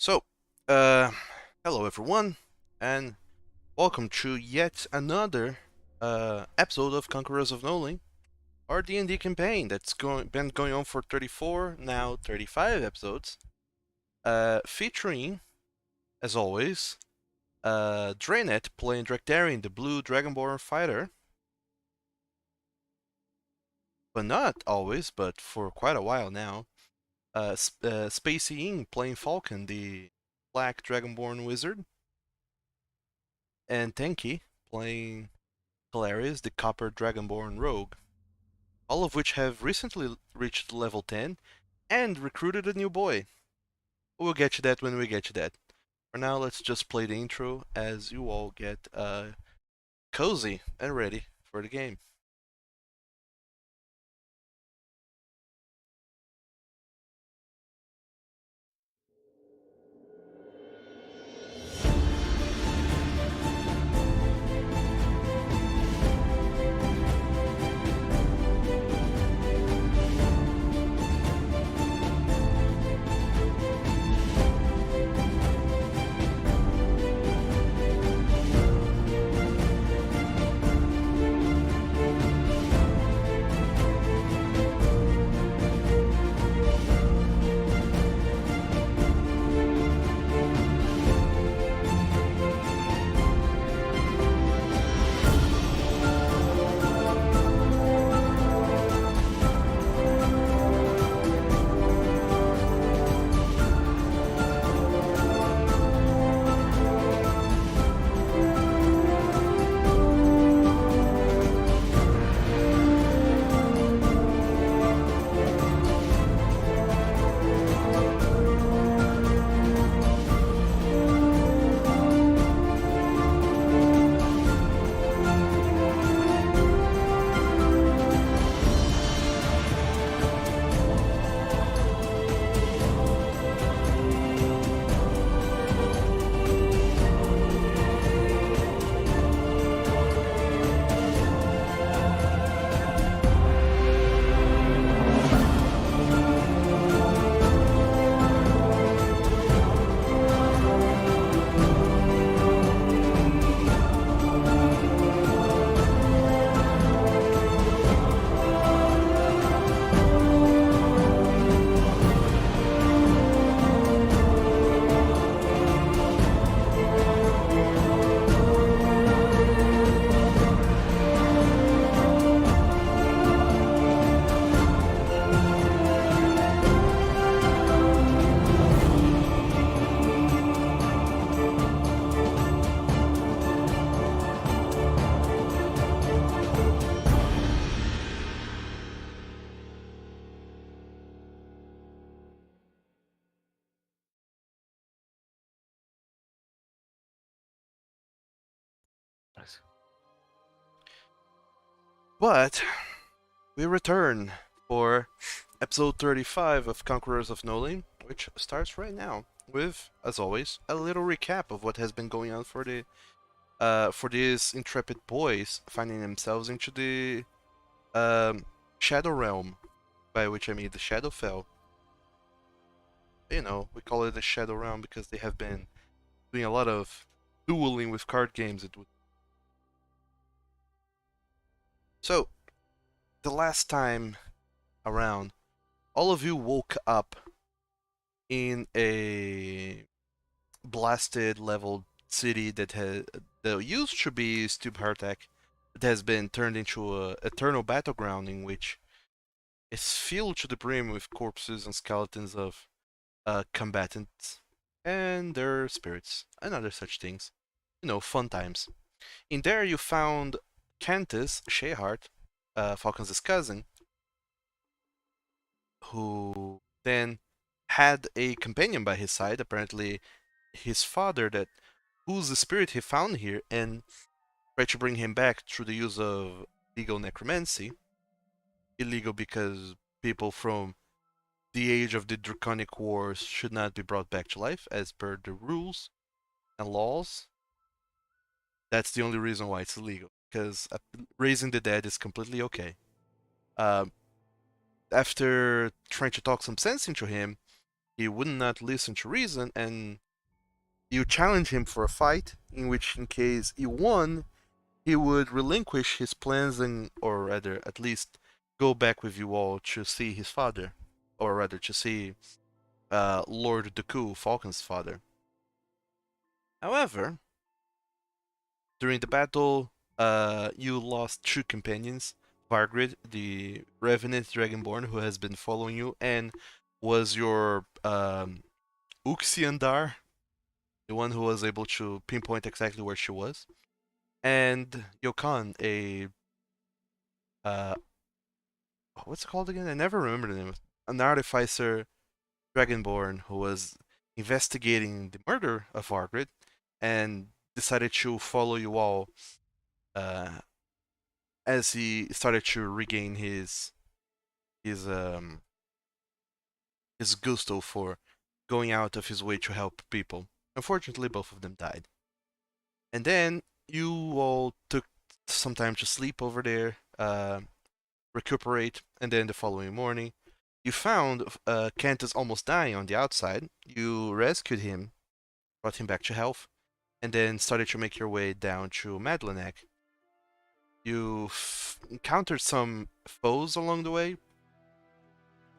So, uh, hello everyone, and welcome to yet another episode of Conquerors of Nolyn, our D&D campaign that's been going on for 34, now 35 episodes, featuring, as always, Draynet playing Drachdarin, the blue Dragonborn fighter, but not always, but for quite a while now, Spacey Ing playing Falkan, the black Dragonborn wizard, and Tenki playing Kolarys, the Copper Dragonborn rogue, all of which have recently reached level 10 and recruited a new boy. We'll get to that when we get to that. For now, let's just play the intro as you all get cozy and ready for the game. But we return for episode 35 of Conquerors of Nolyn, which starts right now with, as always, a little recap of what has been going on for these intrepid boys finding themselves into the Shadow Realm, by which I mean the Shadowfel. You know, we call it the Shadow Realm because they have been doing a lot of dueling with card games. So, the last time around, all of you woke up in a blasted level city that used to be Stubhartek, that has been turned into a eternal battleground in which is filled to the brim with corpses and skeletons of combatants and their spirits and other such things. You know, fun times. In there, you found Cantus, Shayhart, Falcon's cousin, who then had a companion by his side, apparently his father, that whose the spirit he found here, and tried to bring him back through the use of legal necromancy. Illegal because people from the age of the Draconic Wars should not be brought back to life as per the rules and laws. That's the only reason why it's illegal, because raising the dead is completely okay. Uh, After trying to talk some sense into him, he would not listen to reason, and you challenge him for a fight, in which, in case he won, he would relinquish his plans and, or rather, at least go back with you all to see his father, or rather, to see Lord Dooku, Falkan's father. However, during the battle, you lost two companions. Vargrid, the Revenant Dragonborn, who has been following you, and was your Uxiandar, the one who was able to pinpoint exactly where she was, and Yokan, a what's it called again? I never remember the name. An artificer Dragonborn who was investigating the murder of Vargrid and decided to follow you all uh, as he started to regain his um his gusto for going out of his way to help people. Unfortunately, both of them died. And then you all took some time to sleep over there, recuperate, and then the following morning, you found Cantus almost dying on the outside. You rescued him, brought him back to health, and then started to make your way down to Madlanach. You encountered some foes along the way,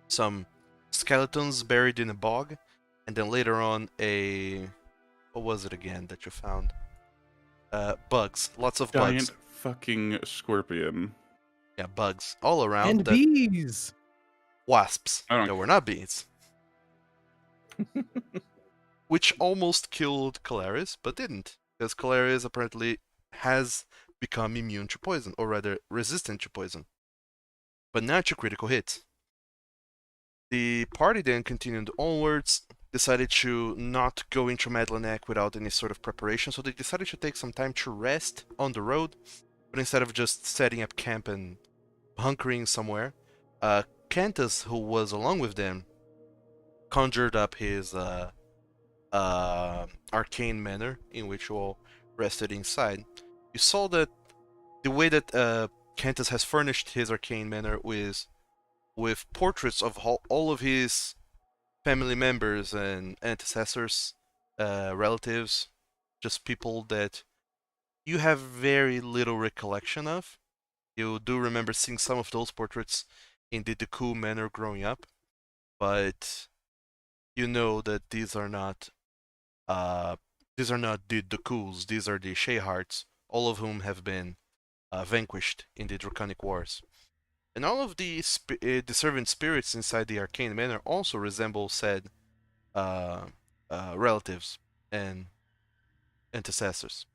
some skeletons buried in a bog, and then later on what was it again that you found? Bugs, lots of bugs. Giant fucking scorpion. Yeah, bugs all around. And bees. Wasps. I don't- There were not bees. Which almost killed Kolarys, but didn't, because Kolarys apparently has become immune to poison, or rather resistant to poison, but not to critical hits. The party then continued onwards, decided to not go into Madlanach without any sort of preparation, so they decided to take some time to rest on the road, but instead of just setting up camp and hunkering somewhere, Cantus, who was along with them, conjured up his arcane manor in which you all rested inside. You saw that the way that Cantus has furnished his arcane manor with portraits of all of his family members and ancestors, relatives, just people that you have very little recollection of. You do remember seeing some of those portraits in the Dooku manor growing up, but you know that these are not the Dookus, these are the Shayharts, all of whom have been vanquished in the Draconic Wars. And all of the servant spirits inside the Arcane Manor also resemble said relatives and ancestors.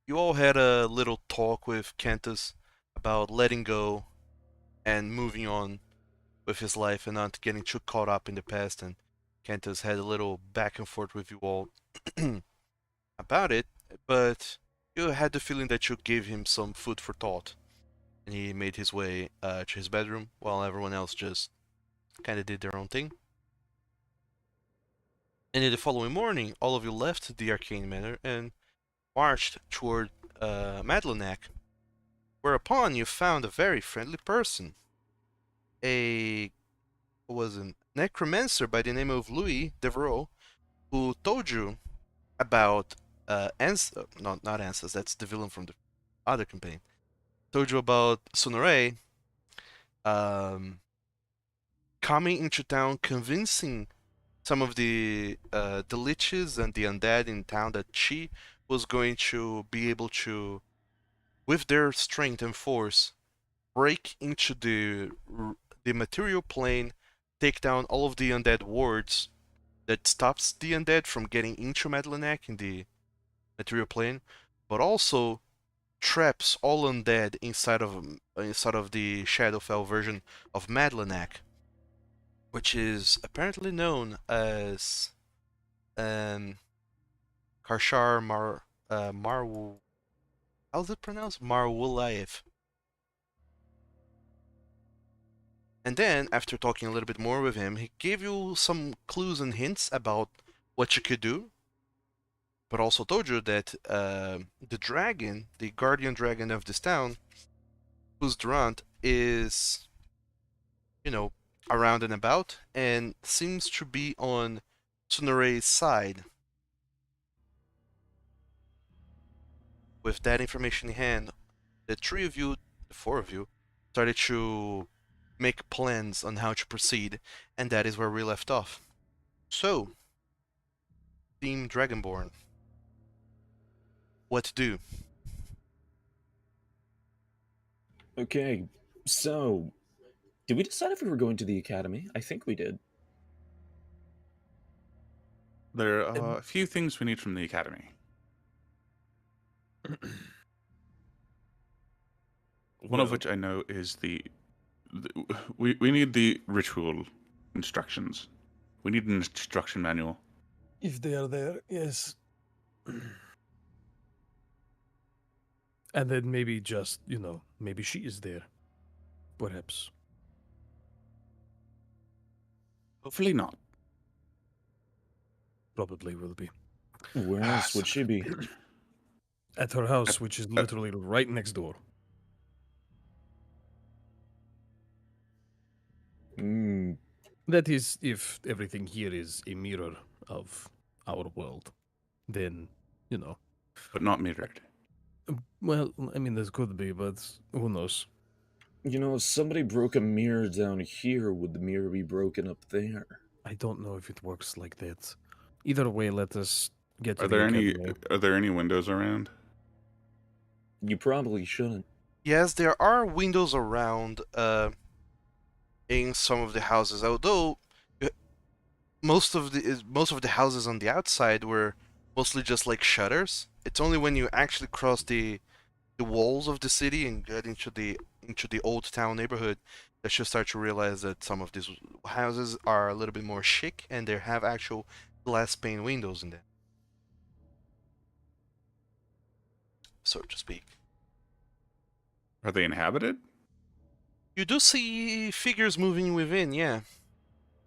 You all had a little talk with Cantus about letting go and moving on with his life and not getting too caught up in the past, and Cantus had a little back and forth with you all about it, but you had the feeling that you gave him some food for thought, and he made his way to his bedroom while everyone else just kind of did their own thing. And in the following morning, all of you left the Arcane Manor and marched toward Madlanach, whereupon you found a very friendly person, a necromancer by the name of Louis Devereaux, who told you about not Ansas, that's the villain from the other campaign. Told you about Sonoray coming into town, convincing some of the liches and the undead in town that she was going to be able to, with their strength and force, break into the material plane, take down all of the undead wards that stops the undead from getting into Madlanach in the material plane, but also traps all undead inside of the shadowfel version of Madlanach, which is apparently known as Carchar how's it pronounced? Marwolaeth. And then, after talking a little bit more with him, he gave you some clues and hints about what you could do, but also told you that the dragon, the guardian dragon of this town, whose Durant is, around and about, and seems to be on Sonore's side. With that information in hand, the three of you, the four of you, started to make plans on how to proceed, and that is where we left off. So, Team Dragonborn, what to do? Okay, so did we decide if we were going to the academy? I think we did. There are a few things we need from the academy. One of Well, which I know is we need the ritual instructions. We need an instruction manual. if they are there, yes. And then maybe just, maybe she is there. Perhaps. Hopefully not. Probably will be. Where else would she be? At her house, which is literally right next door. Hmm. That is, if everything here is a mirror of our world, then, But not mirrored. Well, I mean, this could be, but who knows? You know, if somebody broke a mirror down here, would the mirror be broken up there? I don't know if it works like that. Either way, let us get to Are the there academy. any windows around? You probably shouldn't. Yes, there are windows around in some of the houses, although most of the houses on the outside were mostly just like shutters. It's only when you actually cross the walls of the city and get into the old town neighborhood that you start to realize that some of these houses are a little bit more chic and they have actual glass pane windows in them, so to speak. Are they inhabited? You do see figures moving within, yeah.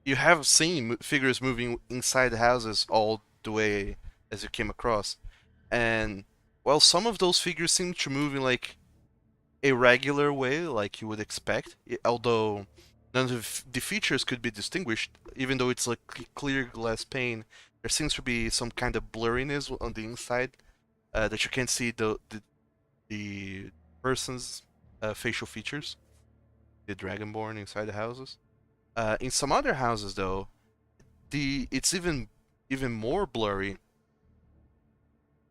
You have seen figures moving inside the houses all the way as you came across. And, well, some of those figures seem to move in, like, a regular way, like you would expect, although none of the features could be distinguished, even though it's like clear glass pane. There seems to be some kind of blurriness on the inside that you can't see the person's facial features, the dragonborn inside the houses. In some other houses, though, it's even more blurry.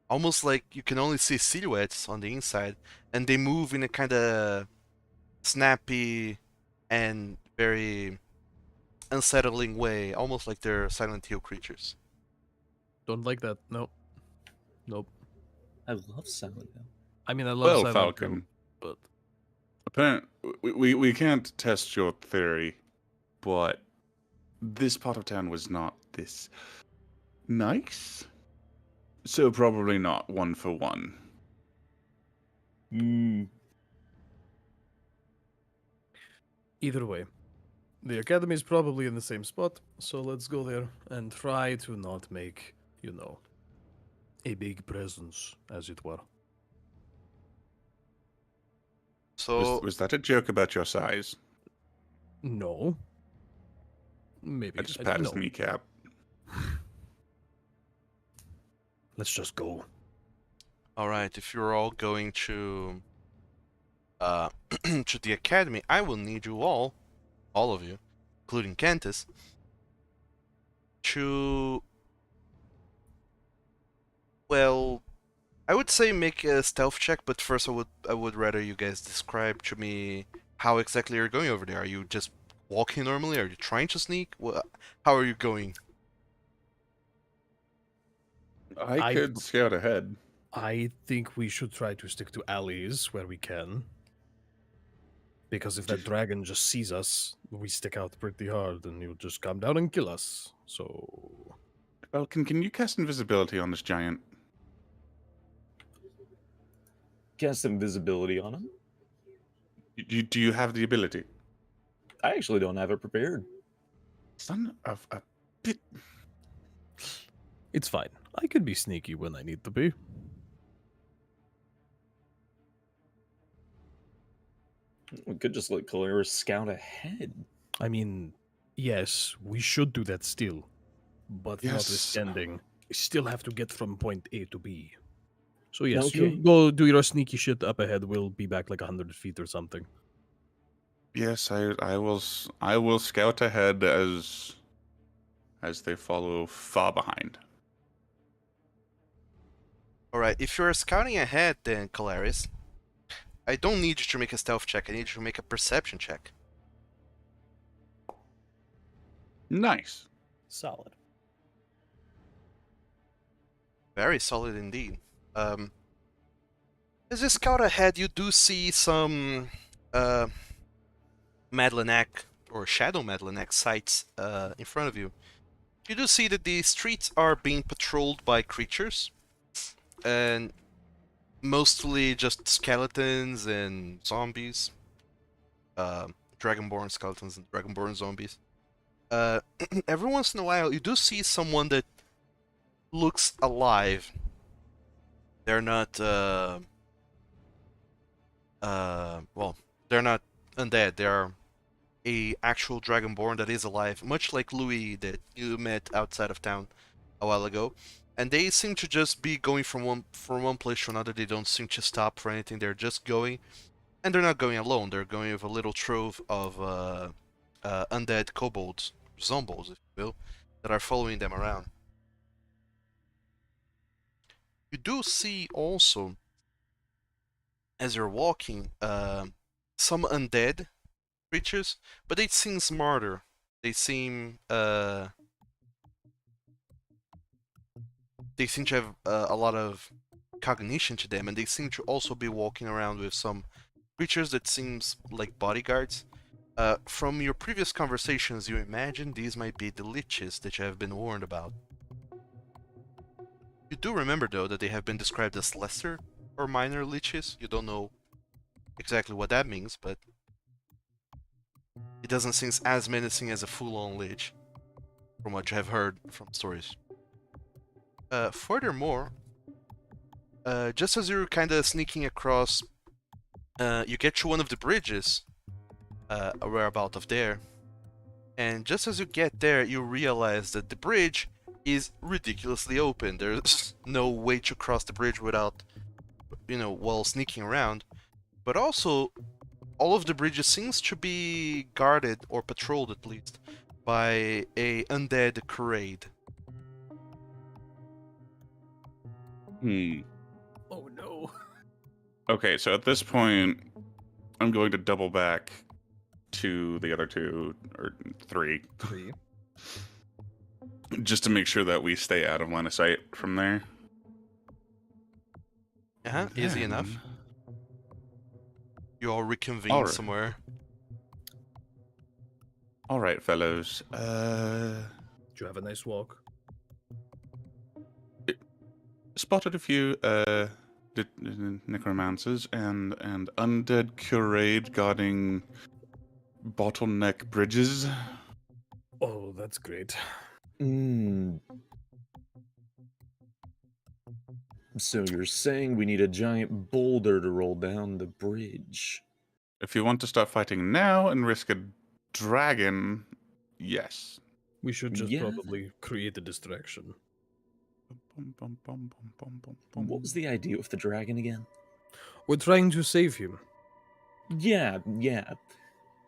Almost like you can only see silhouettes on the inside, and they move in a kind of snappy and very unsettling way, almost like they're Silent Hill creatures. Don't like that. Nope. I love Silent Hill. I mean, I love Well, Silent Falcon. Hill, but Apparently, we can't test your theory, but this part of town was not this nice. So probably not 1-for-1. Hmm. either way, the academy is probably in the same spot, so let's go there and try to not make, a big presence, as it were. So Was that a joke about your size? No. Maybe. I just pat his no. kneecap. Let's just go. all right, if you're all going to to the academy, I will need you all of you, including Cantus, to, well, I would say make a stealth check, but first I would rather you guys describe to me how exactly you're going over there. Are you just walking normally? Are you trying to sneak? How are you going? I could scout ahead. I think we should try to stick to alleys where we can. Because if that dragon just sees us, we stick out pretty hard and he'll just come down and kill us. So. Falcon, can you cast invisibility on this giant? Cast invisibility on him? Do you have the ability? I actually don't have it prepared. Son of a bit. It's fine. I can be sneaky when I need to be. We could just let Kolarys scout ahead. I mean, yes, we should do that still. But Yes. notwithstanding, we still have to get from point A to B. So yes, you Okay. go do your sneaky shit up ahead. We'll be back like 100 feet or something. Yes, I will scout ahead as they follow far behind. Alright, if you're scouting ahead then, Kolarys, I don't need you to make a stealth check, I need you to make a perception check. Nice. Solid. Very solid indeed. As you scout ahead, you do see some Madlanach or Shadow Madlanach sites in front of you. You do see that the streets are being patrolled by creatures, and mostly just skeletons and zombies. Dragonborn skeletons and Dragonborn zombies. Every once in a while, you do see someone that looks alive. They're not, well, they're not undead. They are a actual Dragonborn that is alive, much like Louis that you met outside of town a while ago. And they seem to just be going from one place to another. They don't seem to stop for anything. They're just going, and they're not going alone. They're going with a little trove of undead kobolds, zombies, if you will, that are following them around. You do see also, as you're walking, some undead creatures, but they seem smarter. They seem to have a lot of cognition to them, and they seem to also be walking around with some creatures that seems like bodyguards. From your previous conversations, you imagine these might be the liches that you have been warned about. You do remember, though, that they have been described as lesser or minor liches. You don't know exactly what that means, but it doesn't seem as menacing as a full-on lich, from what you have heard from stories. Furthermore, just as you're kind of sneaking across, you get to one of the bridges, whereabout of there, and just as you get there, you realize that the bridge is ridiculously open. There's no way to cross the bridge without, while sneaking around. But also, all of the bridges seems to be guarded, or patrolled at least, by a undead Karaid. Oh no. Okay, so at this point, I'm going to double back to the other two, or three, just to make sure that we stay out of line of sight from there. Easy enough. You all reconvene Alright. somewhere. All right, fellows. Did you have a nice walk? Spotted a few necromancers and undead curade guarding bottleneck bridges. Oh, that's great. So you're saying we need a giant boulder to roll down the bridge? If you want to start fighting now and risk a dragon, yes. We should just Yeah. probably create a distraction. What was the idea with the dragon again? We're trying to save him. Yeah.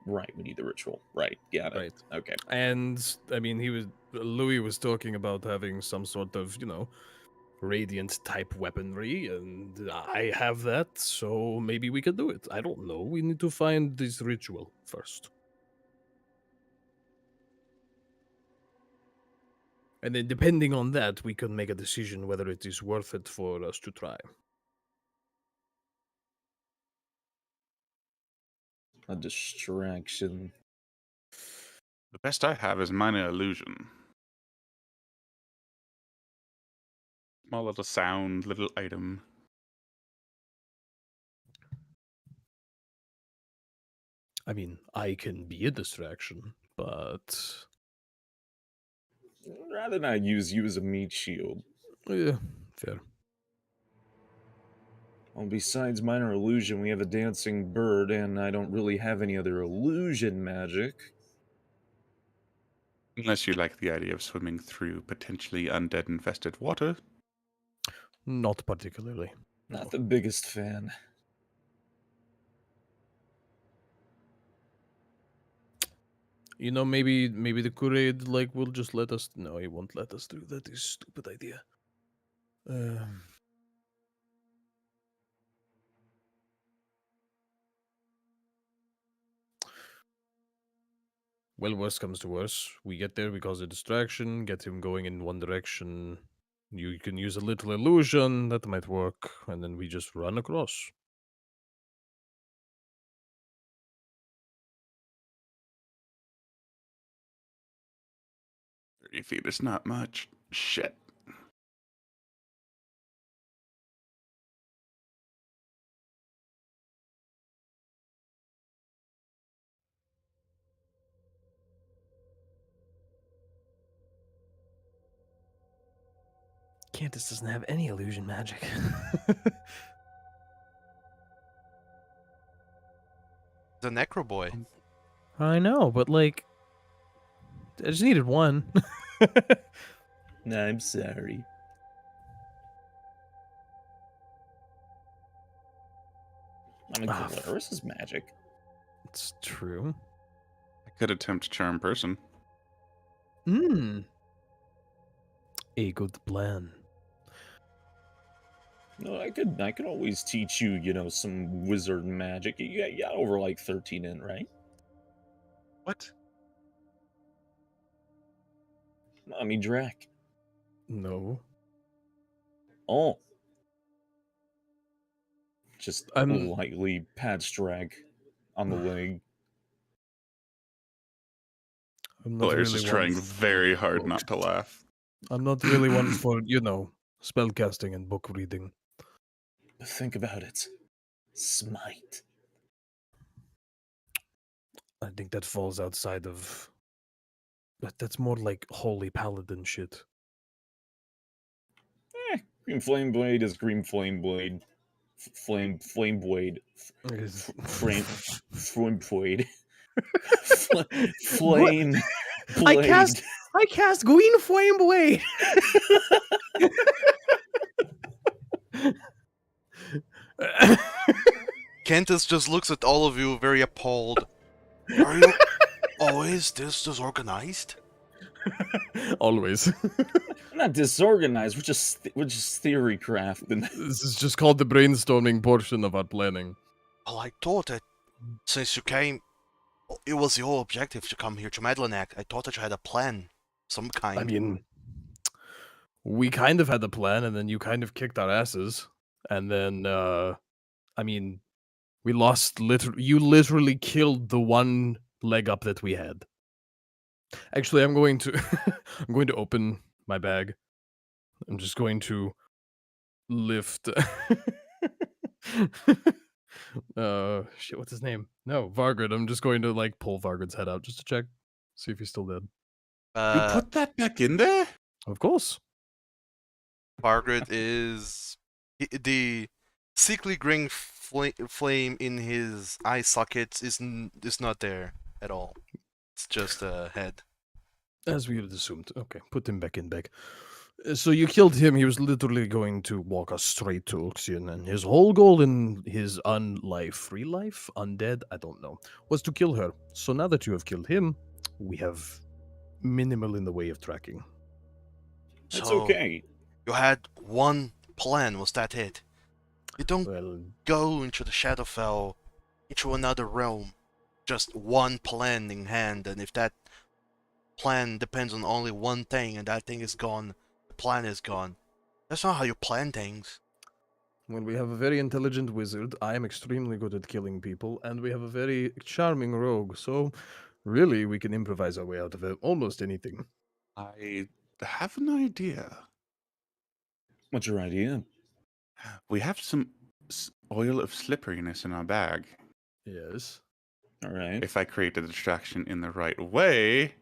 Right, we need the ritual. Right, got it. Right. Okay. And I mean, Louis was talking about having some sort of, radiant type weaponry, and I have that, so maybe we can do it. I don't know. We need to find this ritual first. And then depending on that, we can make a decision whether it is worth it for us to try. A distraction. The best I have is minor illusion. Small little sound, little item. I mean, I can be a distraction, but Rather not use you as a meat shield. yeah, fair. Well, besides minor illusion, we have a dancing bird, and I don't really have any other illusion magic. Unless you like the idea of swimming through potentially undead-infested water. Not particularly. Not the biggest fan. You know, maybe the Kool-Aid will just let us. No, he won't let us through. That is a stupid idea. Well, worst comes to worst, we get there, we cause a distraction, get him going in one direction. You can use a little illusion, that might work, and then we just run across. 30 feet is not much. Shit. Cantus doesn't have any illusion magic. The Necro Boy. I know, but I just needed one. I'm sorry. I mean, Ah, Kolarys is magic. It's true. I could attempt charm person. A good plan. No, I could always teach you, some wizard magic. You got over like 13 in, right? What? I mean, Drac. No. Oh. Just I'm- lightly pats Drac on the leg. I'm not Kolarys really is trying one. very hard not to laugh. I'm not really one for, spellcasting and book reading. But think about it. Smite. I think that falls outside of. That's more like holy paladin shit. Green Flame Blade is Green Flame Blade. Flame Blade. Flame Blade. Flame Blade. I cast Green Flame Blade. Cantus just looks at all of you very appalled. Are you always this disorganized? Always. Not disorganized. We're just theory crafting. This is just called the brainstorming portion of our planning. Well, I thought that since you came, it was your objective to come here to Madlanach. I thought that you had a plan, some kind. I mean, we kind of had a plan, and then you kind of kicked our asses, and then, we lost. You literally killed the one leg up that we had. Actually, I'm going to, I'm going to open my bag. I'm just going to lift. Shit, what's his name? No, Vargard. I'm just going to pull Vargard's head out just to check, see if he's still dead. You put that back in there? Of course. Margaret is the sickly green flame in his eye sockets is not there at all. It's just a head. As we had assumed. Okay, put him back in bag. So you killed him. He was literally going to walk us straight to Uxian, and his whole goal in his free life, undead, I don't know, was to kill her. So now that you have killed him, we have minimal in the way of tracking. That's So, okay. You had one plan, was that it? You don't Well, go into the shadowfel, into another realm. Just one plan in hand, and if that plan depends on only one thing and that thing is gone, the plan is gone. That's not how you plan things. when we have a very intelligent wizard, I am extremely good at killing people, and we have a very charming rogue, so really we can improvise our way out of almost anything. I have an idea. What's your idea? We have some oil of slipperiness in our bag. Yes. All right. If I create a distraction in the right way,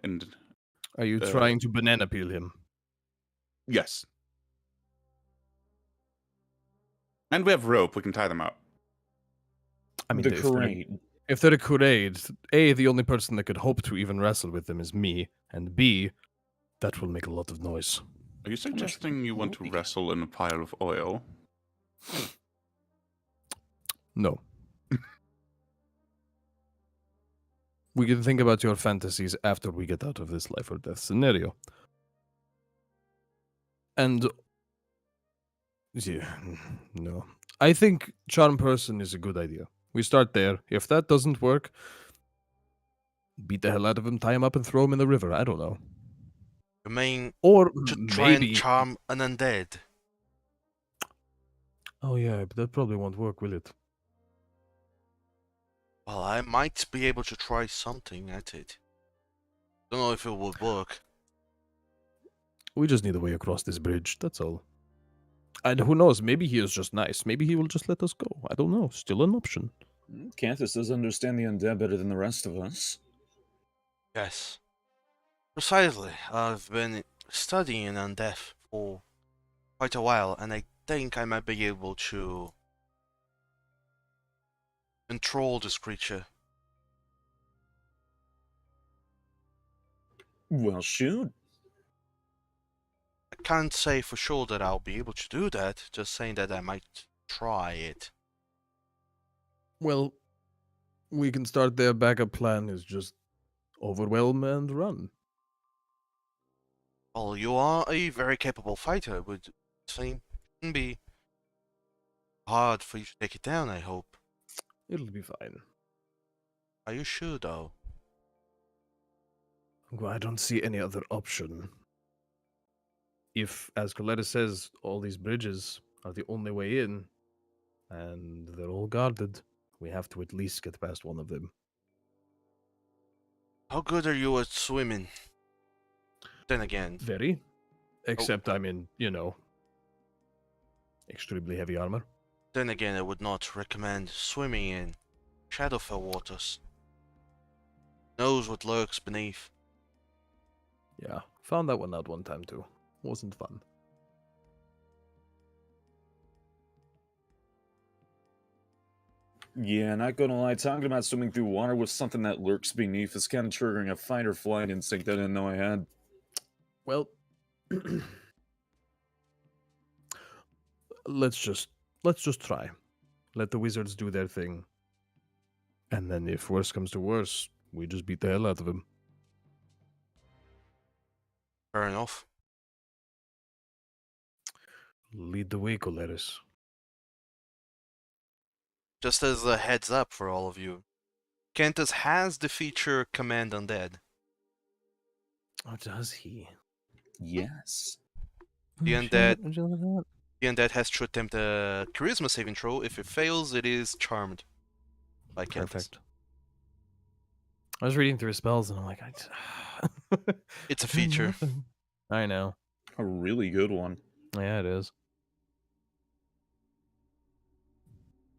and Are you trying to banana peel him? yes, and we have rope, we can tie them up. I mean, the if they're- crane. If they're a Kolarys, A, the only person that could hope to even wrestle with them is me, and B, that will make a lot of noise. Are you suggesting you want to wrestle in a pile of oil? No. We can think about your fantasies after we get out of this life or death scenario. And yeah, no. I think charm person is a good idea. We start there. If that doesn't work, beat the hell out of him, tie him up, and throw him in the river. I don't know. You mean Or to try and maybe. charm an undead? Oh yeah, but that probably won't work, will it? Well, I might be able to try something at it. Don't know if it would work. We just need a way across this bridge. That's all. And who knows? Maybe he is just nice. Maybe he will just let us go. I don't know. Still an option. Cantus does understand the undead better than the rest of us. Yes. Precisely. I've been studying undeath for quite a while, and I think I might be able to control this creature. Well, shoot. I can't say for sure that I'll be able to do that, just saying that I might try it. Well, we can start there. Backup plan is just overwhelm and run. Well, you are a very capable fighter. It would seem shouldn't be hard for you to take it down, I hope. It'll be fine. Are you sure, though? Well, I don't see any other option. If, as Kolarys says, all these bridges are the only way in, and they're all guarded, we have to at least get past one of them. How good are you at swimming? Then again, Very. Except I'm in, extremely heavy armor. I would not recommend swimming in shadowfel waters. Knows what lurks beneath. Yeah, found that one out one time too. Wasn't fun. Yeah, not gonna lie, talking about swimming through water with something that lurks beneath is kind of triggering a fight or flight instinct I didn't know I had. Well, let's just try. Let the wizards do their thing. And then if worse comes to worse, we just beat the hell out of him. Fair enough. Lead the way, Kolarys. Just as a heads up for all of you, Cantus has the feature Command Undead. Oh, does he? Yes. The Oh, undead- shit, would you look at that? The Undead has to attempt a Charisma saving throw. If it fails, it is charmed by Cantus. Perfect. I was reading through his spells and I'm like, It's a I got feature. nothing. I know. A really good one. Yeah, it is.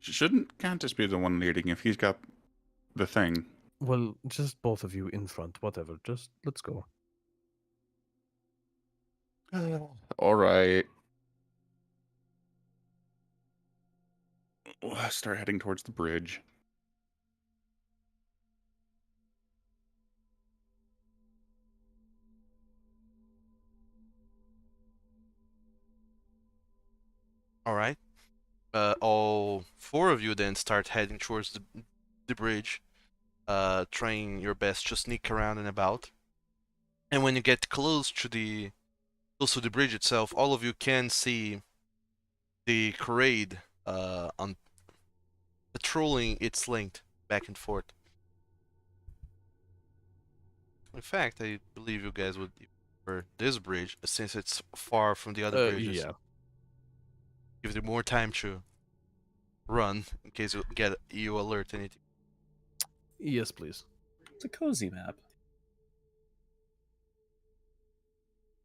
Shouldn't Cantus be the one leading if he's got the thing? Well, just both of you in front, whatever. Just let's go. All right. Start heading towards the bridge. Alright. All four of you then start heading towards the bridge, trying your best to sneak around and about. And when you get close to the bridge itself, all of you can see the Kolarys on patrolling its length back and forth. In fact, I believe you guys would prefer this bridge since it's far from the other bridges. Yeah. Give them more time to run in case you alert anything. Yes, please. It's a cozy map.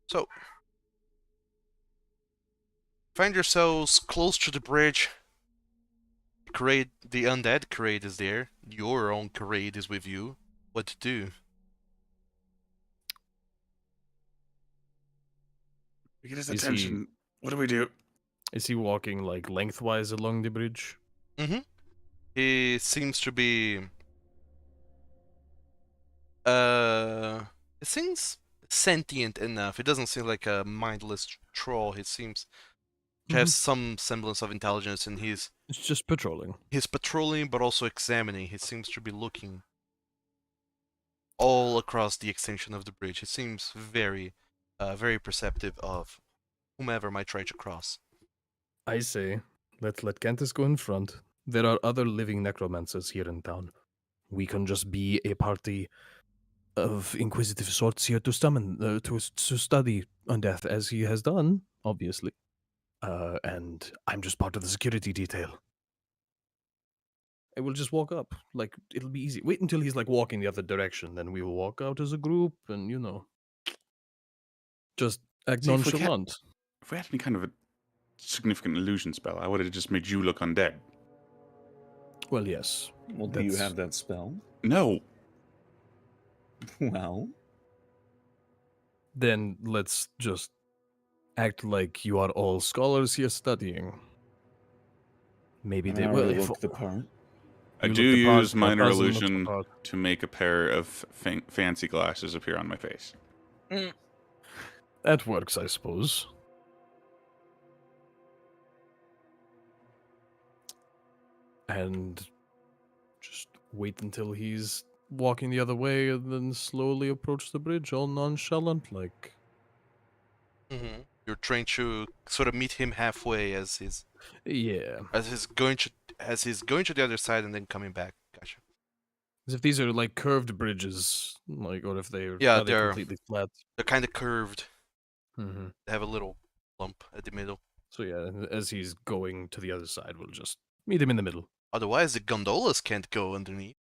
So, find yourselves close to the bridge. The undead Kolarys is there. Your own Kolarys is with you. What to do? We get his Is he- attention. What do we do? Is he walking like lengthwise along the bridge? He seems to be It seems sentient enough. It doesn't seem like a mindless troll. It seems to have some semblance of intelligence, and It's just patrolling. he's patrolling, but also examining. He seems to be looking all across the extension of the bridge. He seems very, very perceptive of whomever might try to cross. I say, let's let Cantus go in front. There are other living necromancers here in town. We can just be a party of inquisitive sorts here to summon, to study undeath as he has done, obviously. And I'm just part of the security detail. I will just walk up. Like, it'll be easy. Wait until he's, like, walking the other direction. Then we will walk out as a group and, just act See, if we nonchalant. If we had any kind of a significant illusion spell, I would have just made you look undead. Well, yes. Well, do you have that spell? No. Well, Then let's just act like you are all scholars here studying. Maybe they I will. already If look the part. I you do look the part, use your minor cousin looks the illusion part. to make a pair of fancy glasses appear on my face. That works, I suppose. And just wait until he's walking the other way and then slowly approach the bridge, all nonchalant like. Mm-hmm. You're trying to sort of meet him halfway as he's Yeah. going to the other side and then coming back. Gotcha. As if these are like curved bridges, like, or if they're Yeah, are they they're completely flat. kind of curved. Mm-hmm. They have a little lump at the middle. So yeah, as he's going to the other side, we'll just meet him in the middle. Otherwise, the gondolas can't go underneath.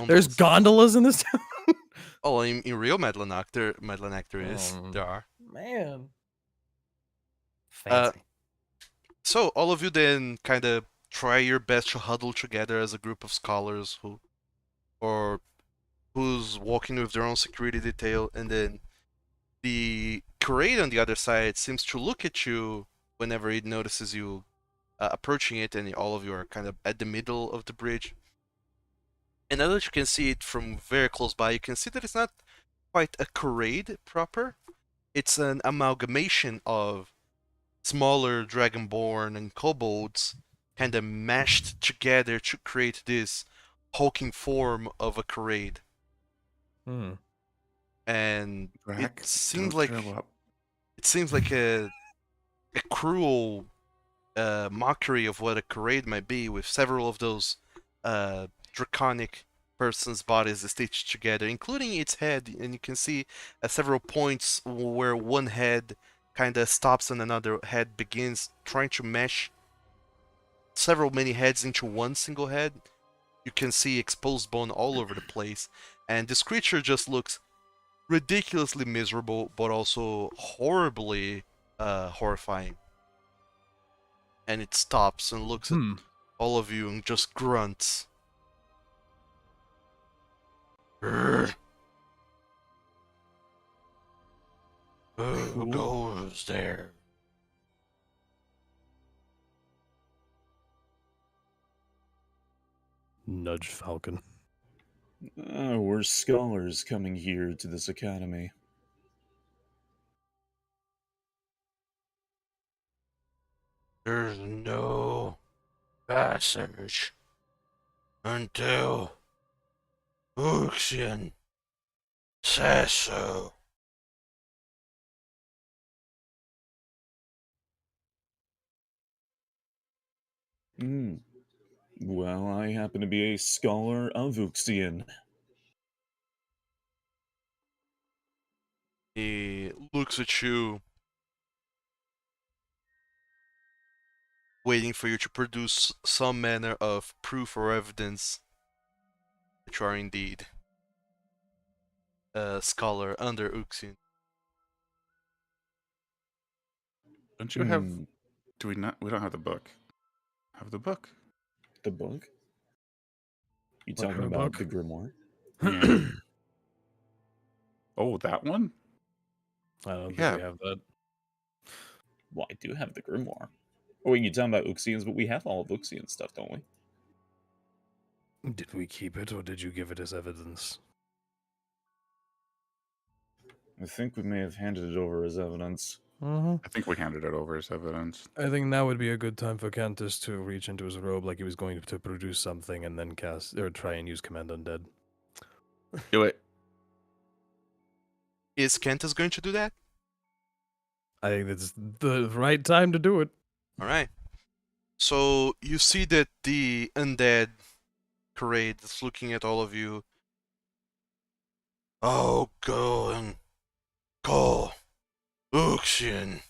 There's gondolas in this town. Oh, in real Madlanach, there is. There are. Man. Uh, Fancy. So all of you then kind of try your best to huddle together as a group of scholars who's walking with their own security detail, and then the Karate on the other side seems to look at you whenever it notices you approaching it, and all of you are kind of at the middle of the bridge. And now that you can see it from very close by, you can see that it's not quite a Karate proper. It's an amalgamation of smaller dragonborn and kobolds kind of mashed together to create this hulking form of a Karate. And Drac, it seems don't like throw up. a cruel mockery of what a Karate might be, with several of those draconic person's bodies stitched together, including its head, and you can see at several points where one head kind of stops and another head begins, trying to mesh several many heads into one single head. You can see exposed bone all over the place, and this creature just looks ridiculously miserable, but also horribly horrifying. And it stops and looks at all of you and just grunts. Who goes there? Nudge Falcon. We're scholars coming here to this academy. There's no passage until Uxian says so. Well, I happen to be a scholar of Uxian. He looks at you, waiting for you to produce some manner of proof or evidence that you are indeed a scholar under Uxian. Don't you have? Do we not? We don't have the book. Have the book? The book? You What talking kind of about book? the grimoire? Yeah. Oh, that one? I don't think Yeah. we have that. Well, I do have the grimoire. Oh, wait, you're talking about Uxians, but we have all of Uxian stuff, don't we? Did we keep it, or did you give it as evidence? I think we may have handed it over as evidence. Uh-huh. I think we handed it over as evidence. I think now would be a good time for Cantus to reach into his robe like he was going to produce something and then cast or try and use Command Undead. Do it. Is Cantus going to do that? I think it's the right time to do it. All right. So you see that the undead parade is looking at all of you. Oh, go and go, Uxian.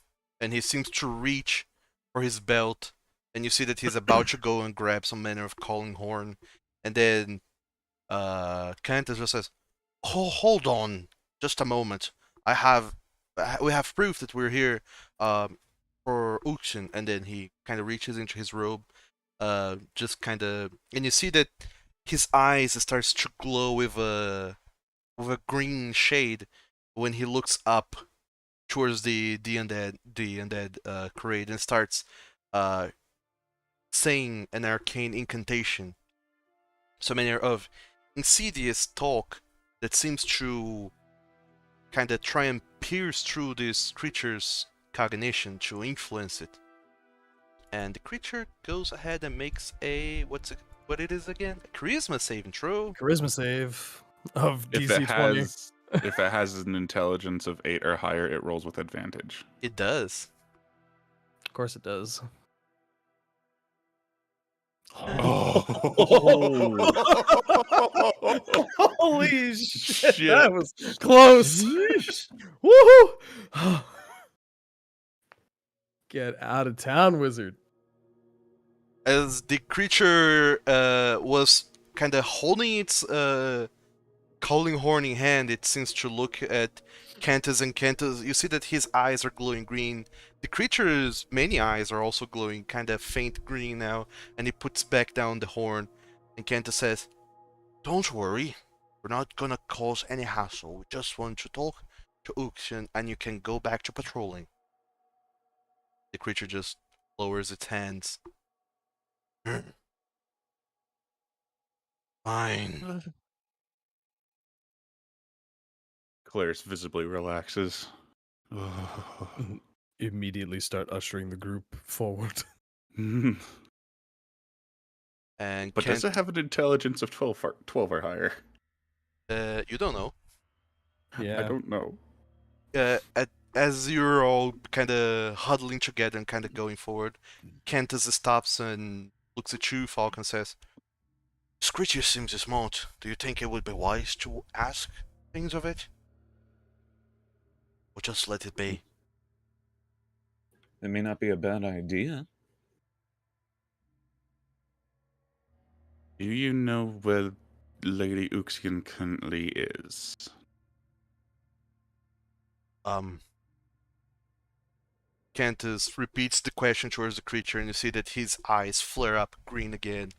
And he seems to reach for his belt, and you see that he's about to go and grab some manner of calling horn, and then Cantus just says, "Oh, hold on, just a moment. We have proof that we're here for Uxian." And then he kind of reaches into his robe, just kind of, and you see that his eyes starts to glow with a green shade when he looks up towards the undead parade and starts saying an arcane incantation. So manner of insidious talk that seems to kind of try and pierce through this creature's cognition to influence it. And the creature goes ahead and makes a what it is again? A charisma saving throw. Charisma save of If DC it 20. has if it has an intelligence of 8 or higher, it rolls with advantage. It does. Of course it does. Oh. Holy shit, Shit. that was close. Woohoo! Get out of town, wizard. As the creature was kind of holding its calling horn in hand, it seems to look at Cantus, and Cantus, you see that his eyes are glowing green. The creature's many eyes are also glowing kind of faint green now, and he puts back down the horn, and Cantus says, "Don't worry, we're not gonna cause any hassle. We just want to talk to Uxian, and you can go back to patrolling." The creature just lowers its hands. Fine. Kolarys visibly relaxes. Immediately start ushering the group forward. And But does it have an intelligence of 12 or higher? you don't know. Yeah. I don't know. As you're all kind of huddling together and kind of going forward, Cantus stops and looks at you. Falkan says, "This creature seems smart. Do you think it would be wise to ask things of it? Or just let it be?" It may not be a bad idea. Do you know where Lady Uxian currently is? Cantus repeats the question towards the creature, and you see that his eyes flare up green again.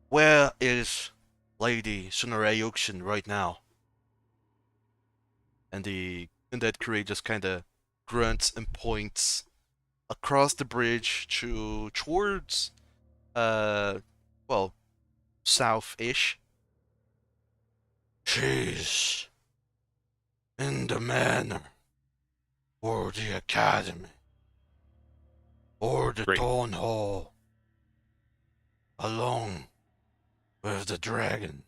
"Where is Lady Sunare Uxian right now?" And that creature just kind of grunts and points across the bridge towards south-ish. "She's in the manor, or the academy, or the Great. town hall, along with the dragon."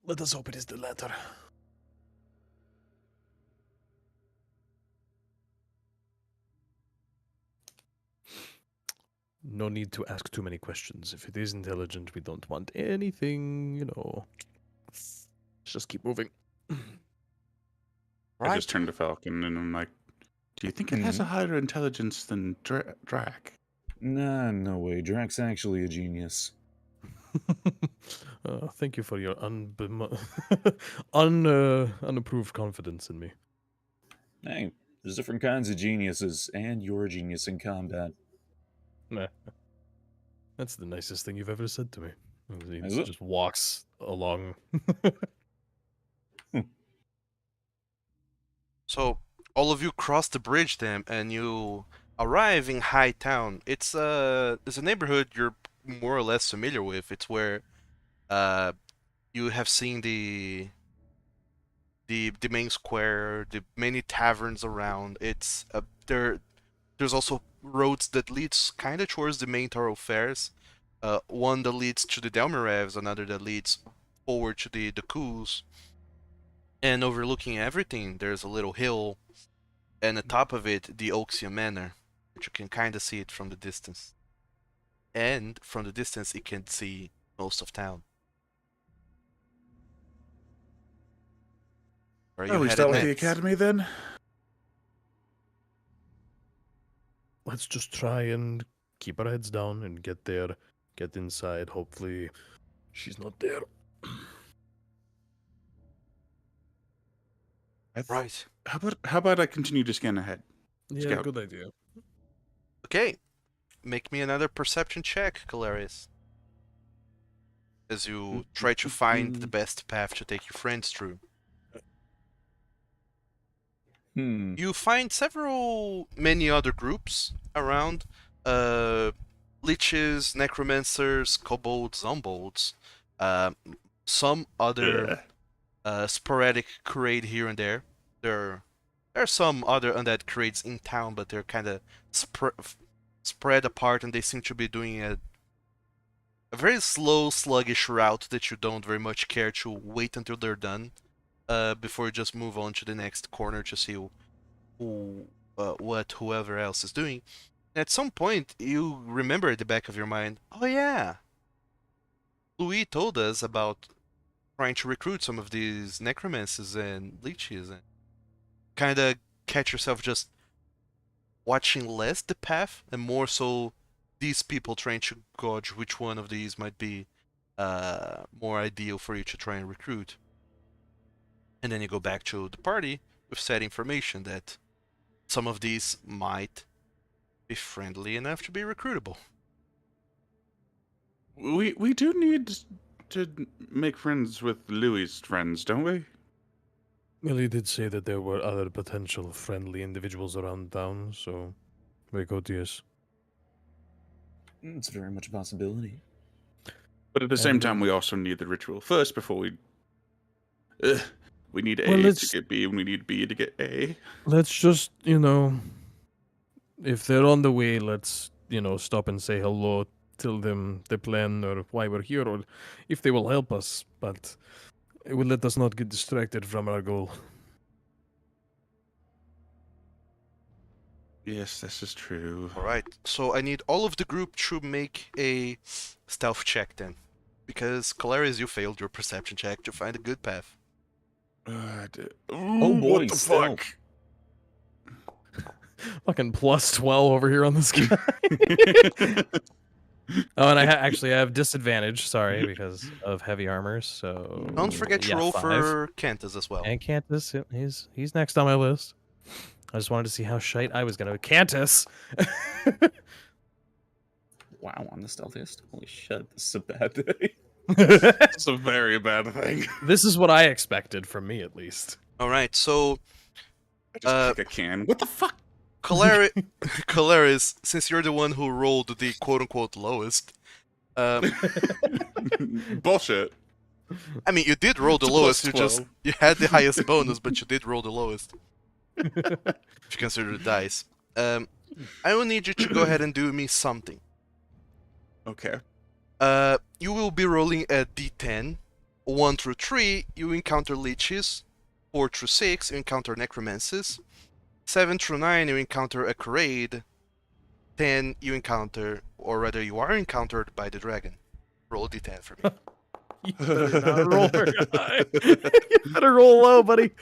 Let us hope it is the latter. No need to ask too many questions. If it is intelligent, we don't want anything, Let's just keep moving. I just turned to Falcon and I'm like, do you think it has a higher intelligence than Drac? Nah, no way. Drax actually a genius. Thank you for your unapproved confidence in me. Hey, there's different kinds of geniuses, and you're a genius in combat. Nah. That's the nicest thing you've ever said to me. He Is it? just walks along. So all of you cross the bridge then, and you arrive in High Town. It's a neighborhood you're more or less familiar with. It's where uh you have seen the main square, the many taverns around. It's there's also roads that leads kind of towards the main thoroughfares. One that leads to the Delmirevs, another that leads forward to the Coos. And overlooking everything, there's a little hill, and atop of it, the Oxia Manor, which you can kind of see it from the distance. And from the distance, you can see most of town. Where are you Oh, we headed start with the next? academy then? Let's just try and keep our heads down and get there, get inside. Hopefully, she's not there. Right. How about I continue to scan ahead? Yeah, Scout. good idea. Okay. Make me another perception check, Kolarys. As you try to find the best path to take your friends through. You find many other groups around. Liches, necromancers, kobolds, zombolds. Some other sporadic crade here and there. There are some other undead crades in town, but they're kind of spread apart, and they seem to be doing a very slow, sluggish route that you don't very much care to wait until they're done before you just move on to the next corner to see what whoever else is doing. At some point, you remember at the back of your mind, oh yeah, Louis told us about trying to recruit some of these necromancers and leeches, and kind of catch yourself just watching less the path and more so these people trying to gauge which one of these might be more ideal for you to try and recruit. And then you go back to the party with said information that some of these might be friendly enough to be recruitable. We do need to make friends with Louis' friends, don't we? Well, he did say that there were other potential friendly individuals around town, so we could, yes. It's very much a possibility. But at the same And, time, we also need the ritual first before we. We need A Well, to let's- get B, and we need B to get A. Let's just, if they're on the way, let's, stop and say hello, tell them the plan or why we're here, or if they will help us, but it will let us not get distracted from our goal. Yes, this is true. Alright, so I need all of the group to make a stealth check then. Because, Kolarys, you failed your perception check to find a good path. Oh boy, what the stealth. fuck? Fucking plus 12 over here on this guy. Oh, and I have disadvantage, sorry, because of heavy armor, so... Don't forget to roll 5. for Cantus as well. And Cantus, he's next on my list. I just wanted to see how shite I was gonna... Cantus! Wow, I'm the stealthiest. Holy shit, this is a bad day. It's a very bad thing. This is what I expected from me, at least. Alright, so I just kick a can. What the fuck? Kolarys, since you're the one who rolled the quote-unquote lowest, Bullshit. I mean, you did roll the It's a lowest, plus you had the highest bonus, but you did roll the lowest. If you consider the dice. I will need you to go ahead and do me something. Okay. You will be rolling a d10. 1 through 3, you encounter leeches. 4 through 6, you encounter necromancers. 7 through 9, you encounter a crade. 10, you encounter, or rather you are encountered by the dragon. Roll a d10 for me. You better not roll very high. You better roll low, buddy.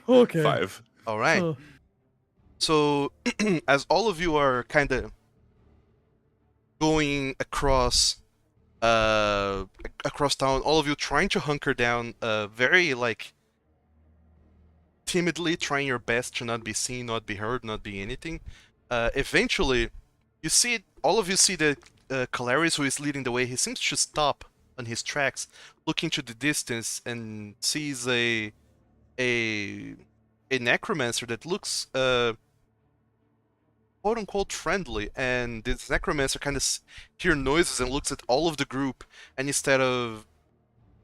Okay. 5. Alright. Oh. So, as all of you are kind of going across town, all of you trying to hunker down, very, timidly, trying your best to not be seen, not be heard, not be anything. Eventually, all of you see that Kolarys, who is leading the way, he seems to stop on his tracks, looking to the distance, and sees a necromancer that looks, quote-unquote friendly, and this necromancer kind of hear noises and looks at all of the group, and instead of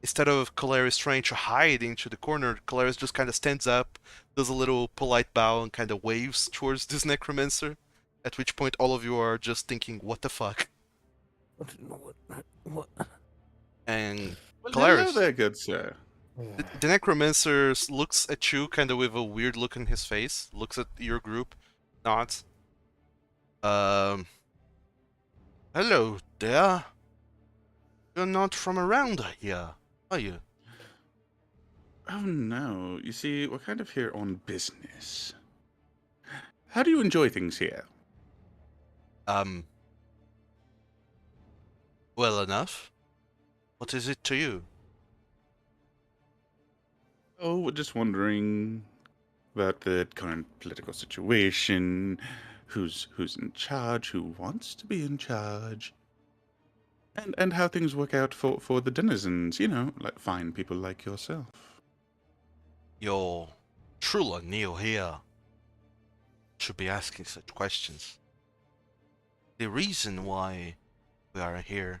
Kolarys trying to hide into the corner, Kolarys just kind of stands up, does a little polite bow, and kind of waves towards this necromancer. At which point, all of you are just thinking, "What the fuck?" What? And Well, hello Kolarys, there, good sir. the necromancer looks at you, kind of with a weird look on his face. Looks at your group, nods. Hello there. You're not from around here, are you? Oh no, you see, we're kind of here on business. How do you enjoy things here? Well enough. What is it to you? Oh, we're just wondering about the current political situation, who's in charge, who wants to be in charge, and how things work out for the denizens, you know, like fine people like yourself. You're truly new here. Should be asking such questions. The reason why we are here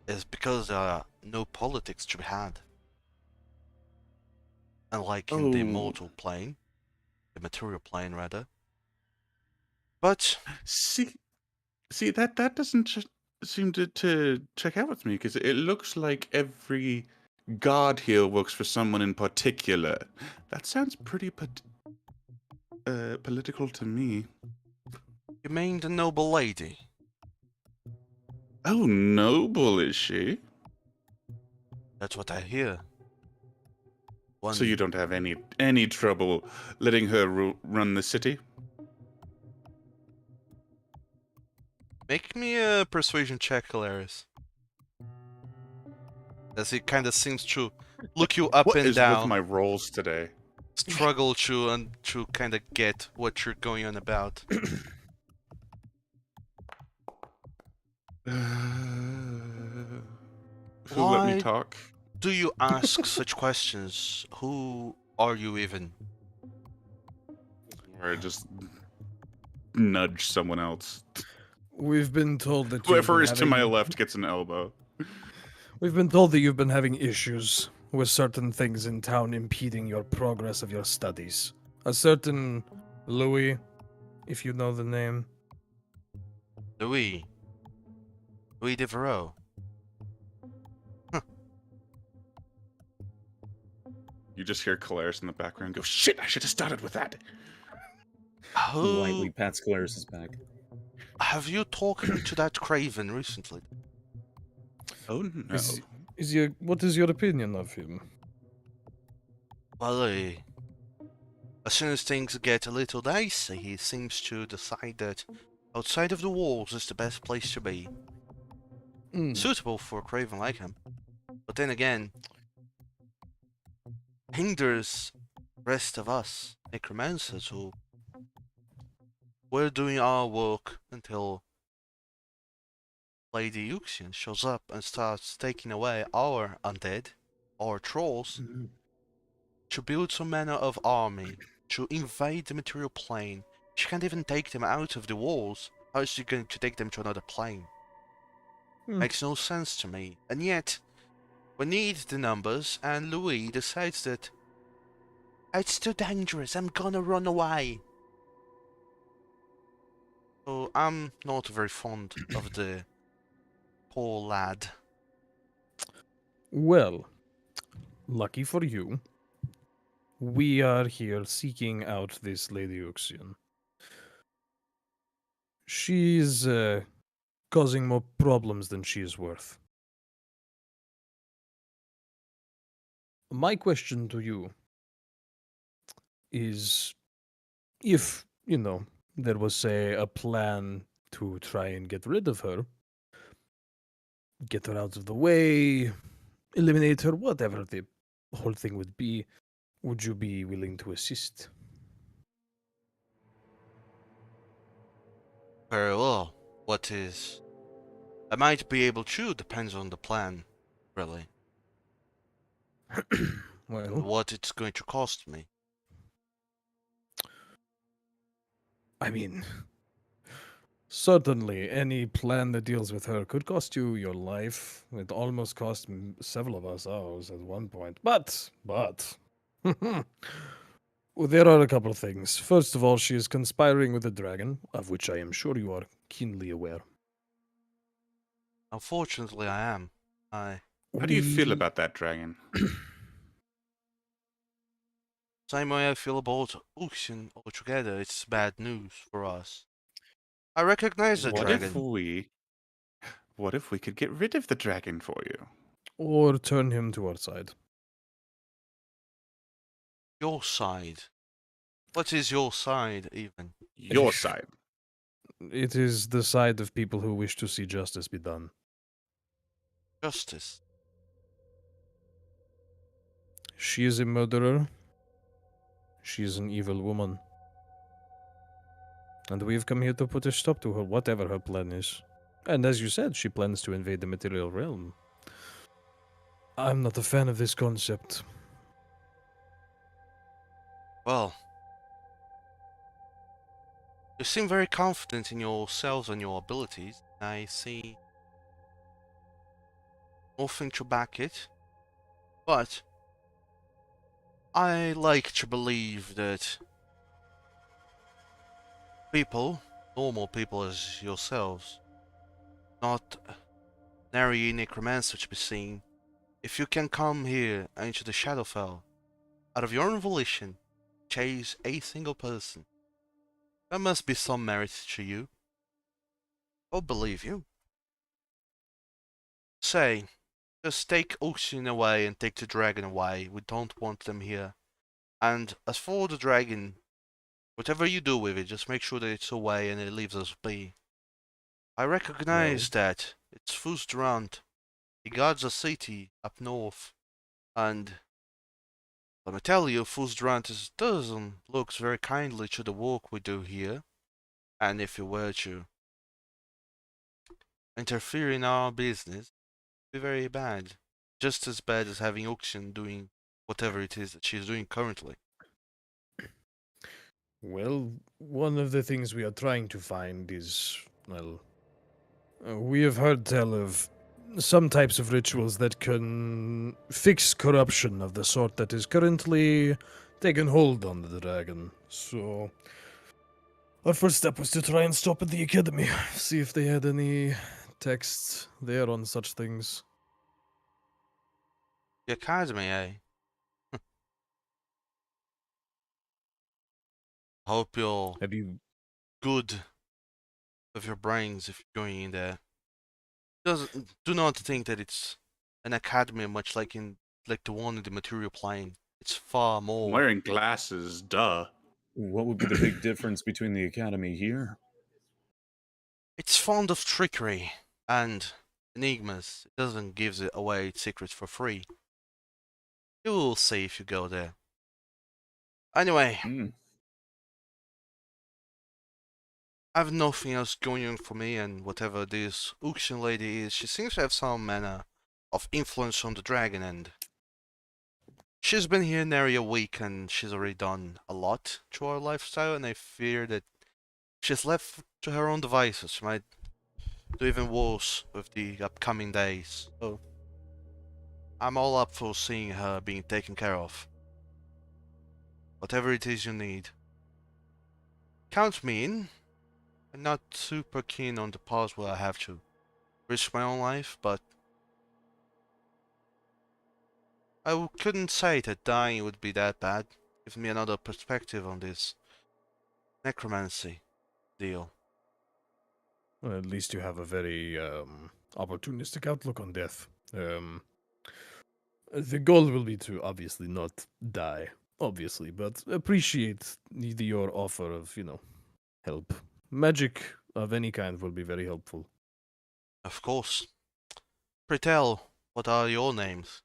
is because there are no politics to be had. Unlike in the Oh. mortal plane, the material plane rather. But See, that doesn't seem to check out with me, because it looks like every guard here works for someone in particular. That sounds pretty political to me. you mean the noble lady? Oh, noble is she? That's what I hear. One, So you don't have any trouble letting her run the city? make me a persuasion check, Kolarys. As he kind of seems to look you up What and is with down, my rolls today? struggle to kind of get what you're going on about. Who let me Why talk? do you ask such questions? Who are you even? Or just nudge someone else. We've been told that Whoever is to my left gets an elbow. We've been told that you've been having issues with certain things in town impeding your progress of your studies. A certain Louis, if you know the name. Louis Devereaux. You just hear Kolarys in the background go, "Shit, I should have started with that." Who Lightly pats Kolarys' back. have you talked to that craven recently? Oh no. What is your opinion of him? Well, as soon as things get a little dicey, he seems to decide that outside of the walls is the best place to be. Suitable for a craven like him. But then again, hinders the rest of us, necromancers, who we're doing our work until Lady Uxian shows up and starts taking away our undead, our trolls, to build some manner of army, to invade the material plane. She can't even take them out of the walls. How is she going to take them to another plane? Makes no sense to me. And yet, we need the numbers, and Louis decides that it's too dangerous, I'm gonna run away. So I'm not very fond of the poor lad. Well, lucky for you, we are here seeking out this Lady Uxian. She's causing more problems than she is worth. My question to you is if, there was, say, a plan to try and get rid of her, get her out of the way, eliminate her, whatever the whole thing would be, would you be willing to assist? Very well. What is... I might be able to, depends on the plan, really. Well, What it's going to cost me. I mean, certainly any plan that deals with her could cost you your life. It almost cost several of us ours at one point. But, well, there are a couple of things. First of all, she is conspiring with the dragon, of which I am sure you are keenly aware. Unfortunately, I am. I How do you feel about that dragon? Same way I feel about Uxin altogether. It's bad news for us. I recognize the What if dragon. we could get rid of the dragon for you? Or turn him to our side. Your side. What is your side, even? Your side. It is the side of people who wish to see justice be done. Justice. She is a murderer. She is an evil woman. And we've come here to put a stop to her, whatever her plan is. And as you said, she plans to invade the material realm. I'm not a fan of this concept. Well, you seem very confident in yourselves and your abilities. I see nothing to back it. But I like to believe that people, normal people as yourselves, not nary necromancer to be seen, if you can come here into the shadowfel, out of your own volition, chase a single person, there must be some merit to you. I'll believe you. Say, just take Ocean away and take the dragon away. We don't want them here. And as for the dragon, whatever you do with it, just make sure that it's away and it leaves us be. I recognize that it's Fuzdrant. He guards a city up north. And let me tell you, Fuzdrant doesn't look very kindly to the work we do here. And if you were to interfere in our business, it'd be very bad. Just as bad as having Ocean doing whatever it is that she's doing currently. Well, one of the things we are trying to find is, well, we have heard tell of some types of rituals that can fix corruption of the sort that is currently taken hold on the dragon. So, our first step was to try and stop at the academy, see if they had any texts there on such things. The academy, eh? Hope you're Have you? good with your brains if you're going in there. Do not think that it's an academy much like the one in the material plane. It's far I'm more. wearing glasses, duh. What would be the big difference between the academy here? It's fond of trickery and enigmas. It doesn't give away its secrets for free. You will see if you go there. Anyway, I have nothing else going on for me, and whatever this auction lady is, she seems to have some manner of influence on the dragon, and she's been here nearly a week, and she's already done a lot to our lifestyle, and I fear that she's left to her own devices. She might do even worse with the upcoming days. So I'm all up for seeing her being taken care of. Whatever it is you need. Count me in. I'm not super keen on the parts where I have to risk my own life, but couldn't say that dying would be that bad. Gives me another perspective on this necromancy deal. Well, at least you have a very opportunistic outlook on death. The goal will be to obviously not die, obviously, but appreciate your offer of, help. Magic of any kind will be very helpful. Of course. Pray tell, what are your names?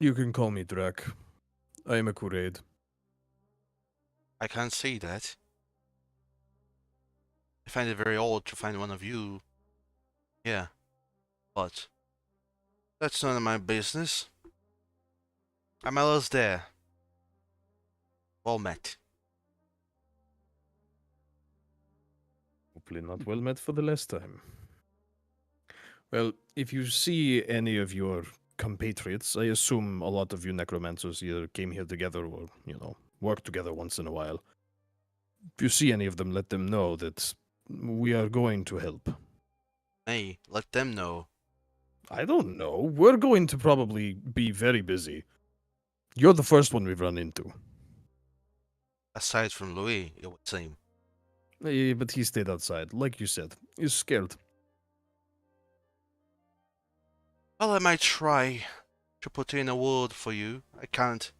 You can call me Drak. I am a Kuraid. I can't see that. I find it very odd to find one of you. Yeah, but that's none of my business. I'm almost there. Well met. Hopefully not well met for the last time. Well, if you see any of your compatriots, I assume a lot of you necromancers either came here together or, work together once in a while. If you see any of them, let them know that we are going to help. Hey, let them know. I don't know. We're going to probably be very busy. You're the first one we've run into. Aside from Louis, it would seem. But he stayed outside, like you said. He's scared. Well, I might try to put in a word for you. I can't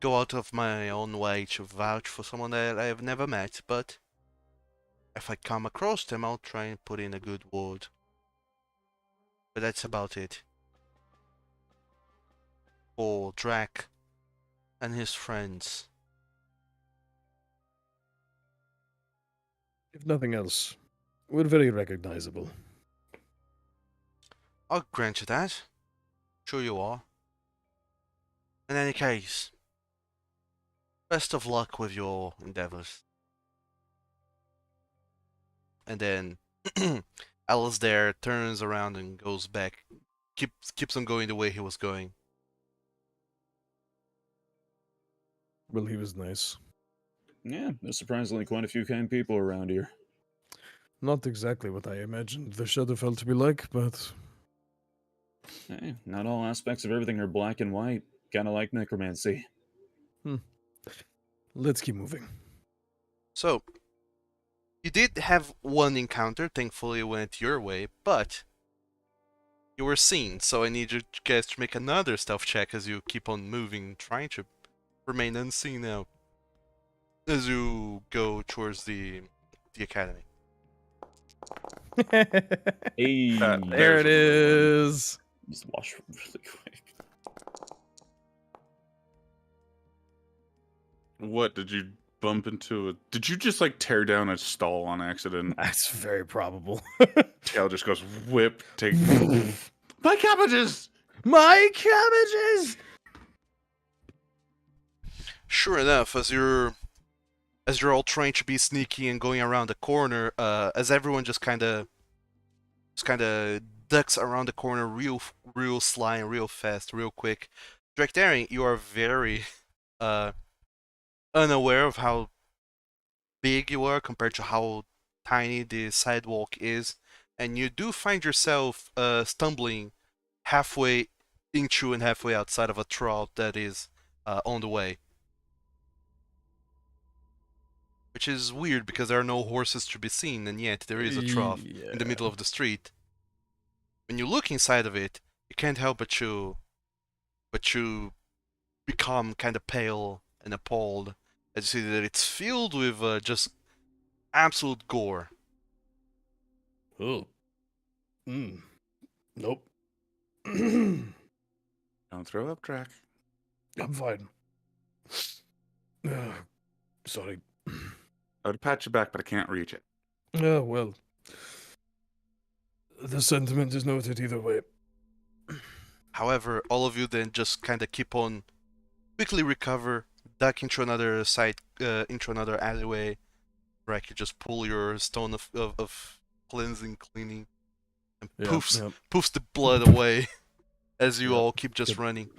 go out of my own way to vouch for someone that I have never met, but if I come across them, I'll try and put in a good word. But that's about it. For Drac and his friends. If nothing else, we're very recognizable. I'll grant you that. Sure you are. In any case, best of luck with your endeavors. And then Alistair turns around and goes back. Keeps on going the way he was going. Well, he was nice. Yeah, there's surprisingly quite a few kind people around here. Not exactly what I imagined the shadowfel to be like, but Hey, not all aspects of everything are black and white. Kind of like necromancy. let's keep moving. So, you did have one encounter, thankfully it went your way, but you were seen, so I need you guys to make another stealth check as you keep on moving, trying to remain unseen now. As you go towards the academy. Hey, there there's it is. just wash really quick. What did you bump into? Did you just like tear down a stall on accident? That's very probable. Tail just goes whip. Take my cabbages. My cabbages! Sure enough, as you're all trying to be sneaky and going around the corner, as everyone just kind of ducks around the corner real sly and real fast, real quick. Drachdarin, you are very unaware of how big you are compared to how tiny the sidewalk is, and you do find yourself stumbling halfway into and halfway outside of a trough that is on the way. Which is weird because there are no horses to be seen, and yet there is a trough in the middle of the street. When you look inside of it, you can't help but you become kind of pale and appalled as you see that it's filled with just absolute gore. Oh. Nope. Don't throw up, Drac. I'm fine. Sorry. I would pat your back, but I can't reach it. Well. The sentiment is noted either way. However, all of you then just kind of keep on quickly recover, duck into another into another alleyway, where I could just pull your stone of cleansing, cleaning, and poofs the blood away as you all keep just running.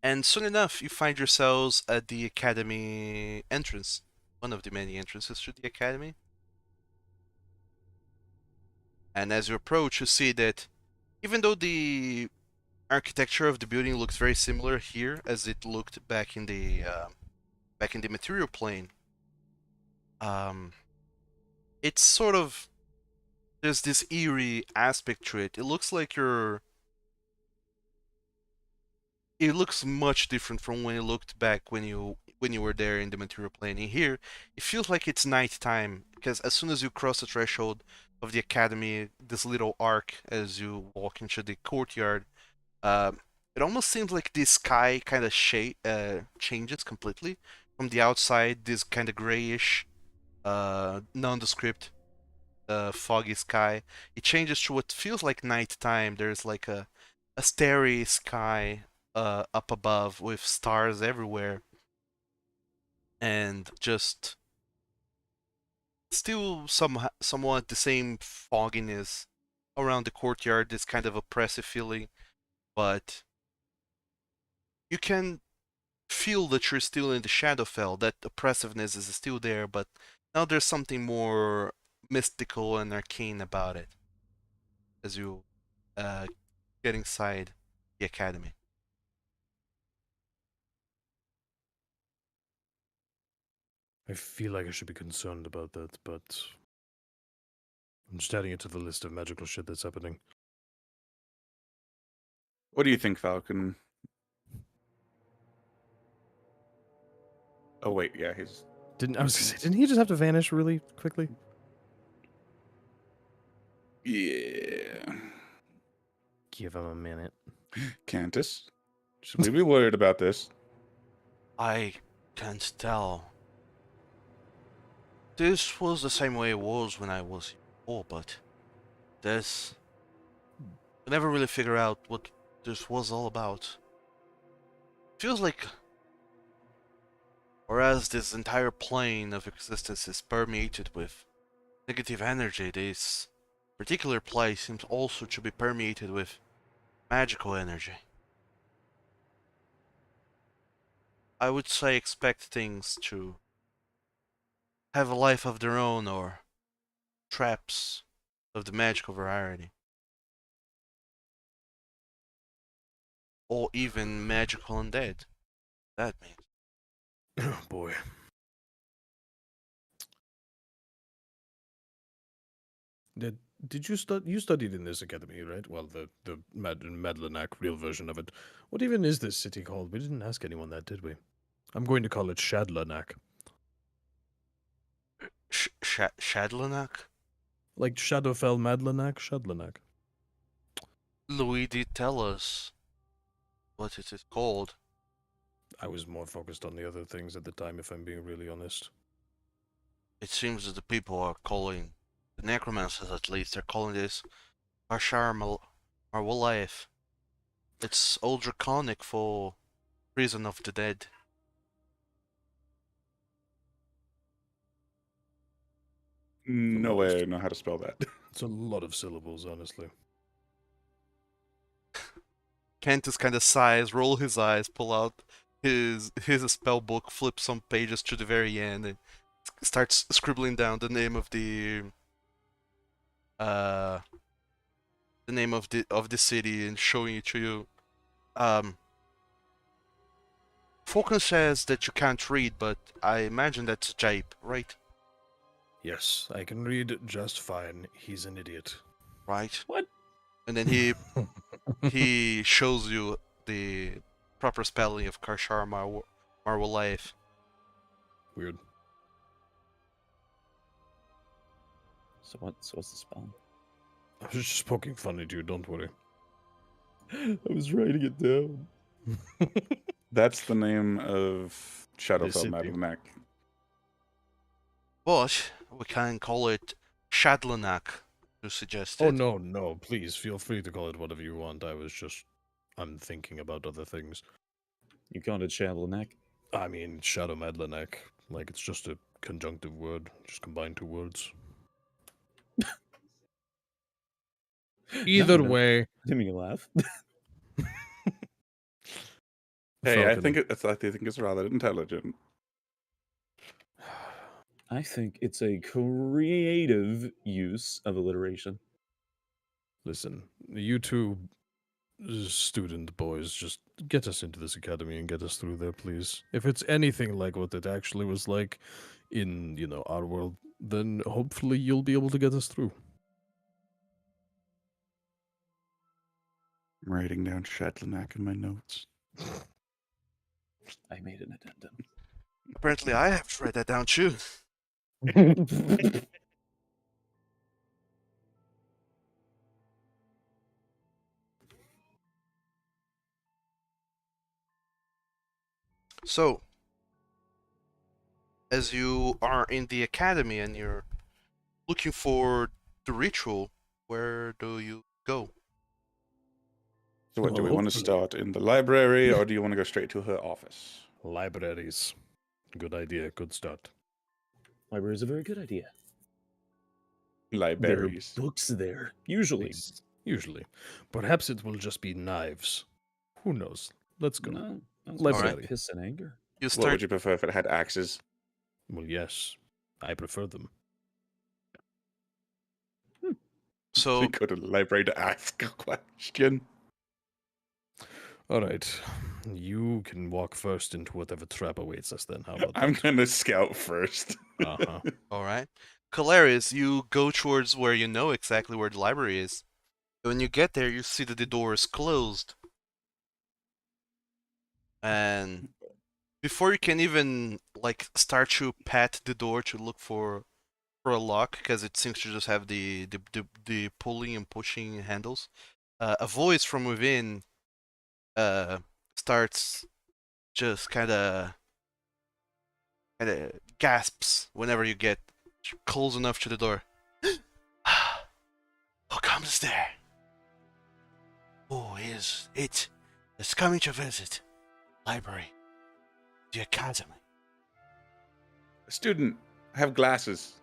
And soon enough, you find yourselves at the academy entrance, one of the many entrances to the academy. And as you approach, you see that even though the architecture of the building looks very similar here as it looked back in the material plane, it's sort of, there's this eerie aspect to it. It looks like it looks much different from when it looked back when you were there in the material plane. In here, it feels like it's nighttime because as soon as you cross the threshold of the academy, this little arc as you walk into the courtyard, it almost seems like the sky kind of changes completely. From the outside, this kind of grayish, nondescript, foggy sky, it changes to what feels like nighttime. There's like a starry sky up above with stars everywhere, and just still somewhat the same fogginess around the courtyard. This kind of oppressive feeling, but you can feel that you're still in the shadowfel. That oppressiveness is still there, but now there's something more mystical and arcane about it as you get inside the academy. I feel like I should be concerned about that, but I'm just adding it to the list of magical shit that's happening. What do you think, Falcon? Oh wait, yeah, he's Didn't he just have to vanish really quickly? yeah. Give him a minute. Cantus, should we be worried about this? I can't tell. This was the same way it was when I was before, but this... I never really figure out what this was all about. Feels like... Whereas this entire plane of existence is permeated with negative energy, this particular place seems also to be permeated with magical energy. I would say expect things to have a life of their own, or traps of the magical variety. Or even magical undead. That means. Oh boy. Did you studied in this academy, right? Well, the Madlanach real version of it. What even is this city called? We didn't ask anyone that, did we? I'm going to call it Shadlanach. Shadlanach? Like Shadowfel Madlanach, Shadlanach. Louis did tell us what it is called. I was more focused on the other things at the time, if I'm being really honest. It seems that the people are calling, the necromancers at least, are calling this Carchar Marwolaeth. It's old draconic for prison of the dead. No way I know how to spell that. It's a lot of syllables, honestly. Cantus kind of sighs, roll his eyes, pull out his spell book, flip some pages to the very end, and starts scribbling down the name of the name of the city and showing it to you. Falkan says that you can't read, but I imagine that's Jape, right? Yes, I can read just fine. He's an idiot. Right. What? And then he shows you the proper spelling of Carchar Marwolaeth. Weird. So what's the spell? I was just poking fun at you, don't worry. I was writing it down. That's the name of Shadowfell city. Madlanach. But we can call it Shadlanach, you suggested. Oh, no, please, feel free to call it whatever you want. I'm thinking about other things. You called it Madlanach? I mean, Shadow Madlanach. Like, it's just a conjunctive word. Just combine two words. Either No. way. Didn't mean to laugh. Hey, I Falcon. think it's rather intelligent. I think it's a creative use of alliteration. Listen, you two student boys, just get us into this academy and get us through there, please. If it's anything like what it actually was like in, our world, then hopefully you'll be able to get us through. I'm writing down Shadlanach in my notes. I made an addendum. Apparently I have to write that down too. So, as you are in the academy and you're looking for the ritual, where do you go? So what, do we Well, want to hopefully. start in the library, or do you want to go straight to her office? Libraries. Good idea. Good start. Library is a very good idea. There are Libraries. books there, usually. Usually. Perhaps it will just be knives. Who knows? Let's go. No, Library. piss and anger. You What start. would you prefer if it had axes? Well, yes. I prefer them. So We go to the library to ask a question. All right. You can walk first into whatever trap awaits us then. How about I'm that? gonna scout first. Uh-huh. all right, Kolarys, you go towards where you know exactly where the library is. When you get there, you see that the door is closed, and before you can even like start to pat the door to look for a lock, because it seems to just have the pulling and pushing handles, a voice from within starts just kind of gasps whenever you get close enough to the door. Who comes there? Who is it that's coming to visit library, the academy? Student, I have glasses.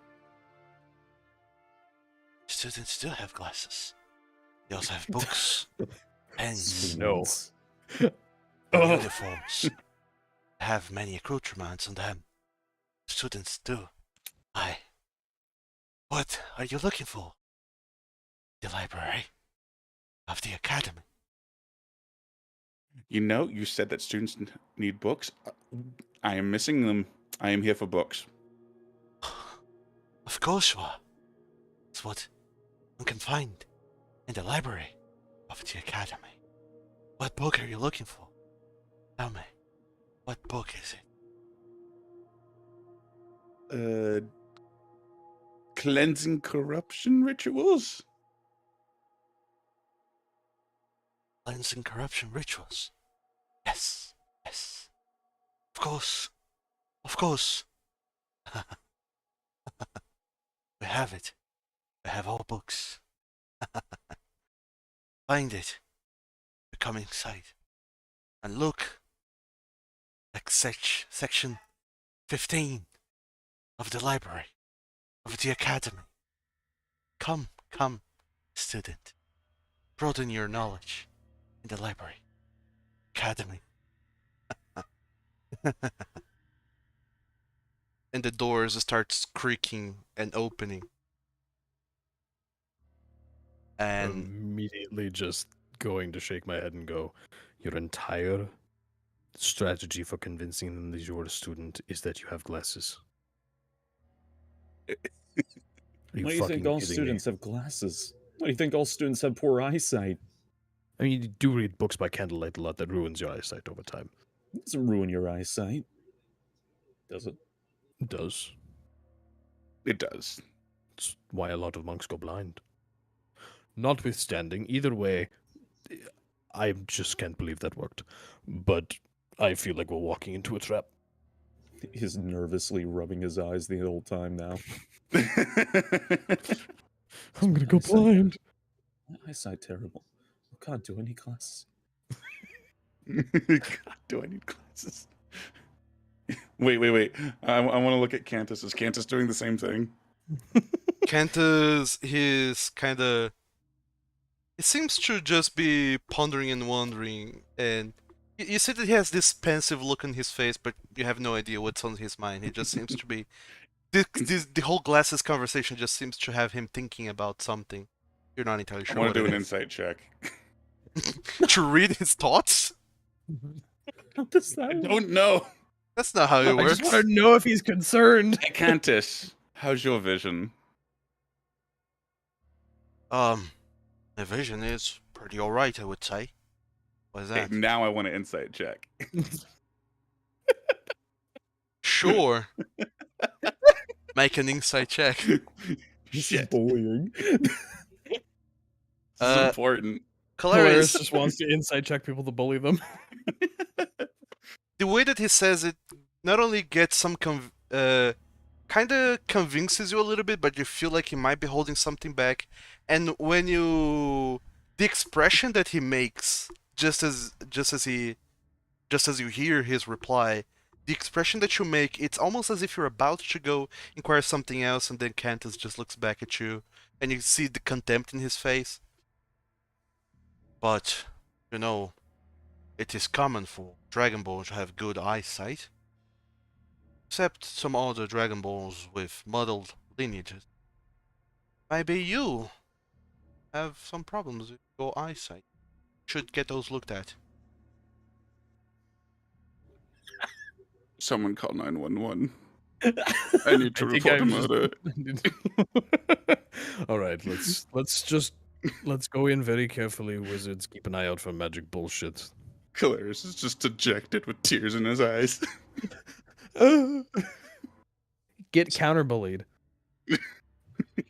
Students still have glasses. They also have books, pens, No. Students. and uniforms. Have many accoutrements on them. Students do. Why? What are you looking for? The library of the academy. You know, you said that students need books. I am missing them. I am here for books. Of course you are. It's what one can find in the library of the academy. What book are you looking for? Tell me, what book is it? Cleansing corruption rituals? Cleansing corruption rituals. Yes, yes. Of course. Of course. We have it. We have all books. Find it. Come inside. And look. Like section 15 of the library of the academy. Come, student. Broaden your knowledge in the library. Academy. And the doors starts creaking and opening. And Immediately just going to shake my head and go, your entire strategy for convincing them that you're a student is that you have glasses. Are you Why do you think fucking all kidding students me? have glasses? Why do you think all students have poor eyesight? I mean, you do read books by candlelight a lot that ruins your eyesight over time. It doesn't ruin your eyesight. Does it? It does. It does. It's why a lot of monks go blind. Notwithstanding, either way, I just can't believe that worked. But I feel like we're walking into a trap. He's nervously rubbing his eyes the whole time now. I'm gonna go eyesight. blind. My eyesight terrible. Oh God, do I need glasses? God, do I need glasses? Wait. I want to look at Cantus. Is Cantus doing the same thing? Cantus, he's kind of. It seems to just be pondering and wondering, and you see that he has this pensive look on his face, but you have no idea what's on his mind. He just seems to be. The whole glasses conversation just seems to have him thinking about something. You're not entirely I sure want what to do it an is. insight check. To read his thoughts? How does that I work? don't know. That's not how it I works. just want to know if he's concerned. Cantus, how's your vision? My vision is pretty alright, I would say. What is Okay, that? now I want an insight check. Sure. Make an insight check. This is Shit. bullying. This is important. Kolarys Kolarys, just wants to inside check people to bully them. the way that he says it not only gets some kind of convinces you a little bit, but you feel like he might be holding something back. And when you the expression that he makes just as you hear his reply, the expression that you make, it's almost as if you're about to go inquire something else, and then Cantus just looks back at you, and you see the contempt in his face. But, you know, it is common for Dragonborn to have good eyesight. Except some other Dragonborns with muddled lineages. Maybe you have some problems with your eyesight. Should get those looked at. Someone call 911. I need to I think report a I'm just- murder. All right, let's go in very carefully, wizards. Keep an eye out for magic bullshit. Kolarys is just dejected with tears in his eyes. Get counterbullied.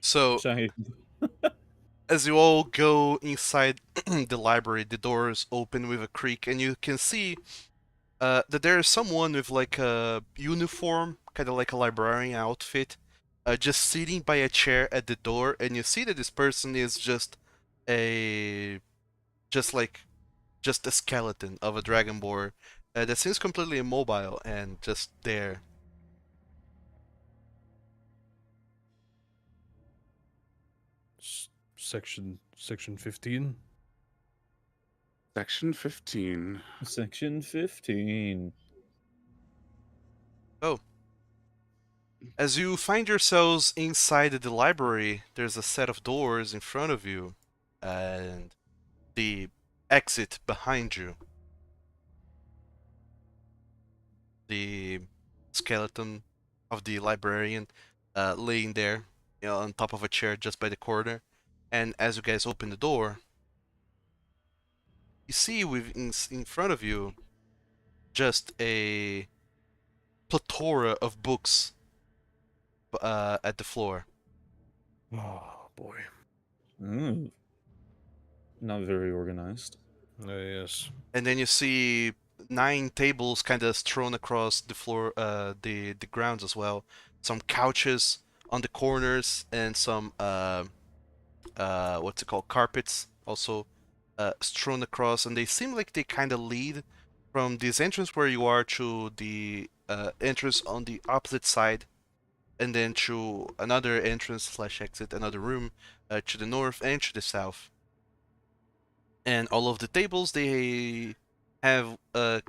So, Shahid. as you all go inside the library, the doors open with a creak, and you can see that there is someone with like a uniform, kind of like a librarian outfit, just sitting by a chair at the door, and you see that this person is just a skeleton of a dragonborn that seems completely immobile and just there. Section 15. Section 15. Section 15. Oh. As you find yourselves inside the library, there's a set of doors in front of you, and the exit behind you. The skeleton of the librarian laying there, on top of a chair just by the corner. And as you guys open the door, you see in front of you just a plethora of books at the floor. Oh boy. Mm. Not very organized. Yes. And then you see 9 tables kind of strewn across the floor, the grounds as well. Some couches on the corners, and some carpets also strewn across, and they seem like they kind of lead from this entrance where you are to the entrance on the opposite side, and then to another entrance / exit, another room to the north and to the south. And all of the tables, they have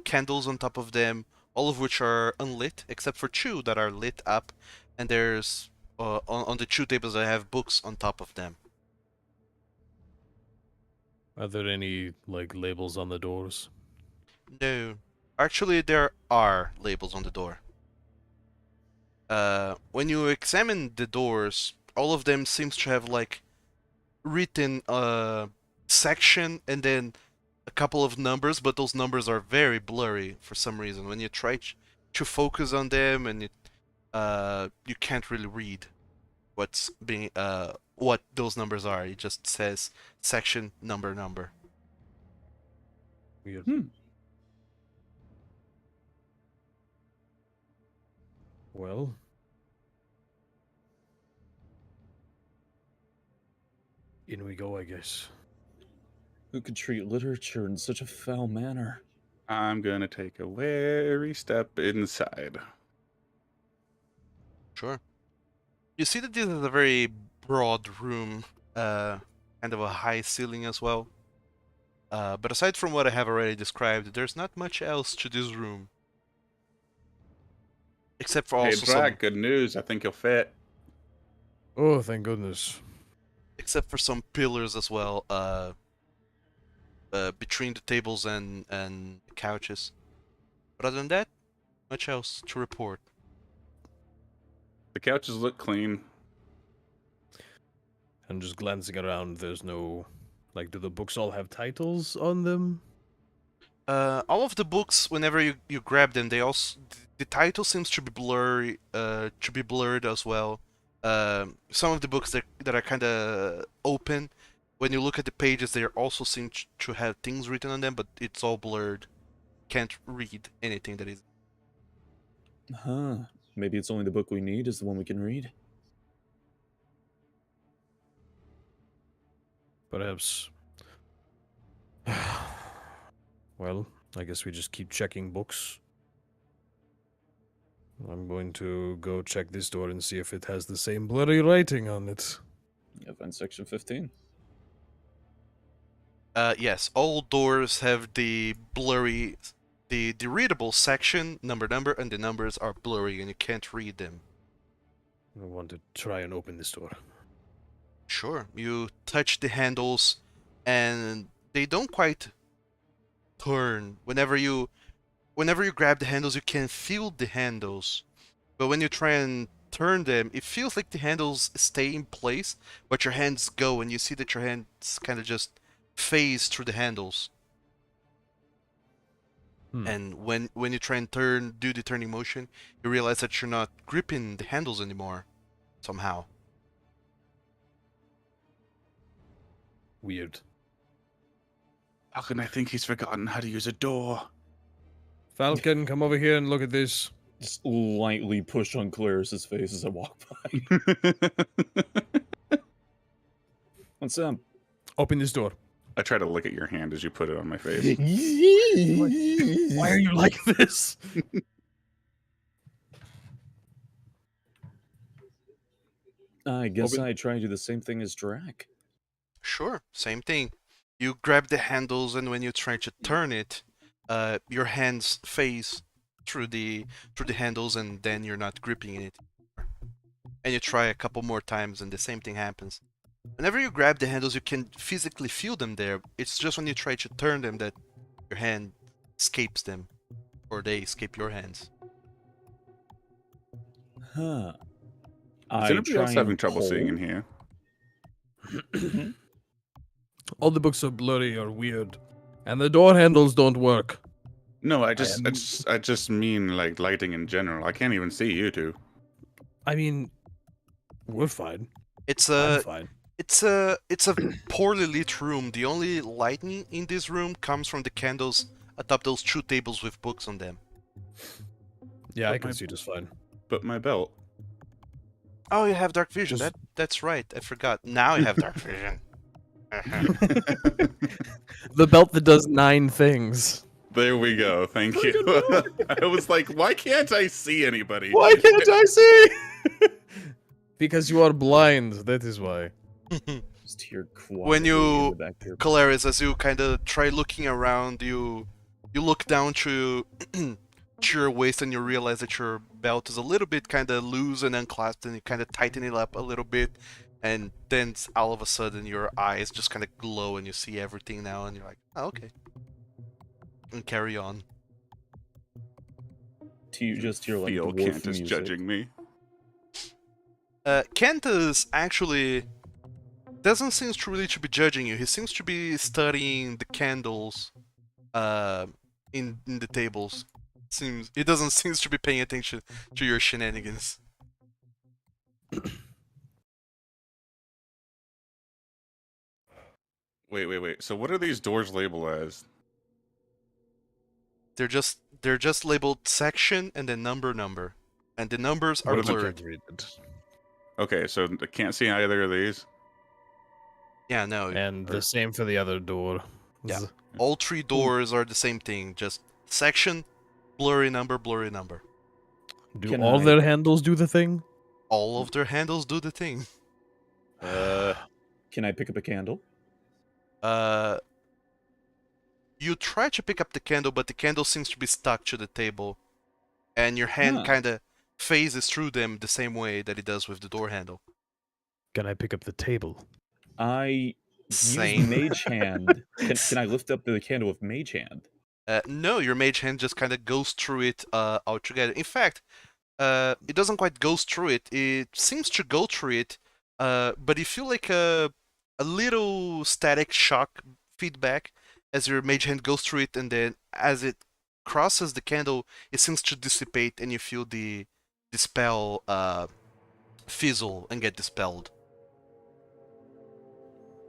candles on top of them, all of which are unlit, except for 2 that are lit up, and there's on the 2 tables that have books on top of them. Are there any like labels on the doors? No. Actually, there are labels on the door. When you examine the doors, all of them seems to have like written section and then a couple of numbers, but those numbers are very blurry for some reason. When you try to focus on them, and you can't really read what those numbers are. It just says section number. Weird. Well, in we go, I guess. Who could treat literature in such a foul manner? I'm gonna take a wary step inside. Sure. You see that this is a very broad room, kind of a high ceiling as well. But aside from what I have already described, there's not much else to this room. Except for Hey, also Drag, good news. I think you'll fit. Oh, thank goodness. except for some pillars as well, between the tables and the couches. But other than that, much else to report. The couches look clean. And just glancing around, there's no like, do the books all have titles on them? All of the books, whenever you grab them, the title seems to be blurry, to be blurred as well. Some of the books that are kind of open, when you look at the pages, they also seem to have things written on them, but it's all blurred. Can't read anything that is. Huh. Maybe it's only the book we need is the one we can read. Perhaps Well, I guess we just keep checking books. I'm going to go check this door and see if it has the same blurry writing on it. Yeah, find section 15. Yes, all doors have the blurry, the readable section, number, and the numbers are blurry and you can't read them. I want to try and open this door. Sure, you touch the handles and they don't quite turn. Whenever you grab the handles, you can feel the handles. But when you try and turn them, it feels like the handles stay in place, but your hands go and you see that your hands kind of just phase through the handles. And when you try and do the turning motion, you realize that you're not gripping the handles anymore, somehow. Weird. Falkan, I think he's forgotten how to use a door. Falcon, come over here and look at this. Just lightly push on Kolarys' face as I walk by. What's up? Open this door. I try to lick at your hand as you put it on my face. Why are you like this? I guess Open- I try to do the same thing as Drac. Sure, same thing. You grab the handles, and when you try to turn it, your hands phase through the handles, and then you're not gripping it. And you try a couple more times, and the same thing happens. Whenever you grab the handles, you can physically feel them there. It's just when you try to turn them that your hand escapes them, or they escape your hands. Huh. Is anybody else having trouble seeing in here? All the books are blurry or weird, and the door handles don't work. No, I just mean like lighting in general. I can't even see you two. I mean, we're fine. It's I'm a fine. it's a poorly lit room. The only lighting in this room comes from the candles atop those 2 tables with books on them. Yeah, But I can my- see just fine. But my belt. Oh, you have dark vision. Just- That's right. I forgot. Now you have dark vision. The belt that does 9 things. There we go. Thank you. I was like, why can't I see anybody? Why can't I see? Because you are blind. That is why. Just hear When quietly you- in the back there. Kolarys, as you kind of try looking around, you look down to your waist and you realize that your belt is a little bit kind of loose and unclasped, and you kind of tighten it up a little bit, and then all of a sudden your eyes just kind of glow and you see everything now, and you're like, oh, okay, and carry on. Do you just hear like Feel dwarf Cantus music? judging me. Cantus actually doesn't seem to really to be judging you. He seems to be studying the candles in the tables. He doesn't seem to be paying attention to your shenanigans. Wait. So what are these doors labeled as? They're just labeled section and then number, and the numbers are What are the- blurred. Read it. Okay, so I can't see either of these. Yeah, no. And the same for the other door. Yeah. All 3 doors are the same thing. Just section, blurry number, blurry number. Do Can all I- their handles do the thing? All of their handles do the thing. Can I pick up a candle? You try to pick up the candle, but the candle seems to be stuck to the table, and your hand Huh. kind of phases through them the same way that it does with the door handle. Can I pick up the table? I Same. use Mage Hand. Can I lift up the candle with Mage Hand? No, your mage hand just kind of goes through it altogether. In fact, it doesn't quite go through it. It seems to go through it, but you feel like a little static shock feedback as your mage hand goes through it, and then as it crosses the candle, it seems to dissipate, and you feel the spell fizzle and get dispelled.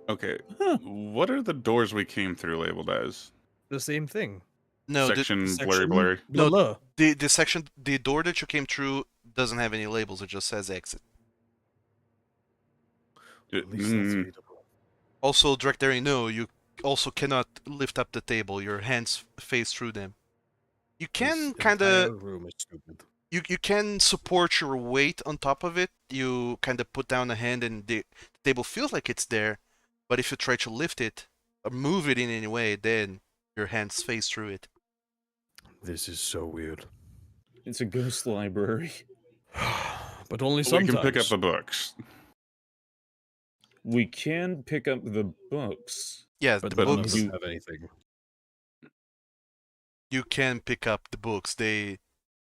Okay, Huh. what are the doors we came through labeled as? The same thing. No, Section, Section- blurry. Blah, No, blah. the section, the door that you came through doesn't have any labels. It just says exit. At least that's Mm, readable. Also, Drachdarin, no, you also cannot lift up the table. Your hands face through them. You This can kind entire of room is stupid. you can support your weight on top of it. You kind of put down a hand and the table feels like it's there, but if you try to lift it or move it in any way, then your hands face through it. This is so weird. It's a ghost library. But only We sometimes. can pick up the books. We can pick up the books. Yes, But the none of books. them You- have anything. You can pick up the books. They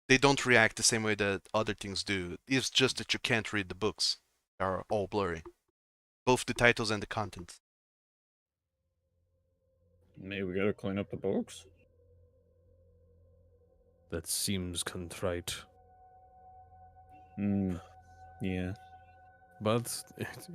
don't react the same way that other things do. It's just that you can't read the books. They are all blurry. Both the titles and the contents. Maybe we gotta clean up the books. That seems contrite. Yeah. But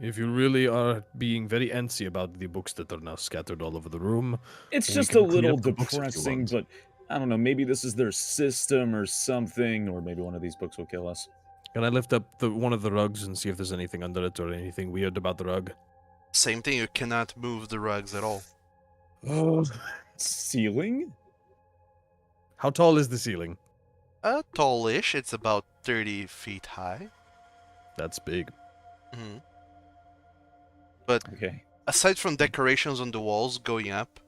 if you really are being very antsy about the books that are now scattered all over the room, It's We just can a clean little up the books if you depressing, want. but I don't know. Maybe this is their system or something, or maybe one of these books will kill us. can I lift up one of the rugs and see if there's anything under it or anything weird about the rug? Same thing. You cannot move the rugs at all. Oh. Ceiling? How tall is the ceiling? Tallish. It's about 30 feet high. That's big. Mhm. Okay. Aside from decorations on the walls going up,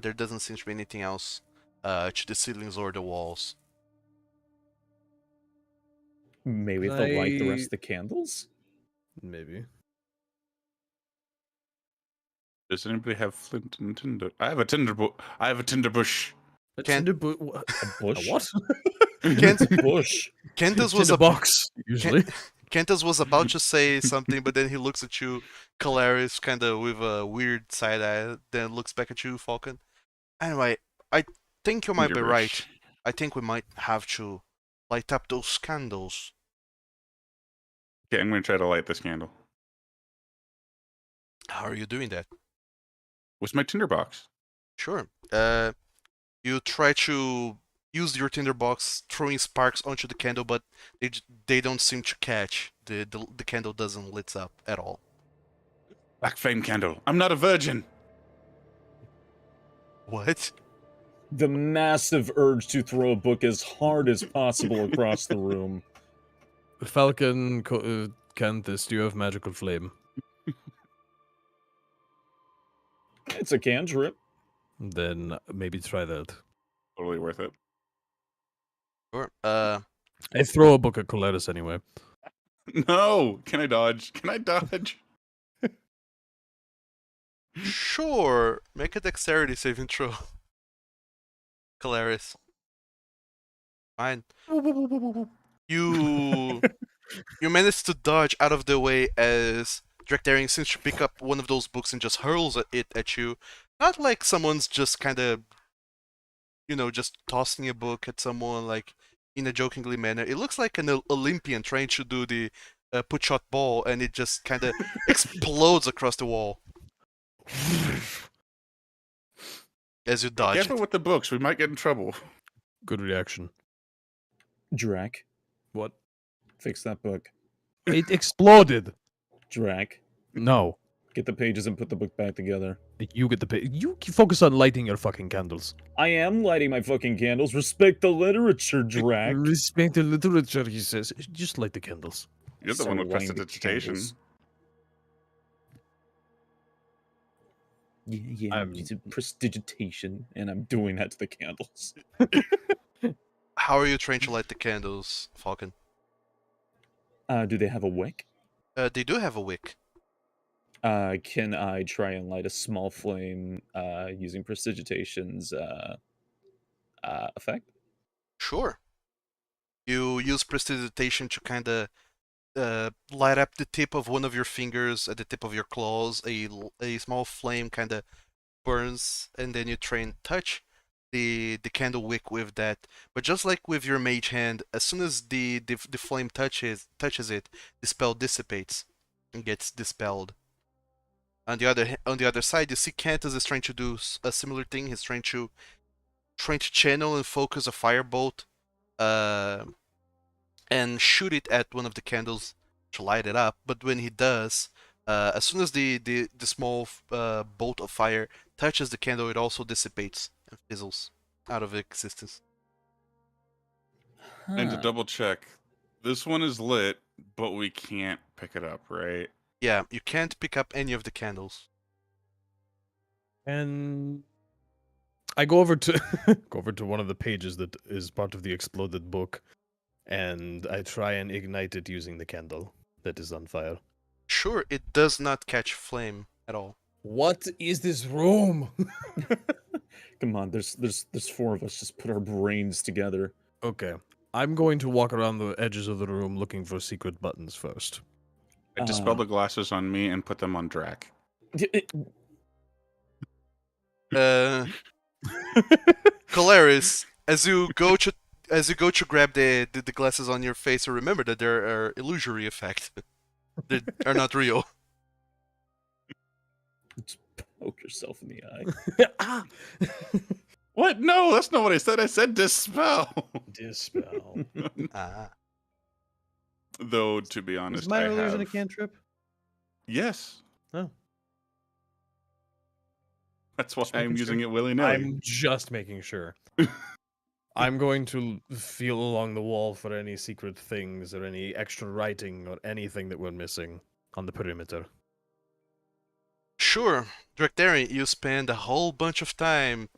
there doesn't seem to be anything else to the ceilings or the walls. Maybe Can they'll light the rest I- of the candles? Maybe. Does anybody have flint and tinder? I have a tinder bush. A Can't- tinder bu- A bush? A what? Kent, Bush. Kentus was Tinder a box, usually. Kentus was about to say something, but then he looks at you, Kolarys, kind of with a weird side eye. Then looks back at you, Falkan. Anyway, I think you might be Tinder right. bush. I think we might have to light up those candles. Okay, I'm going to try to light this candle. How are you doing that? What's my tinderbox? Sure. You try to use your tinderbox, throwing sparks onto the candle, but they don't seem to catch. The candle doesn't lit up at all. Black flame candle. I'm not a virgin. What? The massive urge to throw a book as hard as possible across the room. Falcon, Cantus, do you have magical flame? It's a cantrip. Then maybe try that. Totally worth it. Sure. I throw a book at Kolarys anyway. No! Can I dodge? Can I dodge? Sure. Make a dexterity saving throw. Kolarys. Fine. You manage to dodge out of the way as Drachdarin seems to pick up one of those books and just hurls it at you. Not like someone's just kind of, just tossing a book at someone like in a jokingly manner. It looks like an Olympian trying to do the put shot ball, and it just kind of explodes across the wall as you dodge Careful it. with the books. We might get in trouble. Good reaction. Drac, What? fix that book. It exploded. Drac, No. get the pages and put the book back together. You get the You focus on lighting your fucking candles. I am lighting my fucking candles. Respect the literature, Drac. Respect the literature, he says. Just light the candles. You're the So one with lighting the prestidigitation. candles. Yeah, I'm- it's a prestidigitation, and I'm doing that to the candles. How are you trying to light the candles, Falcon? Do they have a wick? They do have a wick. Can I try and light a small flame using prestidigitation's effect? Sure. You use prestidigitation to kind of light up the tip of one of your fingers at the tip of your claws. A small flame kind of burns, and then you try and touch the candle wick with that. But just like with your mage hand, as soon as the flame touches it, the spell dissipates and gets dispelled. On the other side, you see Cantus is trying to do a similar thing. He's trying to channel and focus a firebolt, and shoot it at one of the candles to light it up. But when he does, As soon as the small bolt of fire touches the candle, it also dissipates and fizzles out of existence. And to Huh. double check, this one is lit, but we can't pick it up, right? Yeah, you can't pick up any of the candles. And I go over to go over to one of the pages that is part of the exploded book, and I try and ignite it using the candle that is on fire. Sure, it does not catch flame at all. What is this room? Come on, there's 4 of us. Just put our brains together. Okay. I'm going to walk around the edges of the room looking for secret buttons first. I dispel the glasses on me and put them on Drac. Kolarys, as you go to grab the glasses on your face, remember that they are illusory effect. They are not real. Poke yourself in the eye. Ah! What? No, that's not what I said. I said dispel. Dispel. Ah. Though, to be honest, Is my I illusion a have... cantrip? Yes. Oh. That's why Just I'm making using sure. it willy-nilly. I'm just making sure. I'm going to feel along the wall for any secret things or any extra writing or anything that we're missing on the perimeter. Sure, Drachdarin, you spend a whole bunch of time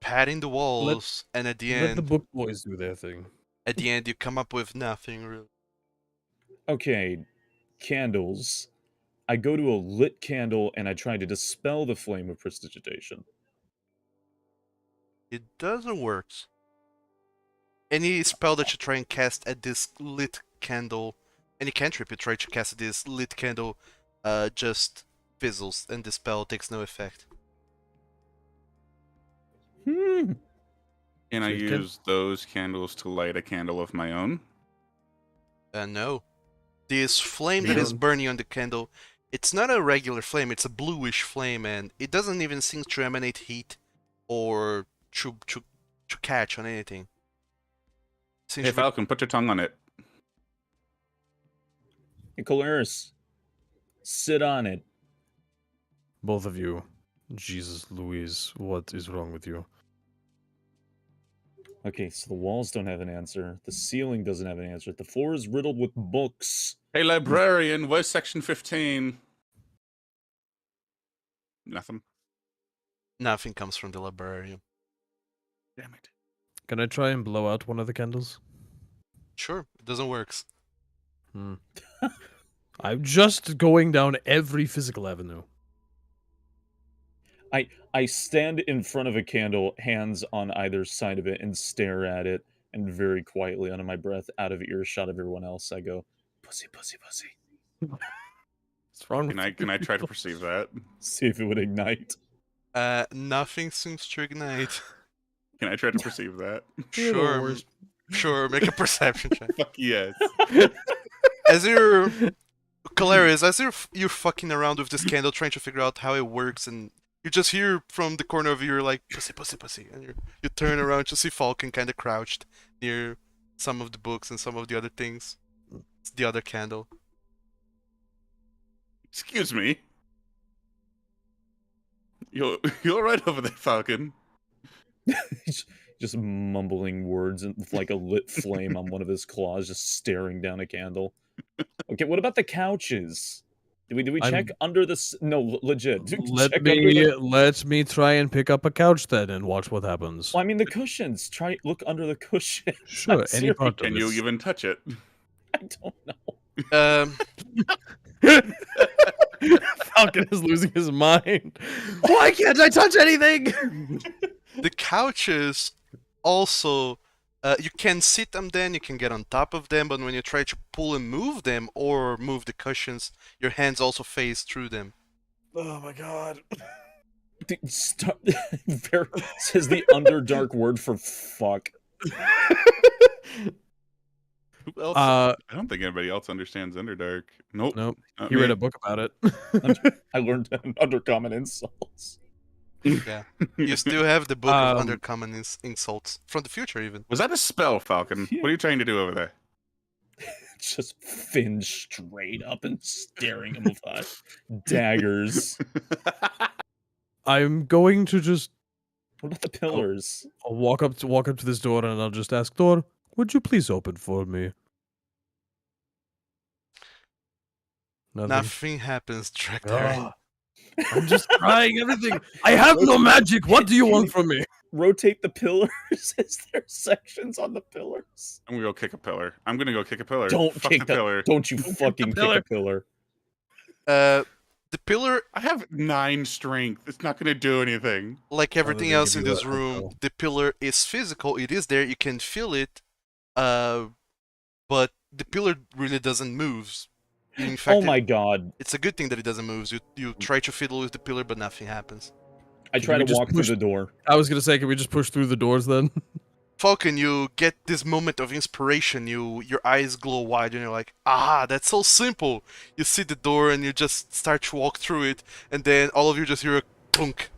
patting the walls, and at the Let the end, book boys do their thing. you come up with nothing really. Okay, candles. I go to a lit candle and I try to dispel the flame of prestidigitation. It doesn't work. Any spell that you try and cast at this lit candle, any cantrip you try to cast at this lit candle, just fizzles, and the spell takes no effect. Hmm. Can I So you can- use those candles to light a candle of my own? No. This flame You that is don't- burning on the candle, it's not a regular flame, it's a bluish flame, and it doesn't even seem to emanate heat or to catch on anything. Seems Hey, to be- Falcon, put your tongue on it. Hey, Kolarys, sit on it. Both of you. Jesus Louise, what is wrong with you? Okay, so the walls don't have an answer. The ceiling doesn't have an answer. The floor is riddled with books. Hey, librarian, where's section 15? Nothing. Nothing comes from the librarian. Damn it. Can I try and blow out one of the candles? Sure, it doesn't work. Hmm. I'm just going down every physical avenue. I stand in front of a candle, hands on either side of it, and stare at it, and very quietly, under my breath, out of earshot of everyone else, I go, "Pussy, pussy, pussy." What's wrong with Can I try to perceive that? See if it would ignite. Nothing seems to ignite. Can I try to perceive that? You're the Sure, worst. sure, make a perception check. Fuck yes. As you're, Kolarys, as you're fucking around with this candle, trying to figure out how it works, and you just hear from the corner of your ear like pussy, pussy, pussy, and you turn around to see Falkan kind of crouched near some of the books and some of the other things. It's the other candle. Excuse me. You're right over there, Falcon. Just mumbling words and with like a lit flame on one of his claws, just staring down a candle. Okay, what about the couches? Did we check under the no legit? Check Let under the... me try and pick up a couch then and watch what happens. Well, I mean the cushions. Try look under the cushion. Sure, I'm any part of Can you this. even touch it? I don't know. Falcon is losing his mind. Why can't I touch anything? The couches also, you can sit them then, you can get on top of them, but when you try to pull and move them or move the cushions, your hands also phase through them. Oh my god. Stop. Says the underdark word for fuck. Who else? Uh, I don't think anybody else understands Underdark. Nope. nope. not He read me. a book about it. I learned undercommon insults. Yeah. You still have the book of Um, undercommon insults from the future, even. Was that a spell, Falcon? Yeah. What are you trying to do over there? Just Finn straight up and staring him with daggers. I'm going to just What about the pillars? I'll walk up to this door and I'll just ask, door, would you please open for me? Nothing happens, Drachdarin. Ah, I'm just trying everything. I have no magic. What do you want from me? Rotate the pillars. Is there sections on the pillars? I'm gonna go kick a pillar. I'm gonna go kick a pillar. Don't Fuck kick the the pillar. Don't you fucking kick a pillar. The pillar, I have 9 strength. It's not gonna do anything. like everything gonna else give in you this a room, hotel. the pillar is physical. It is there. You can feel it. But the pillar really doesn't move. In fact, Oh my god. it's a good thing that it doesn't move. You try to fiddle with the pillar, but nothing happens. I try we to just walk through push- the door. I was gonna say, can we just push through the doors then? Falkan, you get this moment of inspiration. Your eyes glow wide, and you're like, "Ah, that's so simple." You see the door, and you just start to walk through it, and then all of you just hear a clunk.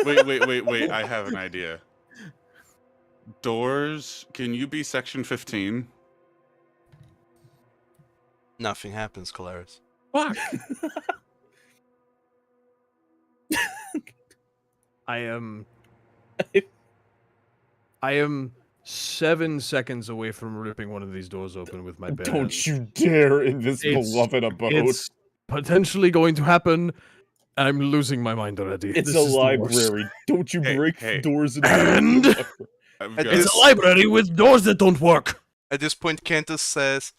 Wait. I have an idea. Doors, can you be section 15? Nothing happens, Kolarys. Fuck. I am 7 seconds away from ripping one of these doors open with my bare hands. Don't you dare in this It's- beloved abode. It's potentially going to happen. I'm losing my mind already. It's This a is the worst. library. Don't you break hey. doors in And- I've At got- this- It's a library with doors that don't work. At this point, Cantus says,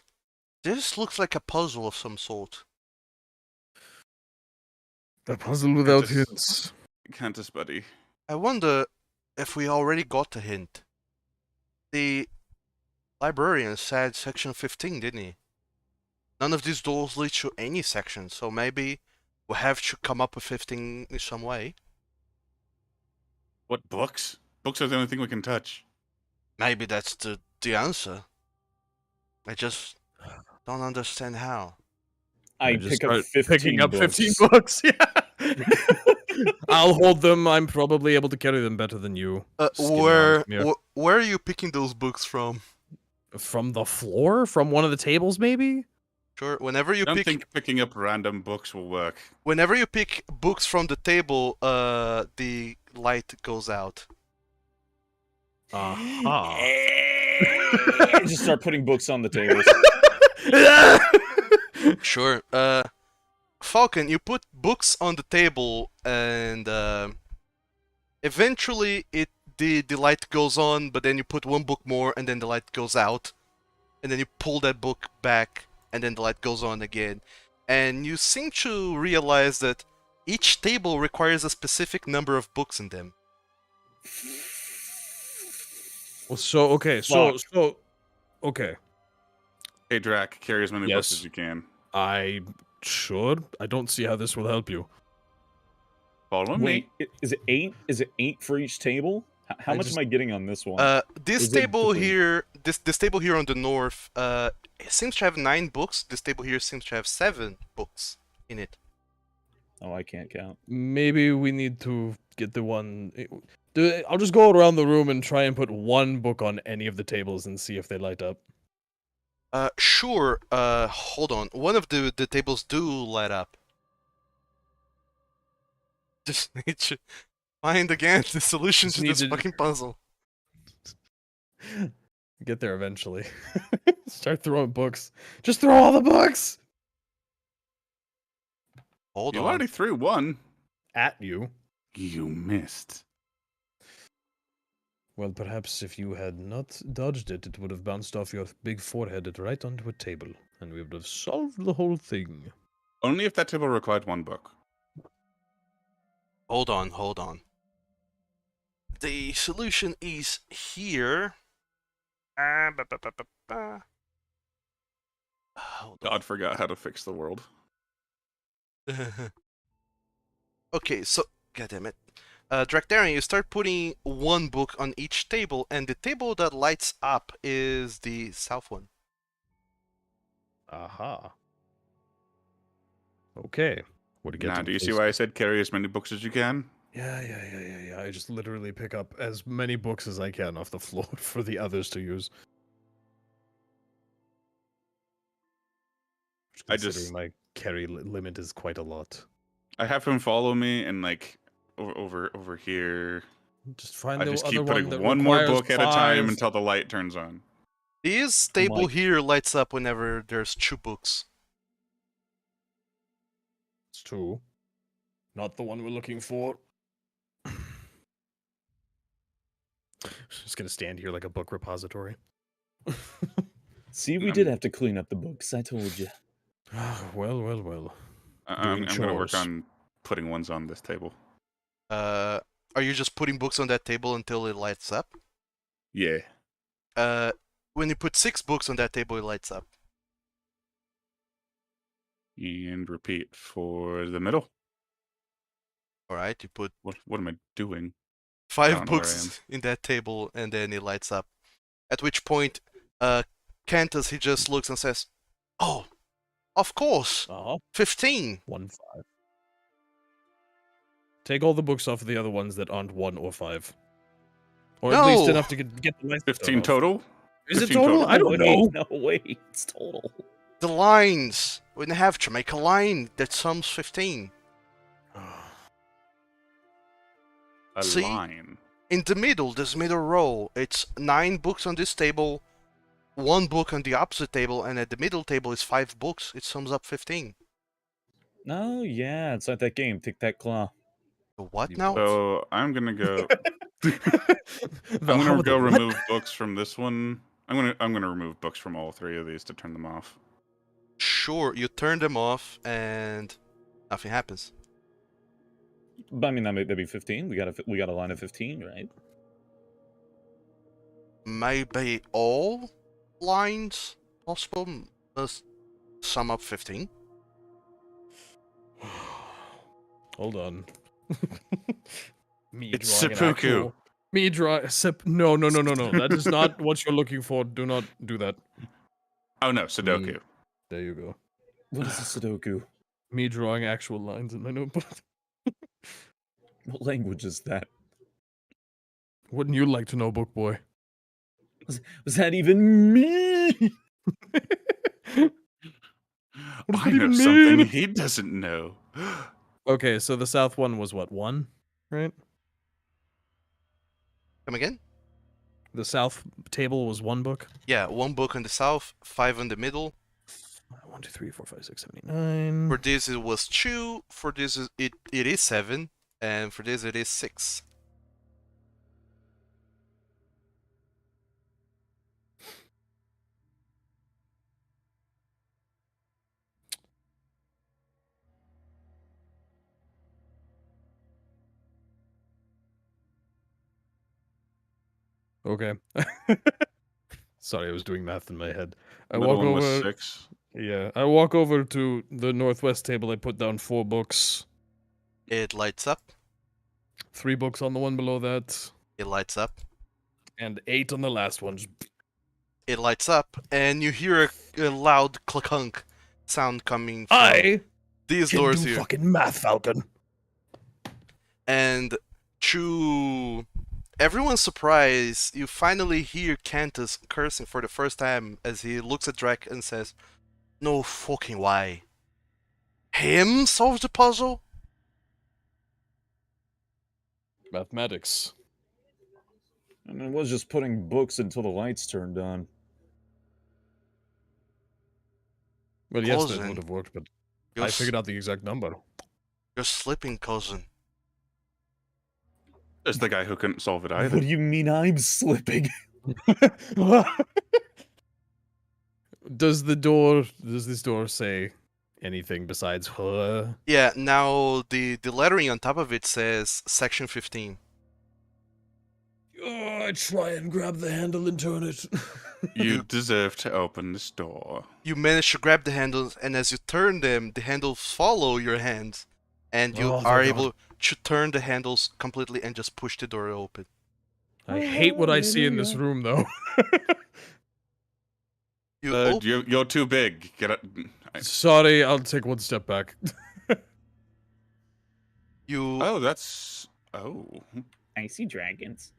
"This looks like a puzzle of some sort." A puzzle without Cantus- hints. Cantus, buddy. I wonder if we already got a hint. The librarian said section 15, didn't he? None of these doors lead to any section, so maybe we have to come up with 15 in some way. What, books? Books are the only thing we can touch. Maybe that's the answer. I just don't understand how. I just pick up start 15 picking up books. 15 books. Yeah. I'll hold them. I'm probably able to carry them better than you. Skinny arms, yeah. Where are you picking those books from? From the floor? From one of the tables, maybe? Sure, whenever you I don't pick think picking up random books will work. whenever you pick books from the table, the light goes out. Aha. Just start putting books on the tables. Sure. Falkan, you put books on the table, and eventually the light goes on, but then you put one book more, and then the light goes out, and then you pull that book back, and then the light goes on again, and you seem to realize that each table requires a specific number of books in them. Well, okay. Hey, Drac, carry as many books Yes. as you can. I should. I don't see how this will help you. Follow me. Wait, is it 8? Is it 8 for each table? How I much just- am I getting on this one? This Is it table different? here, this table here on the north, it seems to have 9 books. This table here seems to have 7 books in it. Oh, I can't count. Maybe we need to get the one. I'll just go around the room and try and put one book on any of the tables and see if they light up. Sure. Hold on. One of the tables do light up. Just need to find again the solution Just to need this to- fucking puzzle. Get there eventually. Start throwing books. Just throw all the books Hold You on. already threw one. at you. You missed. Well, perhaps if you had not dodged it, it would have bounced off your big forehead right onto a table, and we would have solved the whole thing. Only if that table required one book. Hold on. The solution is here. Hold God forgot how to fix the world. on. Okay, so goddammit. Drachdarin, you start putting one book on each table, and the table that lights up is the south one. Aha. Okay. What do you get? Now, do you see why I said carry as many books as you can? Yeah. I just literally pick up as many books as I can off the floor for the others to use. Considering my carry limit is quite a lot. I have him follow me, and like over here, Just find I the just other keep one putting that one more requires book at a time 5. until the light turns on. This table Mike. here lights up whenever there's 2 books. It's 2. Not the one we're looking for. Just gonna stand here like a book repository. See, we did have to clean up the books. I told you. Well. I'm Doing gonna work chores. on putting ones on this table. Are you just putting books on that table until it lights up? Yeah. When you put 6 books on that table, it lights up. And repeat for the middle. Alright, you put What am I doing? 5 don't know where I books in that table, and then it lights up. At which point, Cantus, he just looks and says, "Oh, of course, 15. 1, 5. Take all the books off of the other ones that aren't 1 or 5. Or at least No! enough to get the lights 15 off. total? Is it 15 total? I don't know. No, wait. It's total. The lines! We have to make a line that sums 15. A See? line. In the middle, this middle row, it's 9 books on this table, 1 book on the opposite table, and at the middle table is 5 books. It sums up 15. No, yeah, it's like that game, Tic Tac Claw. What now? So I'm gonna go. I'm I'm gonna go remove books from this one. I'm gonna remove books from all 3 of these to turn them off. Sure, you turn them off, and nothing happens. But I mean, that'd be 15. We got a line of 15, right? Maybe all lines possible must sum up 15. Hold on. Me It's drawing an seppuku. actual- Me draw no. That is not what you're looking for. Do not do that. Oh no, Sudoku. There you go. What is a Sudoku? Me drawing actual lines in my notebook. What language is that? Wouldn't you like to know, book boy? Was that even me? What does I it know even something mean? he doesn't know. Okay, so the south one was what, 1? Right? Come again? The south table was 1 book. Yeah, 1 book on the south, 5 on the middle. 1, 2, 3, 4, 5, 6, 7, 8, 9. For this it was 2. For this it is 7, and for this it is 6. Okay. Sorry, I was doing math in my head. I Middle walk one was over. 6. Yeah, I walk over to the northwest table. I put down 4 books. It lights up. 3 books on the one below that, It lights up. and 8 on the last one. It lights up, and you hear a loud clunk sound coming from I these can doors do here. fucking math, Falcon. And to everyone's surprise, you finally hear Cantus cursing for the first time as he looks at Drake and says, "No fucking way. Him solves the puzzle?" Mathematics. I mean, it was just putting books until the lights turned on. Well, yes, that Cousin, would have worked, but You're, I figured out the exact number. you're slipping, cousin. There's the guy who couldn't solve it What either. do you mean I'm slipping? Does this door say anything besides huh? Yeah, now the lettering on top of it says Section 15. Oh, I try and grab the handle and turn it. You deserve to open this door. You manage to grab the handles, and as you turn them, the handles follow your hands, and you Oh, are thank God. able to turn the handles completely and just push the door open. I hate what I see in this room, though. You You're too big. Get up. Sorry, I'll take one step back. you Oh, that's Oh. I see dragons.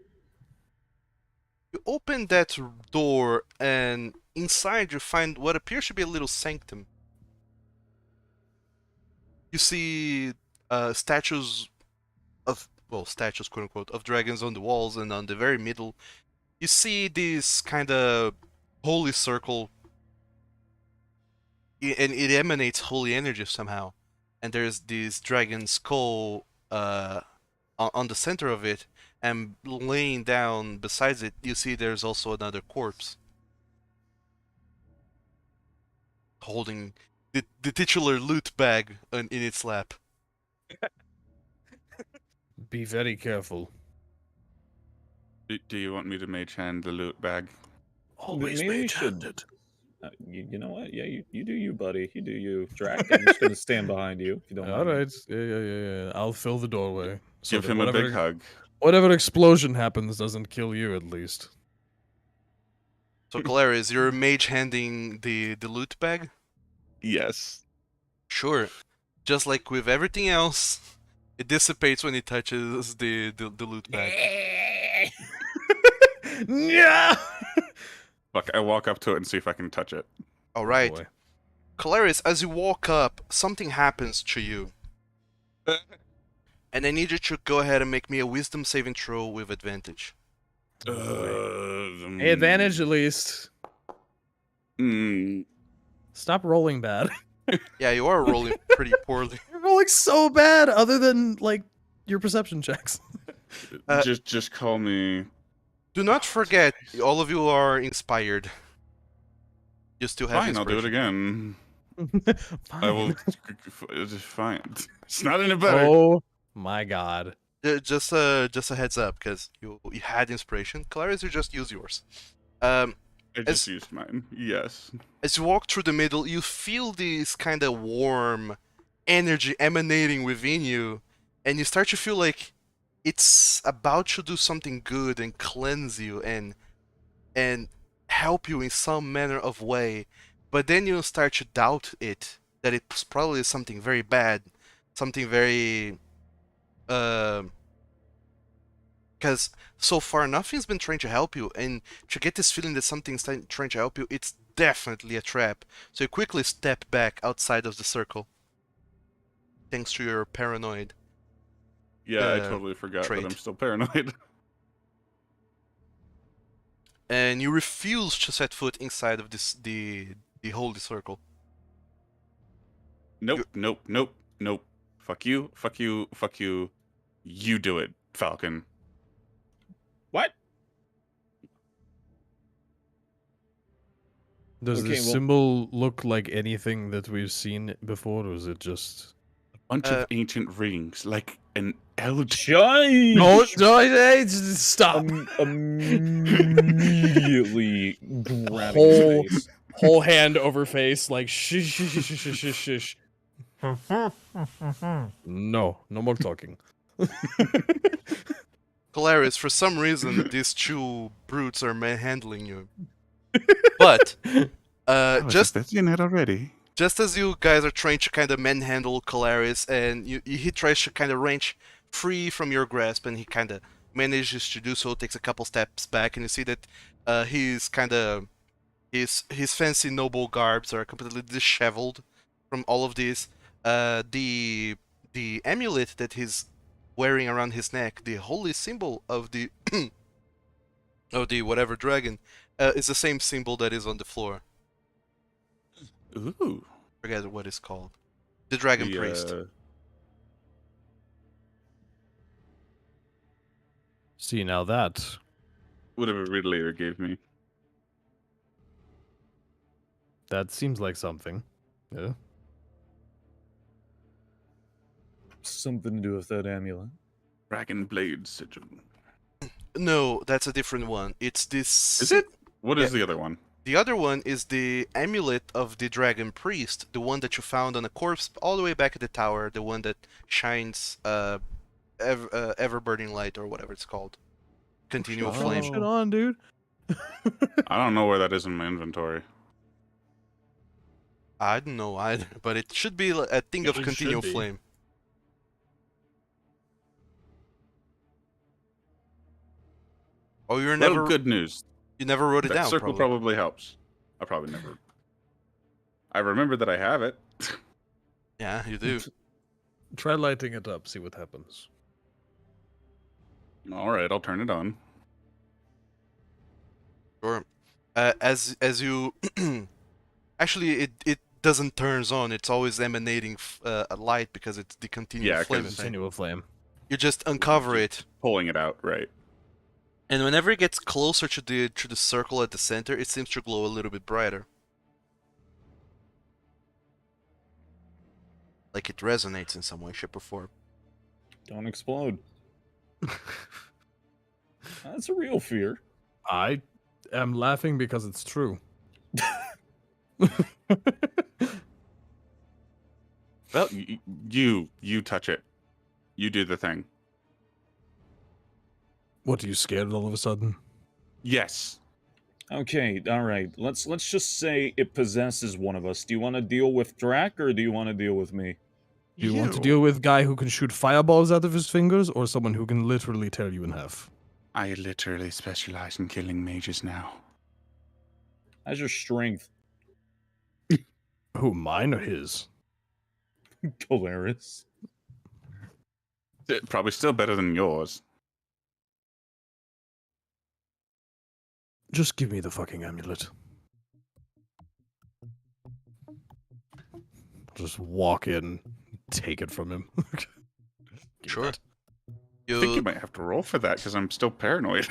You open that door, and inside you find what appears to be a little sanctum. You see statues of, well, statues, quote unquote, of dragons on the walls, and on the very middle, you see this kind of holy circle, and it emanates holy energy somehow. And there's this dragon skull on the center of it, and laying down besides it, you see there's also another corpse holding the titular loot bag in its lap. Be very careful. Do you want me to mage hand the loot bag? Always Maybe we mage should- handed. You know what? Yeah, you do you, buddy. You do you. Drac, I'm just gonna stand behind you if you don't All mind. right. Yeah. I'll fill the doorway. So Give that him a big hug. Whatever explosion happens doesn't kill you, at least. So, Kolarys, you're mage handing the loot bag? Yes. Sure. Just like with everything else, it dissipates when it touches the loot bag. Yeah. Fuck, I walk up to it and see if I can touch it. Alright. Boy. Kolarys, as you walk up, something happens to you. And I need you to go ahead and make me a wisdom saving throw with advantage. Hey, advantage at least. Mm, Stop rolling bad. Yeah, you are rolling pretty poorly. You're rolling so bad, other than like your perception checks. just call me. Do not forget, all of you are inspired. You still have Fine, I'll do it inspiration. again. I will. It's fine. It's not any better. Oh my god. Just a heads up, because you had inspiration. Kolarys, you just use yours. I just as- used mine. Yes. As you walk through the middle, you feel this kind of warm energy emanating within you, and you start to feel like it's about to do something good and cleanse you and help you in some manner of way. But then you start to doubt it, that it's probably something very bad, something very because so far nothing's been trying to help you, and to get this feeling that something's trying to help you, it's definitely a trap. So you quickly step back outside of the circle, thanks to your paranoid. Yeah, I totally forgot trait. that I'm still paranoid. And you refuse to set foot inside of the holy circle. Nope. Fuck you. You do it, Falcon. What? Does Okay, this well- symbol look like anything that we've seen before, or is it just... Bunch of ancient rings, like an eldritch. Shush! No, hey, stop! Immediately grabbing Whole- his face. Whole hand over face, like shh. No more talking. Kolarys, for some reason, these two brutes are manhandling you. But just it already. just as you guys are trying to kind of manhandle Kolarys, and he tries to kind of wrench free from your grasp, and he kind of manages to do so, takes a couple steps back, and you see that he's kind of his fancy noble garbs are completely disheveled from all of this. The amulet that he's wearing around his neck, the holy symbol of the of the whatever dragon, is the same symbol that is on the floor. Ooh. Forget what it's called. The dragon priest. See, now that... Whatever Riddler gave me. That seems like something. Yeah. Something to do with that amulet. Dragon Blade Sigil. No, that's a different one. It's this. Is it? What is Yeah. the other one? The other one is the amulet of the dragon priest, the one that you found on a corpse all the way back at the tower, the one that shines ever burning light or whatever it's called. Continual shit. flame. Shit on, dude. I don't know where that is in my inventory. I don't know either, but it should be a thing of It should continual be. flame. Oh, you're Well, never. good news. You never wrote it That down. circle probably helps. I probably never. I remember that I have it. Yeah, you do. Try lighting it up, see what happens. All right, I'll turn it on. Sure. As you actually it doesn't turns on. It's always emanating a light because it's the continual Yeah, flame. 'cause- Continual flame. You just uncover it, Pulling it out, right? and whenever it gets closer to the circle at the center, it seems to glow a little bit brighter. Like it resonates in some way, shape, or form. Don't explode. That's a real fear. I am laughing because it's true. Well, you touch it. You do the thing. What, are you scared all of a sudden? Yes. Okay, all right. Let's just say it possesses one of us. Do you want to deal with Drac or do you want to deal with me? Do you want to deal with a guy who can shoot fireballs out of his fingers, or someone who can literally tear you in half? I literally specialize in killing mages now. How's your strength, Who, mine or his? Kolarys? Probably still better than yours. Just give me the fucking amulet. Just walk in, take it from him. Give me Sure. that. I think you might have to roll for that because I'm still paranoid.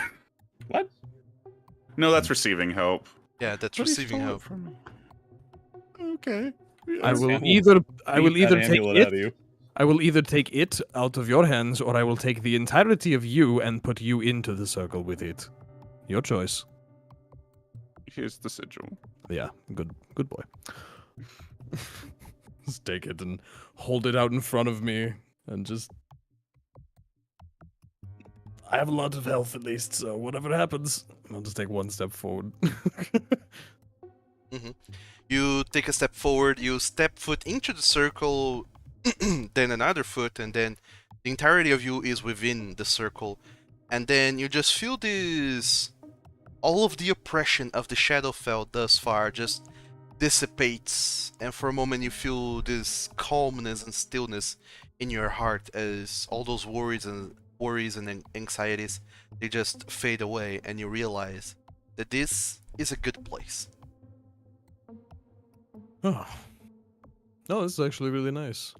What? No, that's receiving help. Yeah, that's But he receiving stole it help. from me. Okay. I will Sam will either Beat that take amulet out of it. you. I will either take it out of your hands, or I will take the entirety of you and put you into the circle with it. Your choice. Here's the sigil. Yeah, good boy. Just take it and hold it out in front of me, and just. I have a lot of health at least, so whatever happens, I'll just take one step forward. You take a step forward, you step foot into the circle, then another foot, and then the entirety of you is within the circle. And then you just feel this... all of the oppression of the shadowfel thus far just dissipates, and for a moment you feel this calmness and stillness in your heart as all those worries and anxieties, they just fade away, and you realize that this is a good place. Oh. No, this is actually really nice.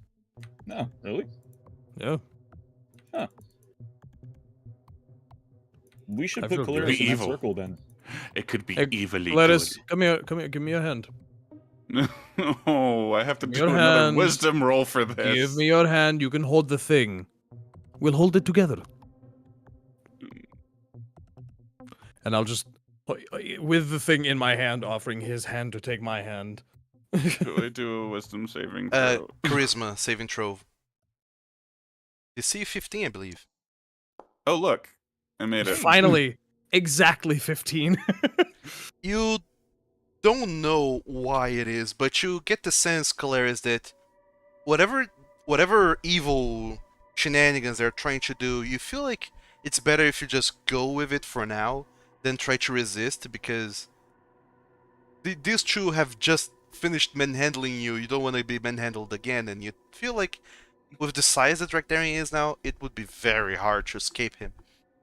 No, really? Yeah. We should I put feel good. Kolarys in that Evil. circle then. It could be Hey, evilly Gladys, come here, give me your hand. good. Oh, I have to do Your another hand. wisdom roll for this. Give me your hand, you can hold the thing. We'll hold it together. And I'll just, with the thing in my hand, offering his hand to take my hand. Do I do a wisdom saving throw? Charisma saving throw. DC 15, I believe. Oh, look. I made it. Finally, exactly 15. You don't know why it is, but you get the sense, Kolarys, that whatever evil shenanigans they're trying to do, you feel like it's better if you just go with it for now than try to resist, because these two have just finished manhandling you. You don't want to be manhandled again, and you feel like with the size that Drachdarin is now, it would be very hard to escape him.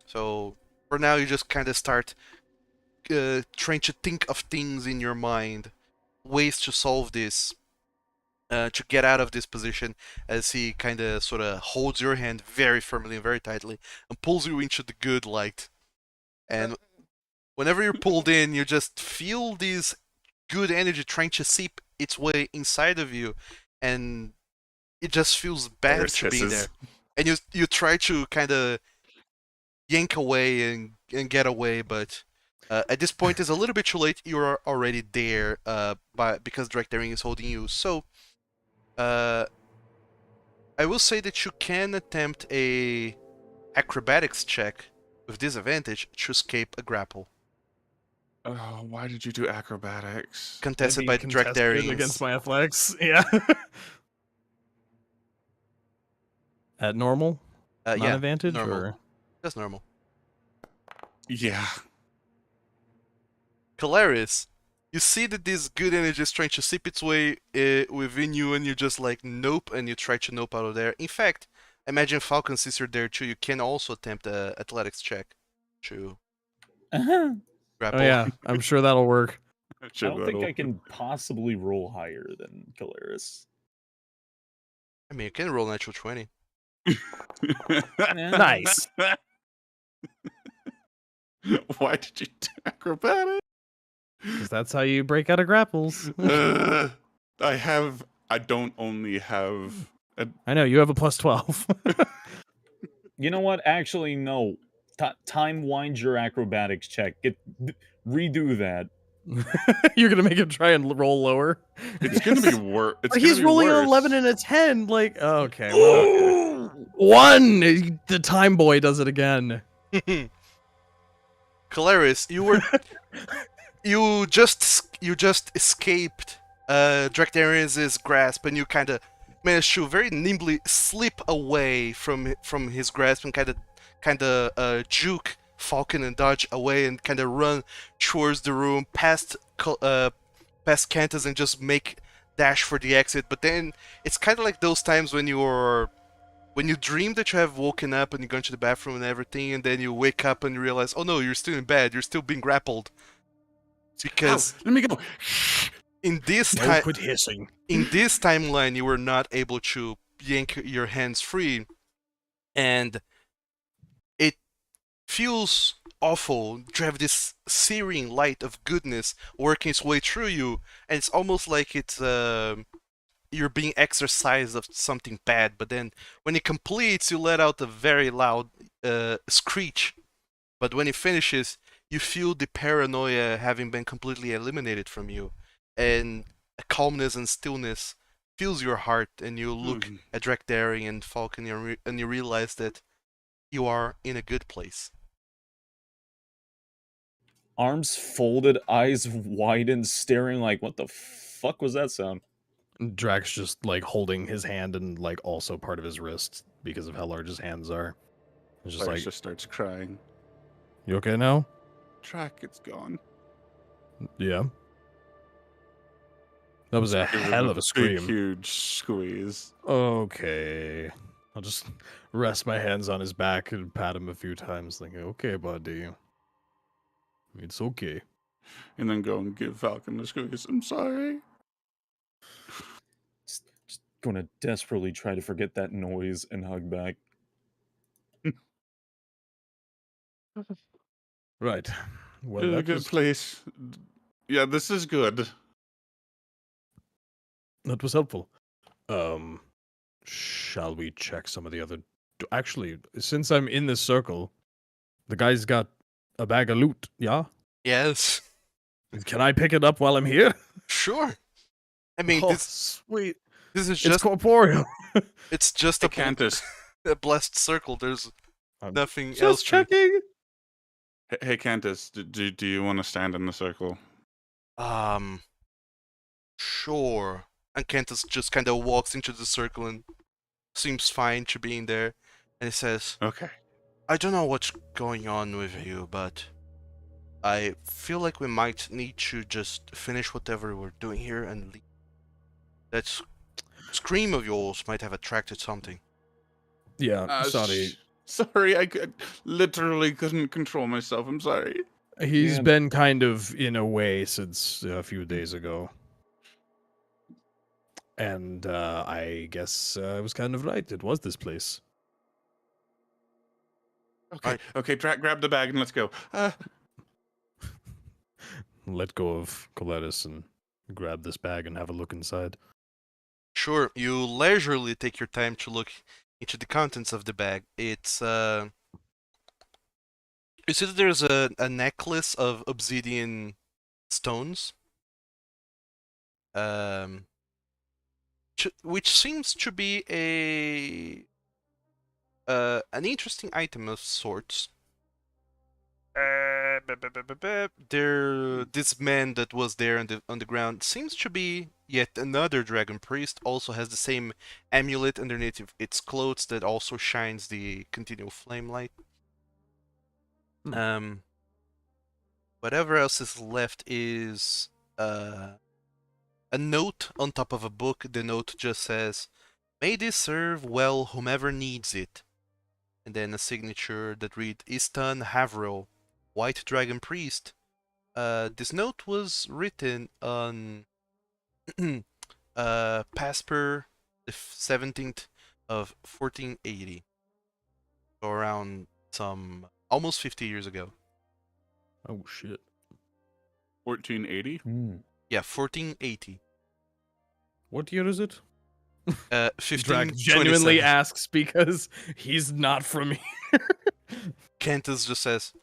So for now, you just kind of start trying to think of things in your mind, ways to solve this, to get out of this position, as he kind of sort of holds your hand very firmly and very tightly and pulls you into the good light. And whenever you're pulled in, you just feel this good energy trying to seep its way inside of you, and it just feels bad Kolarys to be there. hisses. And you try to kind of yank away and get away, but at this point it's a little bit too late. You're already there, because Drachdarin is holding you. So I will say that you can attempt a acrobatics check with disadvantage to escape a grapple, Oh, why did you do acrobatics? contested by Being contested Drachdarin against my athletics. Yeah. At normal? yeah, Non-advantage? normal. Or? That's normal. Yeah. Kolarys, you see that this good energy is trying to seep its way within you, and you're just like, nope, and you try to nope out of there. In fact, imagine Falkan, since you're there too, you can also attempt a athletics check to I grapple. Oh yeah, I'm sure that'll work. don't think I can possibly roll higher than Kolarys. I mean, you can roll natural 20. Nice. Why did you do acrobatics? Because that's how you break out of grapples. I don't only have I know, you have a plus 12. You know what? Actually, no. Time wind your acrobatics check. Redo that. You're gonna make him try and roll lower. It's gonna be worse. He's rolling an 11 and a 10. Like, okay, well, 1. The time boy does it again. Kolarys, you just escaped Drachdarin's grasp, and you kind of managed to very nimbly slip away from his grasp and kind of juke Falkan and dodge away and kind of run towards the room past Cantus and just make dash for the exit. But then it's kind of like those times when you dream that you have woken up and you go into the bathroom and everything, and then you wake up and you realize, oh no, you're still in bed, you're still being grappled. Because let me go. in this Quit hissing. in this timeline, you were not able to yank your hands free, and it feels awful to have this searing light of goodness working its way through you, and it's almost like it's you're being exorcised of something bad. But then when it completes, you let out a very loud screech. But when it finishes, you feel the paranoia having been completely eliminated from you, and a calmness and stillness fills your heart, and you look at Drachdarin and Falkan, and you realize that you are in a good place. Arms folded, eyes widened, staring like, what the fuck was that sound? Drax just like holding his hand and like also part of his wrist because of how large his hands are. It's just Claire like, just starts crying. you okay now? Track, it's gone. Yeah. That was a hell of a scream. Big, huge squeeze. Okay. I'll just rest my hands on his back and pat him a few times, thinking, okay, buddy. It's okay. And then go and give Falcon the squeeze. I'm sorry. Just gonna desperately try to forget that noise and hug back. Right. Well, In a that good was, place. Yeah, this is good. that was helpful. Shall we check some of the other... Actually, since I'm in this circle, the guy's got a bag of loot, yeah? Yes, Can I pick it up while I'm here? sure. I mean, Oh, this sweet. is It's just corporeal. it's just Hey, Cantus. a blessed circle. There's I'm nothing else. Just checking. Hey, Cantus, do you want to stand in the circle? Sure. And Cantus just kind of walks into the circle and seems fine to being there. And he says, Okay. I don't know what's going on with you, but I feel like we might need to just finish whatever we're doing here and leave. That scream of yours might have attracted something. Yeah, sorry. Sorry, I literally couldn't control myself. I'm sorry. He's Yeah. been kind of in a way since a few days ago. And I guess I was kind of right. It was this place. Okay, okay, grab the bag and let's go. Let go of Kolarys and grab this bag and have a look inside. Sure, you leisurely take your time to look into the contents of the bag. It's you see that there's a necklace of obsidian stones, which seems to be an interesting item of sorts. This man that was there on the ground seems to be yet another dragon priest. Also has the same amulet underneath its clothes that also shines the continual flame light. Whatever else is left is a note on top of a book. The note just says, "May this serve well whomever needs it." And then a signature that reads, Istan Havril, White Dragon Priest. This note was written on Pasper the 17th of 1480. So around some almost 50 years ago. Oh shit. 1480. Yeah, 1480. What year is it? 1527. Genuinely asks because he's not from here. Cantus just says,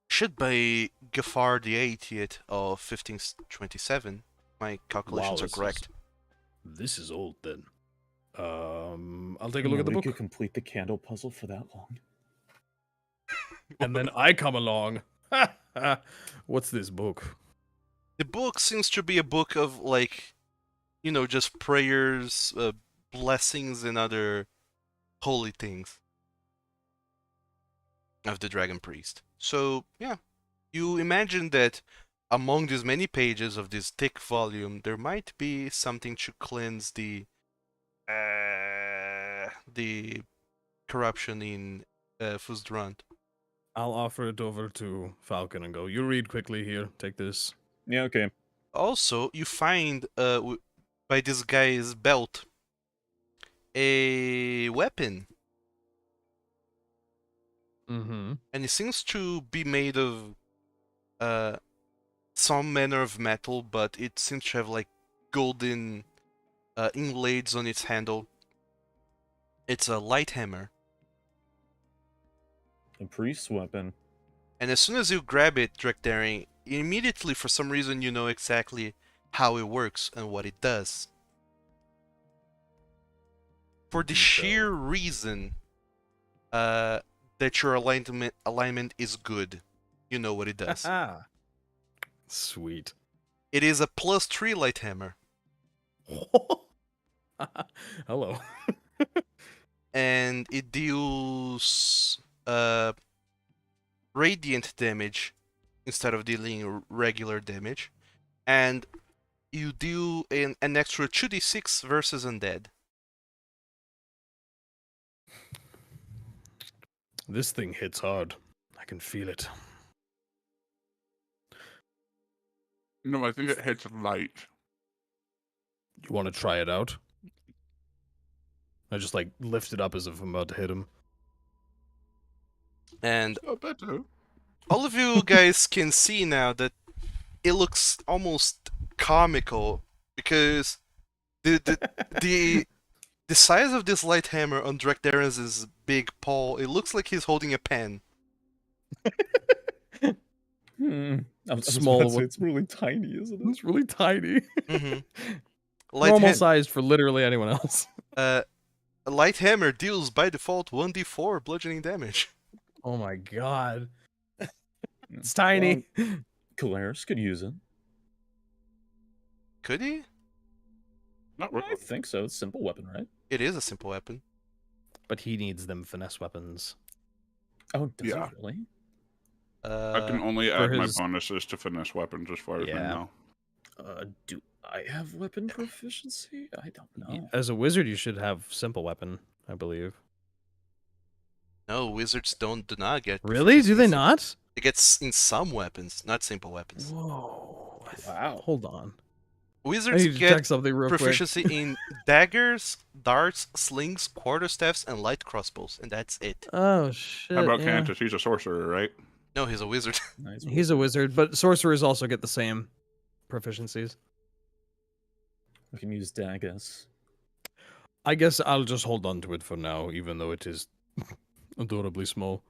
should be Gafar the 80th of 1527. My calculations are correct. This is old then. I'll take a look at the we book. could complete the candle puzzle for that long. And then I come along. What's this book? The book seems to be a book of, like, just prayers, blessings, and other holy things of the Dragon Priest. So, yeah, you imagine that among these many pages of this thick volume, there might be something to cleanse the corruption in Fusdrant. I'll offer it over to Falkan and go, you read quickly here, take this. Yeah, okay. Also, you find by this guy's belt a weapon. Mm-hmm. And it seems to be made of some manner of metal, but it seems to have like golden inlays on its handle. It's a light hammer. A priest's weapon. And as soon as you grab it, Drachdarin, immediately, for some reason, you know exactly how it works and what it does. For the sheer reason that your alignment is good. You know what it does. Sweet. It is a +3 light hammer. Hello. And it deals radiant damage instead of dealing regular damage. And you deal an extra 2d6 versus undead. This thing hits hard. I can feel it. No, I think it hits light. You want to try it out? I just lift it up as if I'm about to hit him. And Oh, better. all of you guys can see now that it looks almost comical because the size of this light hammer on Drachdarin's big paw, it looks like he's holding a pen. Small. It's really tiny, isn't it? It's really tiny. Mm-hmm. Normal sized for literally anyone else. A light hammer deals by default 1d4 bludgeoning damage. Oh my god. It's tiny. Kolarys could use it. Could he? Not I really. think so. It's a simple weapon, right? It is a simple weapon. But he needs them finesse weapons. Oh, does Yeah. it really? I can only add my his- bonuses to finesse weapons as far as I Yeah. know. Do I have weapon proficiency? I don't know. As a wizard, you should have simple weapon, I believe. No, wizards do not get. Really? Do they proficiency. not? It gets in some weapons, not simple weapons. Whoa. Wow. Hold on. I Wizards need to check get something real proficiency in daggers, darts, slings, quarterstaffs, and light crossbows, and that's it. quick. Oh shit. How about yeah. Cantus? He's a sorcerer, right? No, he's a wizard. Nice. He's a wizard, but sorcerers also get the same proficiencies. We can use daggers. I guess I'll just hold on to it for now, even though it is adorably small.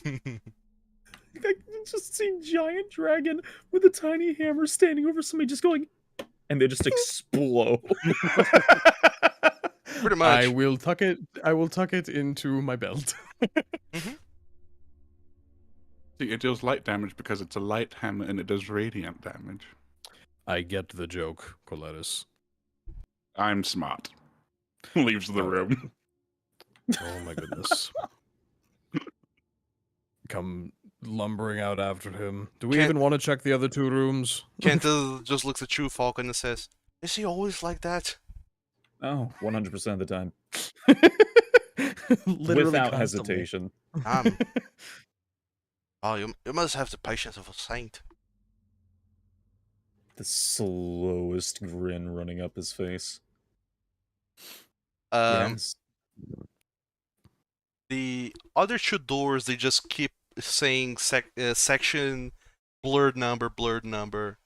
I just see giant dragon with a tiny hammer standing over somebody, just going, and they just explode. Pretty much. I will tuck it into my belt. See, it deals light damage because it's a light hammer and it does radiant damage. I get the joke, Kolarys. I'm smart. Leaves the room. Oh my goodness. Come lumbering out after him. Do we Can't- even want to check the other 2 rooms? Cantus just looks at you, Falkan, and says, "Is he always like that?" Oh, 100% of the time. Literally Without constantly. hesitation. Oh, you must have the patience of a saint. The slowest grin running up his face. Yes. The other 2 doors, they just keep saying section, blurred number,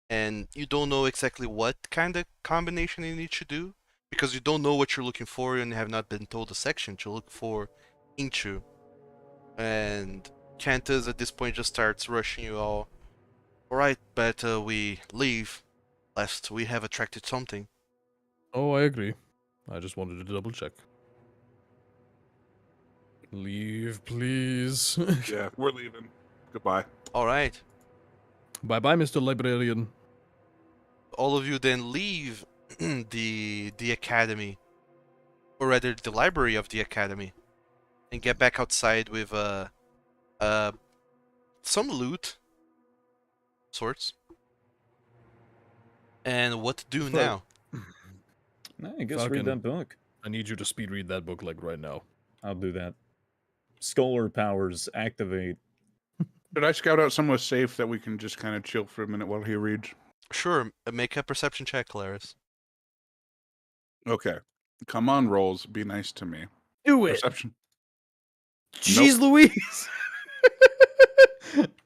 and you don't know exactly what kind of combination you need to do, because you don't know what you're looking for and have not been told the section to look for into. And Cantus at this point just starts rushing you all. Alright, better we leave, lest we have attracted something. Oh, I agree. I just wanted to double check. Leave, please. Yeah, we're leaving. Goodbye. Alright, Bye-bye, Mr. Librarian. all of you then leave the academy, or rather the library of the academy, and get back outside with some loot sorts. And what to do Fuck. now? I guess Falcon. read that book. I need you to speed read that book like right now. I'll do that. Scholar powers activate. Should I scout out somewhere safe that we can just kind of chill for a minute while he reads? Sure, make a perception check, Kolarys. Okay. Come on, rolls. Be nice to me. Do it! Perception. Jeez Louise!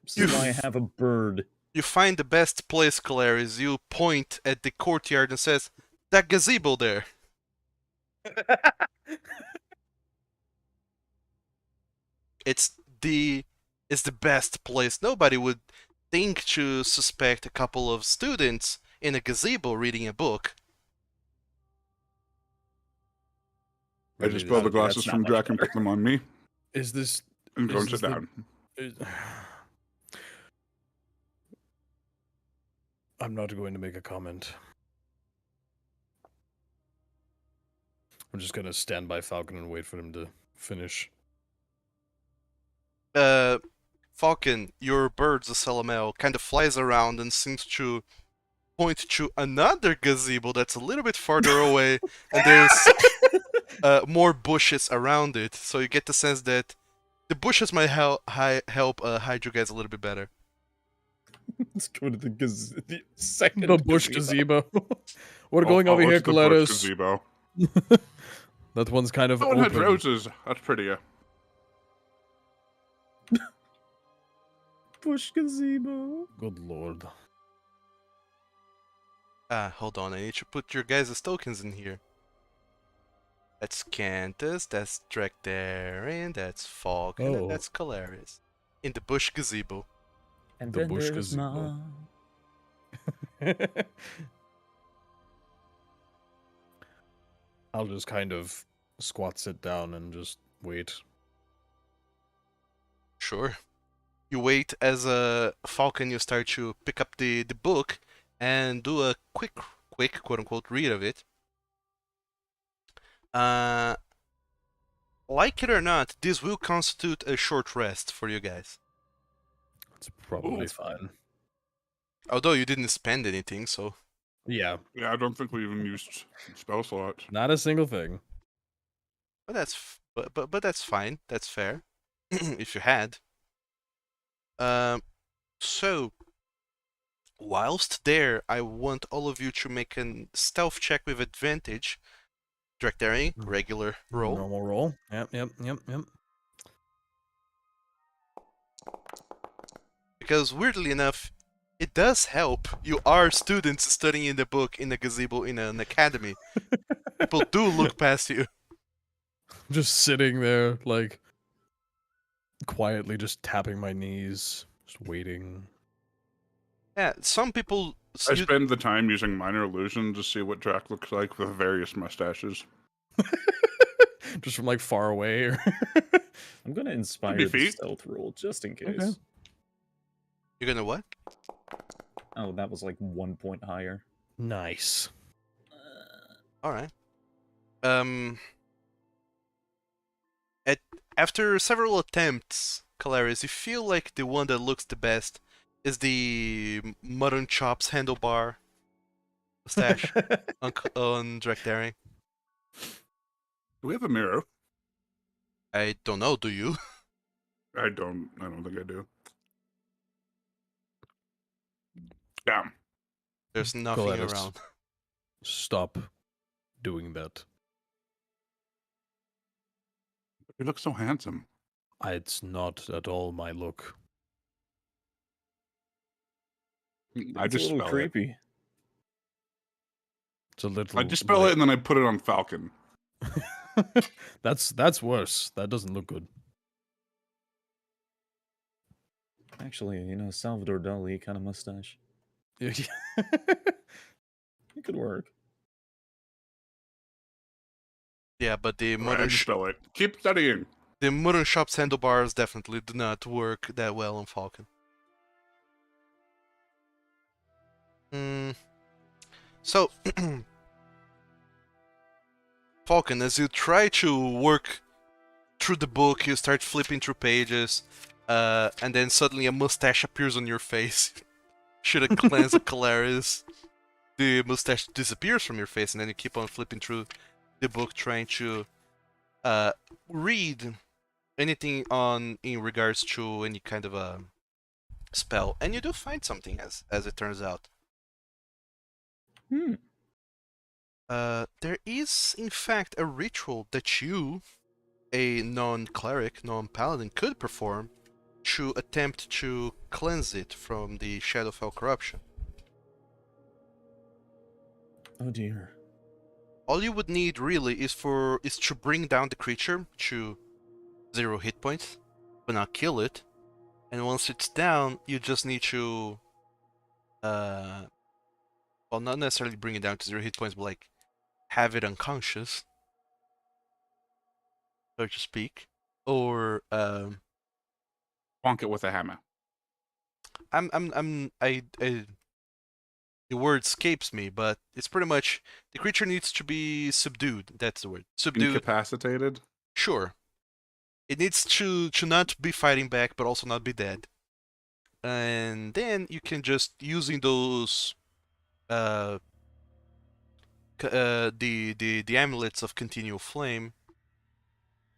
So I have a bird. You find the best place, Kolarys. You point at the courtyard and says, "That gazebo there." It's the best place. Nobody would think to suspect a couple of students in a gazebo reading a book. I just pull the glasses that's not from much Drac and better. put them on me Is this... and go Is and sit this the- down. I'm not going to make a comment. I'm just gonna stand by Falcon and wait for him to finish. Falkan, your bird, the Salamel, kind of flies around and seems to point to another gazebo that's a little bit farther away, and there's more bushes around it, so you get the sense that the bushes might help hide you guys a little bit better. Let's go to the second The bush gazebo. We're going Oh, over here, it's the bush Kolarys. gazebo. That one's kind of Oh, it has open. roses. That's prettier. bush gazebo. Good lord. Hold on, I need to put your guys' tokens in here. That's Cantus, that's Drachdarin, that's Falkan, Oh. and that's Kolarys. In the bush gazebo. And The then bush there's gazebo. Mom. I'll just kind of sit down and just wait. Sure. You wait as a Falcon, you start to pick up the book and do a quick quote-unquote read of it. Like it or not, this will constitute a short rest for you guys. It's probably Ooh. fine. Although you didn't spend anything, so... Yeah, Yeah, I don't think we even used spell slots. not a single thing. But that's fine. That's fair. If you had. So, whilst there, I want all of you to make a stealth check with advantage. Drachdarin, regular roll. Normal roll. Yep. Because weirdly enough, it does help. You are students studying in the book in a gazebo in an academy. People do look past you. Just sitting there, like, quietly just tapping my knees, just waiting. Yeah, some people... I spend the time using minor illusion to see what Drac looks like with various mustaches. Just from, like, far away. Or I'm gonna inspire be the feet. stealth roll just in case. Okay. You're gonna what? Oh, that was like 1 point higher. Nice. Alright. After several attempts Kolarys, you feel like the one that looks the best is the mutton chops handlebar mustache on Drachdarin. Do we have a mirror? I don't know, do you? I don't think I do. Damn. There's nothing Kolarys. around. Stop doing that. You look so handsome. It's not at all my look. I It's a just little spell it. creepy. It's a little. I just spell it and then I put it on Falkan. That's worse. That doesn't look good. Actually, Salvador Dali kind of mustache. It could work. Yeah, but the Right, I just spell it. Keep studying. the mutton chops handlebars definitely do not work that well on Falcon. So, Falcon, as you try to work through the book, you start flipping through pages, and then suddenly a mustache appears on your face. Should have cleansed the Kolarys. The mustache disappears from your face, and then you keep on flipping through the book, trying to read anything in regards to any kind of a spell, and you do find something, as it turns out. There is, in fact, a ritual that you, a non-cleric, non-paladin, could perform to attempt to cleanse it from the shadowfel corruption. Oh dear. All you would need really is to bring down the creature to 0 hit points, but not kill it. And once it's down, you just need to, well, not necessarily bring it down to 0 hit points, but like have it unconscious, so to speak, or Bonk it with a hammer. the word escapes me, but it's pretty much the creature needs to be subdued. That's the word. Subdued. Incapacitated? Sure. It needs to not be fighting back, but also not be dead. And then you can just using those the amulets of continual flame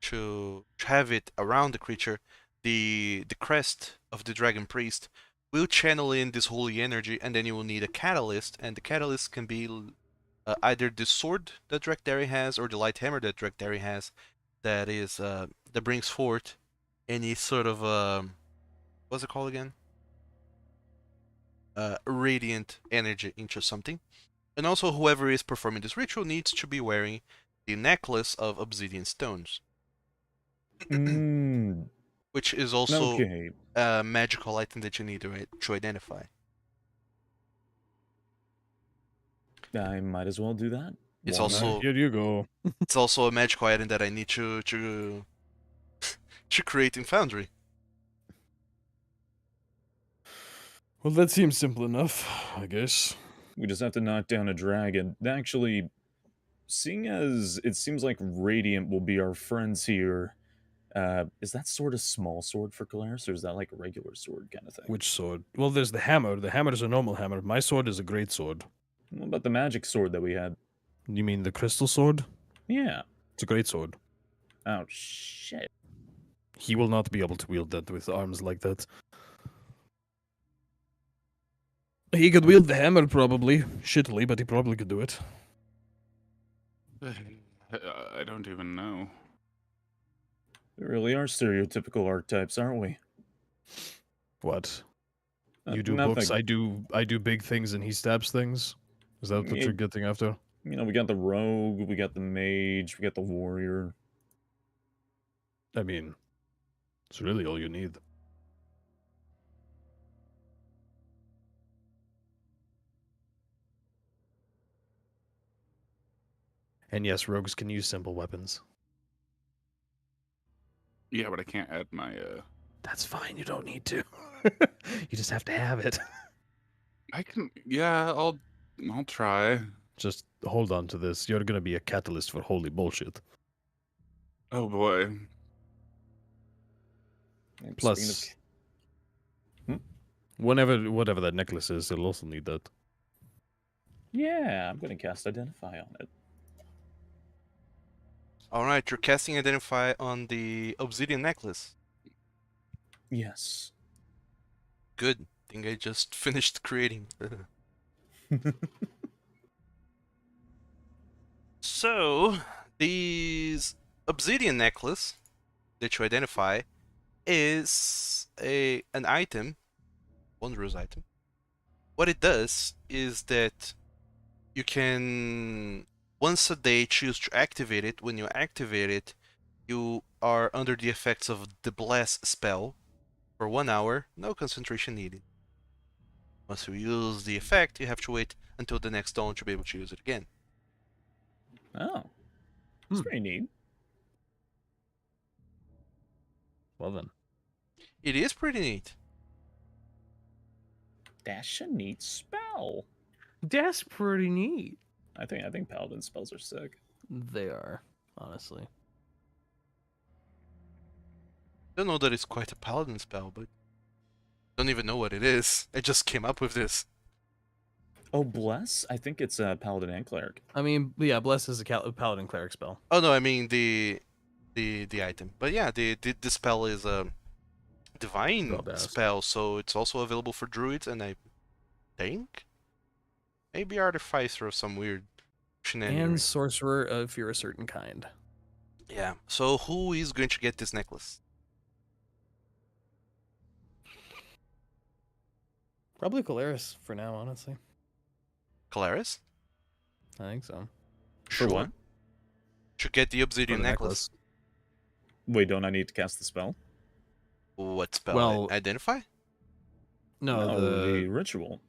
to have it around the creature. The crest of the dragon priest will channel in this holy energy, and then you will need a catalyst, and the catalyst can be either the sword that Drachdarin has or the light hammer that Drachdarin has, that brings forth any sort of what's it called again? Radiant energy into something. And also, whoever is performing this ritual needs to be wearing the necklace of obsidian stones, which is also Okay. a magical item that you need to identify. I might as well do that. It's Why also- not? Here you go. It's also a magical item that I need to create in Foundry. Well, that seems simple enough, I guess. We just have to knock down a dragon. Actually, seeing as it seems like Radiant will be our friends here, is that sword a small sword for Kolarys, or is that like a regular sword kind of thing? Which sword? Well, there's the hammer. The hammer is a normal hammer. My sword is a great sword. What about the magic sword that we had? You mean the crystal sword? Yeah. It's a great sword. Oh, shit. He will not be able to wield that with arms like that. He could wield the hammer probably. Shittily, but he probably could do it. I don't even know. We really are stereotypical archetypes, aren't we? What? You do nothing. books, I do big things, and he stabs things? Is that what Yeah. you're getting after? We got the rogue, we got the mage, we got the warrior. I mean, it's really all you need. And yes, rogues can use simple weapons. Yeah, but I can't add my That's fine, you don't need to. You just have to have it. I can I'll try. Just hold on to this. You're gonna be a catalyst for holy bullshit. Oh boy. And Plus, speaking of whatever that necklace is, it'll also need that. yeah, I'm gonna cast Identify on it. Alright, you're casting Identify on the obsidian necklace. Yes. Good. Think I just finished creating. So, these obsidian necklace that you identify is an item, wondrous item. What it does is that you can once a day choose to activate it. When you activate it, you are under the effects of the Bless spell for 1 hour, no concentration needed. Once you use the effect, you have to wait until the next dawn to be able to use it again. Oh, that's pretty neat. Well then. It is pretty neat. That's a neat spell. That's pretty neat. I think paladin spells are sick. They are, honestly. Don't know that it's quite a paladin spell, but don't even know what it is. I just came up with this. Oh, bless! I think it's a paladin and cleric. I mean, yeah, Bless is a paladin cleric spell. Oh no, I mean the item. But yeah, the spell is a divine Well, spell, so it's also available for druids, and I think maybe artificer or some weird shenanigans. And sorcerer if you're a certain kind. Yeah. So who is going to get this necklace? Probably Kolarys for now, honestly. Kolarys? I think so. For what? To get the obsidian For the necklace. Wait, don't I need to cast the spell? What spell? Well- Identify? No, the ritual.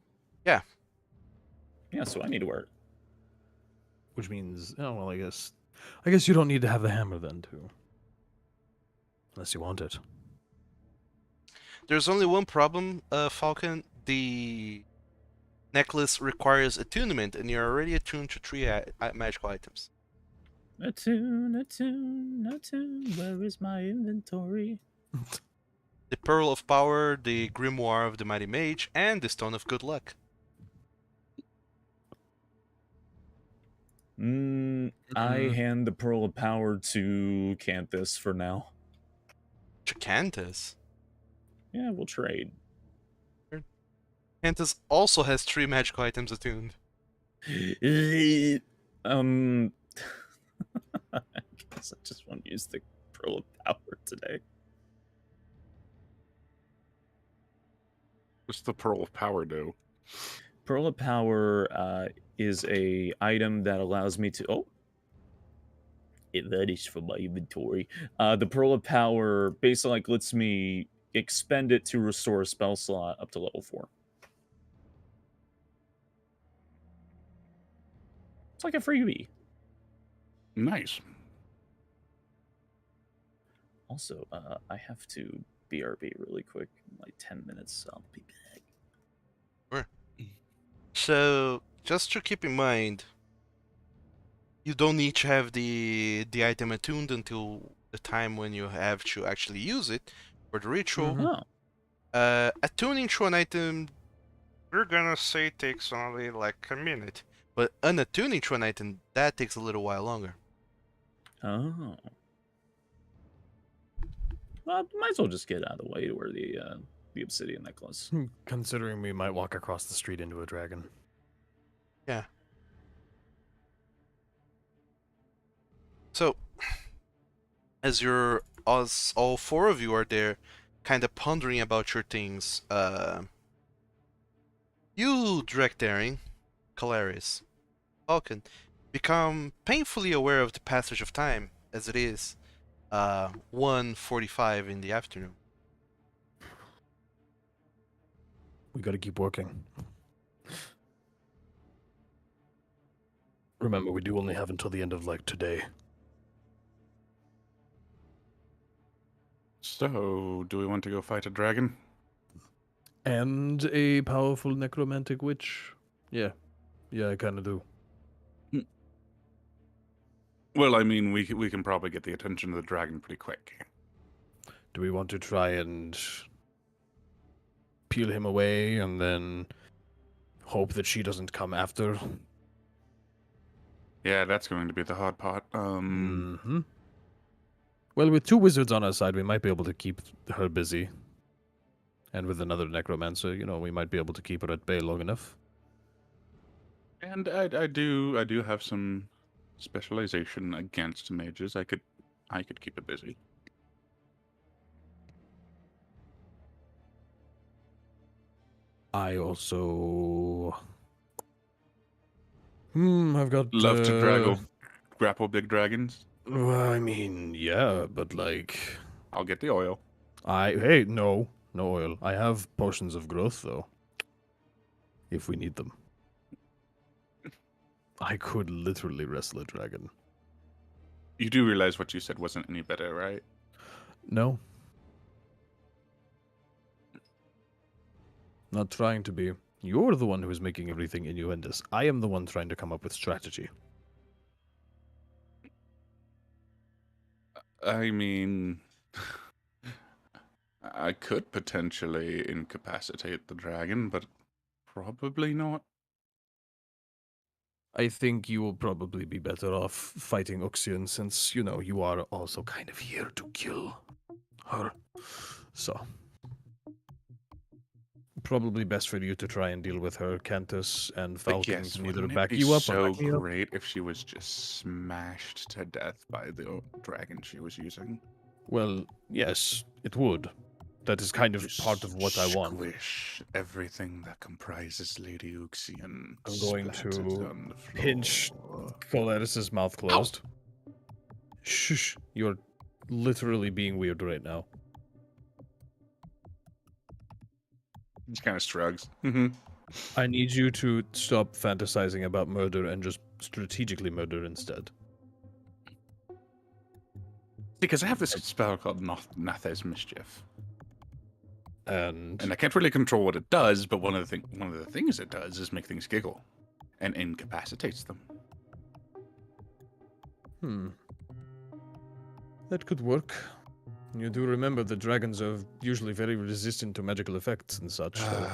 Yeah. Yeah, so I need to wear it. which means, oh well, I guess you don't need to have the hammer then too, unless you want it. There's only one problem, Falkan. The necklace requires attunement, and you're already attuned to 3 magical items. Attune, where is my inventory? The Pearl of Power, the Grimoire of the Mighty Mage, and the Stone of Good Luck. I hand the Pearl of Power to Cantus for now. To Cantus. Yeah, we'll trade. Cantus also has 3 magical items attuned. I guess I just want to use the Pearl of Power today. What's the Pearl of Power do? Pearl of Power is a item that allows me to... Oh! That is for my inventory. The Pearl of Power basically lets me expend it to restore a spell slot up to level 4. It's like a freebie. Nice. Also, I have to BRB really quick. Like 10 minutes, so I'll be back. So, just to keep in mind, you don't need to have the item attuned until the time when you have to actually use it for the ritual. Oh. Attuning to an item, we're gonna say takes only like a minute. But unattuning to an item, that takes a little while longer. Oh. Well, might as well just get out of the way to wear the obsidian necklace. Considering we might walk across the street into a dragon. Yeah. So, as all 4 of you are there, kind of pondering about your things, you, Drachdarin, Kolarys, Falkan, become painfully aware of the passage of time, as it is 1:45 in the afternoon. We gotta keep working. Remember, we do only have until the end of, like, today. So, do we want to go fight a dragon? And a powerful necromantic witch. Yeah. Yeah, I kinda do. Well, I mean, we can probably get the attention of the dragon pretty quick. Do we want to try and peel him away and then hope that she doesn't come after? Yeah, that's going to be the hard part. Mm-hmm. Well, with 2 wizards on our side, we might be able to keep her busy. And with another necromancer, we might be able to keep her at bay long enough. And I do have some specialization against mages. I could keep it busy. I also... I've got... Love to grapple big dragons. Well, I mean, yeah, but like... I'll get the oil. Hey, no oil. I have potions of growth, though. If we need them. I could literally wrestle a dragon. You do realize what you said wasn't any better, right? No. Not trying to be. You're the one who is making everything innuendous. I am the one trying to come up with strategy. I mean, I could potentially incapacitate the dragon, but probably not. I think you will probably be better off fighting Uxian since, you are also kind of here to kill her. So, probably best for you to try and deal with her. Cantus and Falkan Yes, can either wouldn't it back be you up so or back me up. great if she was just smashed to death by the dragon she was using. Well, yes, it would. That is kind of Just part of what I want. Squish everything that comprises Lady Uxian. I'm going splattered to on the floor. pinch Kolarys' mouth closed. Shush, you're literally being weird right now. He just kind of shrugs. I need you to stop fantasizing about murder and just strategically murder instead. Because I have this spell called Natha's Mischief. And I can't really control what it does, but one of the things it does is make things giggle and incapacitates them. that could work. You do remember that dragons are usually very resistant to magical effects and such. So.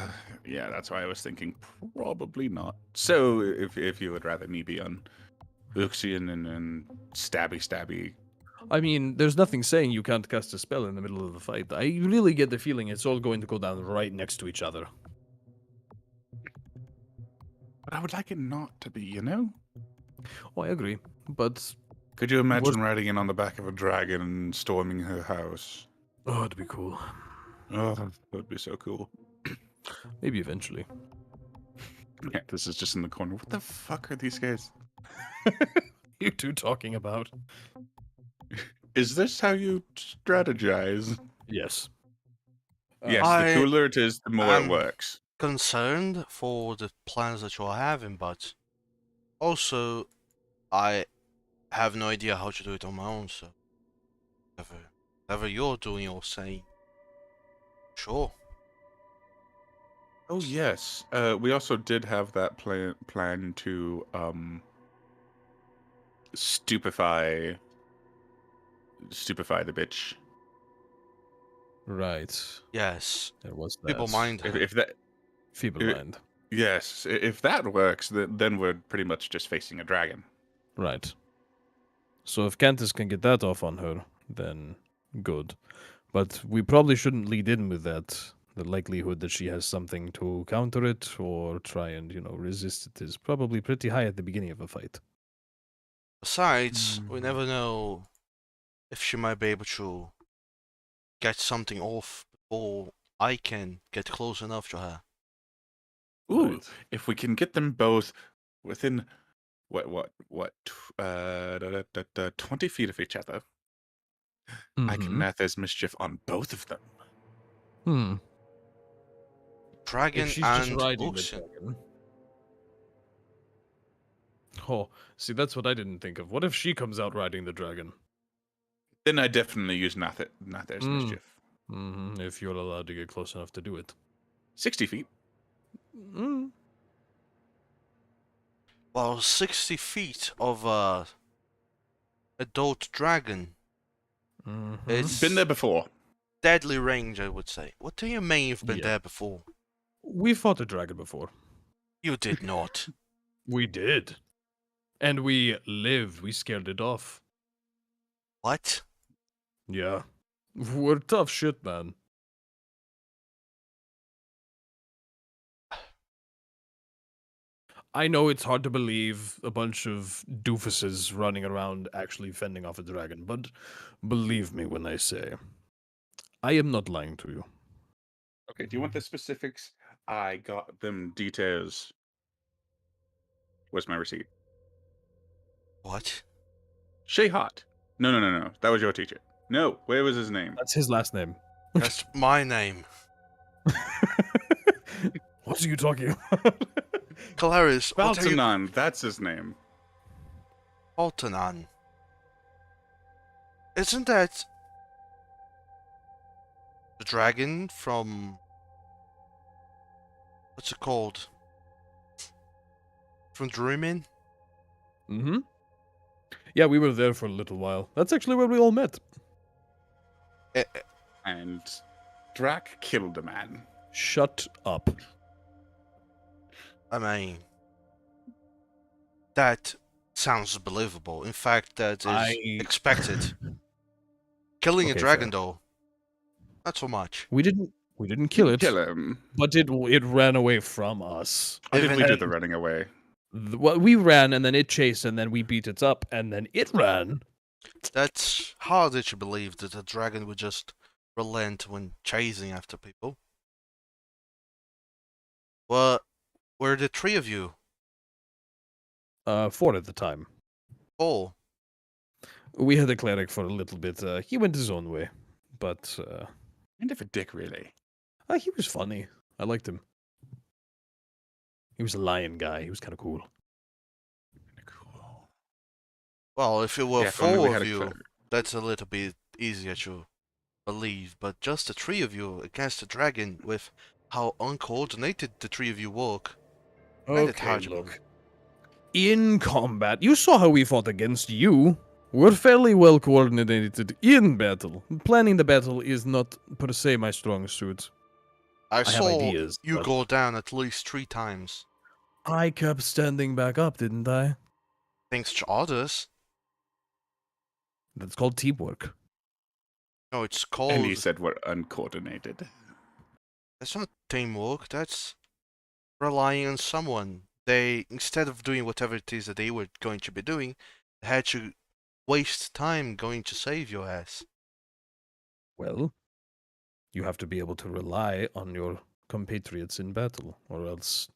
Yeah, that's why I was thinking probably not. So if you would rather me be on Uxian and stabby. I mean, there's nothing saying you can't cast a spell in the middle of the fight. I really get the feeling it's all going to go down right next to each other. But I would like it not to be, Oh, I agree. But, Could you imagine riding in on the back of a dragon and storming her house? oh, it'd be cool. Oh, that would be so cool. Maybe eventually. Yeah, this is just in the corner. What the fuck are these guys? You two talking about? Is this how you strategize? Yes. Yes, the cooler it is, the more it works. Concerned for the plans that you're having, but also I have no idea how to do it on my own, so whatever you're doing or saying, sure. Oh yes, we also did have that plan to stupefy the bitch. Right. Yes. There was that. Feeble mind. If that Feeble mind. yes, if that works, then we're pretty much just facing a dragon. Right. So if Cantus can get that off on her, then good. But we probably shouldn't lead in with that. The likelihood that she has something to counter it or try and, resist it is probably pretty high at the beginning of a fight. Besides, we never know if she might be able to get something off before I can get close enough to her. Ooh, Right. if we can get them both within 20 feet of each other, I can Natha's Mischief on both of them. Dragon If she's and just riding Lucian. the dragon. Oh, see, that's what I didn't think of. What if she comes out riding the dragon? Then I definitely use Natha's Mischief. If you're allowed to get close enough to do it. 60 feet. Well, 60 feet of a adult dragon. Been there before. deadly range, I would say. What do you mean you've been Yeah. there before? We fought a dragon before. You did not. We did. And we lived. We scared it off. What? Yeah. We're tough shit, man. I know it's hard to believe a bunch of doofuses running around actually fending off a dragon, but believe me when I say, I am not lying to you. Okay, do you want the specifics? I got them details. Where's my receipt? What? Shayhat. No. That was your teacher. No, where was his name? That's his last name. That's my name. What are you talking about? Kolarys, what are you... Falkan, that's his name. Falkan. Isn't that... the dragon from... what's it called? From Dreamin'? Mm-hmm. Yeah, we were there for a little while. That's actually where we all met. And Drac killed a man. Shut up. I mean... that sounds believable. In fact, that is expected. Killing a Okay, dragon, fair. though, not so much. We didn't kill it, Kill him. but it ran away from us. How did Even we do at- the running away? Well, we ran, and then it chased, and then we beat it up, and then it ran. That's hard to believe that a dragon would just relent when chasing after people. Well, were the three of you? 4 at the time. Oh, We had a cleric for a little bit. He went his own way, but Kind of a dick, really. he was funny. I liked him. He was a lion guy. He was kind of cool. Cool. well, if it were Yeah, if only we four had of a you, cleric. that's a little bit easier to believe. But just the three of you against a dragon, with how uncoordinated the three of you work, find it hard to believe. In combat, you saw how we fought against you. We're fairly well coordinated in battle. Planning the battle is not per se my strong suit. I have saw ideas, you but- go down at least 3 times. I kept standing back up, didn't I? Thanks to others. That's called teamwork. No, it's called... And he said we're uncoordinated. That's not teamwork, that's relying on someone. They, instead of doing whatever it is that they were going to be doing, they had to waste time going to save your ass. Well, you have to be able to rely on your compatriots in battle, or else,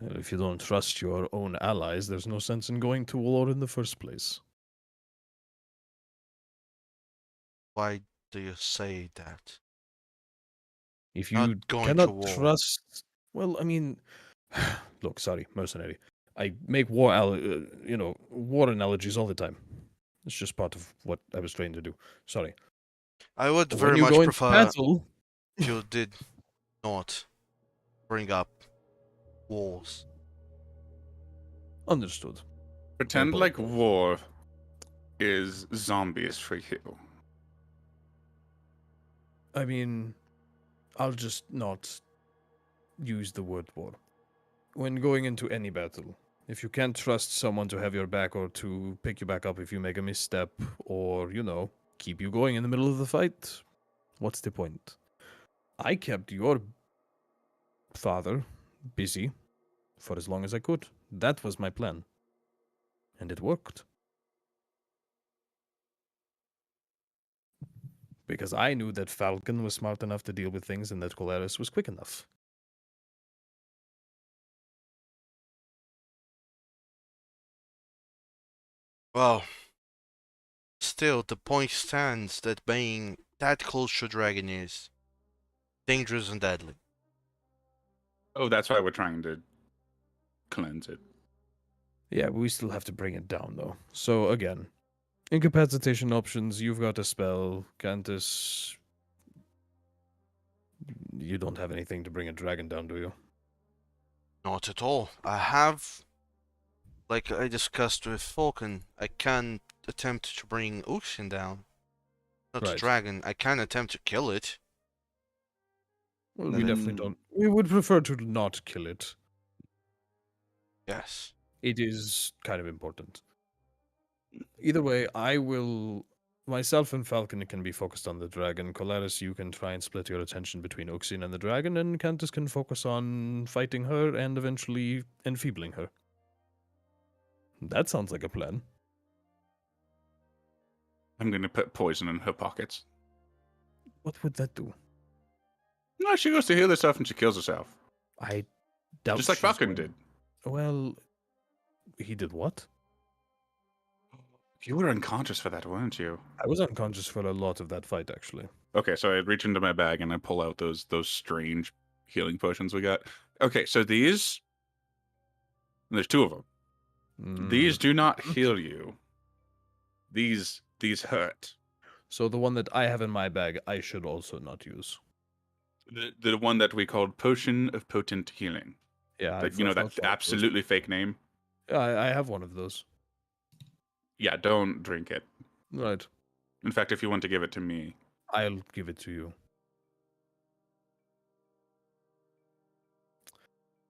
if you don't trust your own allies, there's no sense in going to war in the first place. Why do you say that? If Not you going to cannot war. trust, well, I mean, look, sorry, mercenary. I make war, war analogies all the time. It's just part of what I was trained to do. Sorry. I would But very when you much go into prefer battle, if you did not bring up wars. understood. Pretend Well, like war is zombies for you. I mean, I'll just not use the word war. When going into any battle, if you can't trust someone to have your back or to pick you back up if you make a misstep or, keep you going in the middle of the fight, what's the point? I kept your father busy for as long as I could. That was my plan. And it worked. Because I knew that Falkan was smart enough to deal with things and that Kolarys was quick enough. Well, still, the point stands that being that close to a dragon is dangerous and deadly. Oh, that's why we're trying to cleanse it. Yeah, we still have to bring it down, though. So, again, incapacitation options, you've got a spell. Cantus, you don't have anything to bring a dragon down, do you? Not at all. I have, like I discussed with Falkan, I can attempt to bring Uxin down. Not a Right. dragon. I can attempt to kill it. Well, And we then- definitely don't. We would prefer to not kill it. Yes. It is kind of important. Either way, I will. Myself and Falcon can be focused on the dragon. Kolarys, you can try and split your attention between Uxin and the dragon, and Cantus can focus on fighting her and eventually enfeebling her. That sounds like a plan. I'm going to put poison in her pockets. What would that do? No, she goes to heal herself and she kills herself. I doubt. Just like she's Falcon going- did. Well, he did what? You were unconscious for that, weren't you? I was unconscious for a lot of that fight, actually. Okay, so I reach into my bag and I pull out those strange healing potions we got. Okay, so these... There's 2 of them. These do not heal you. These hurt. So the one that I have in my bag, I should also not use. The one that we called Potion of Potent Healing. Yeah, That, you know, I've that thought those. absolutely fake name. Yeah, I have one of those. Yeah, don't drink it. Right. In fact, if you want to give it to me. I'll give it to you.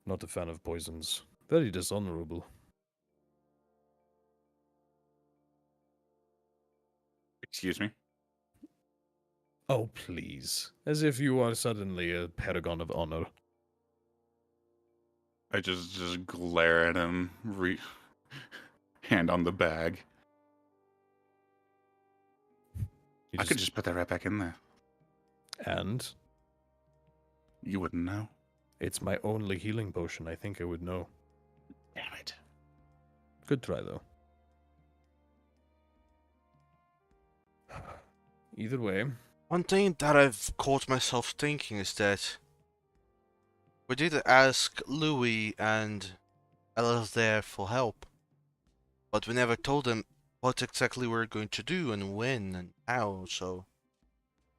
Not a fan of poisons. Very dishonorable. Excuse me? Oh, please. As if you are suddenly a paragon of honor. I just glare at him, hand on the bag. You I could just put that right back in there. And You wouldn't know. it's my only healing potion. I think I would know. Damn it. Good try, though. Either way, One thing that I've caught myself thinking is that we did ask Louis and Ella's there for help, but we never told them what exactly we're going to do and when and how, so...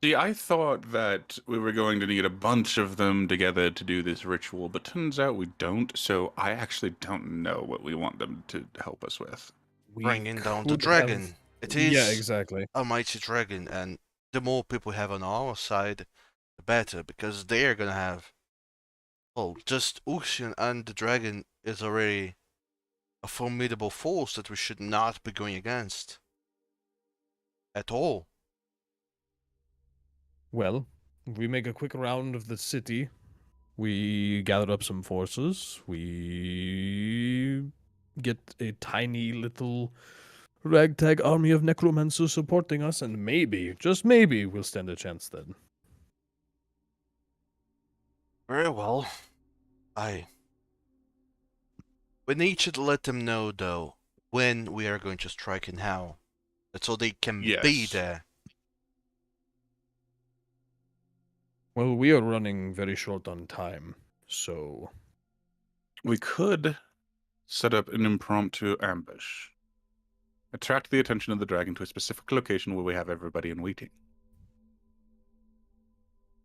See, I thought that we were going to need a bunch of them together to do this ritual, but turns out we don't, so I actually don't know what we want them to help us with. we Bringing down the could dragon. have- It is Yeah, exactly. a mighty dragon, and the more people we have on our side, the better, because they're gonna have... Well, just Uxian and the dragon is already a formidable force that we should not be going against. At all. Well, we make a quick round of the city. We gather up some forces. We get a tiny little ragtag army of necromancers supporting us, and maybe, just maybe, we'll stand a chance then. Very well. We need to let them know, though, when we are going to strike and how. That's so they can be Yes. there. Well, we are running very short on time, so We could set up an impromptu ambush. Attract the attention of the dragon to a specific location where we have everybody in waiting.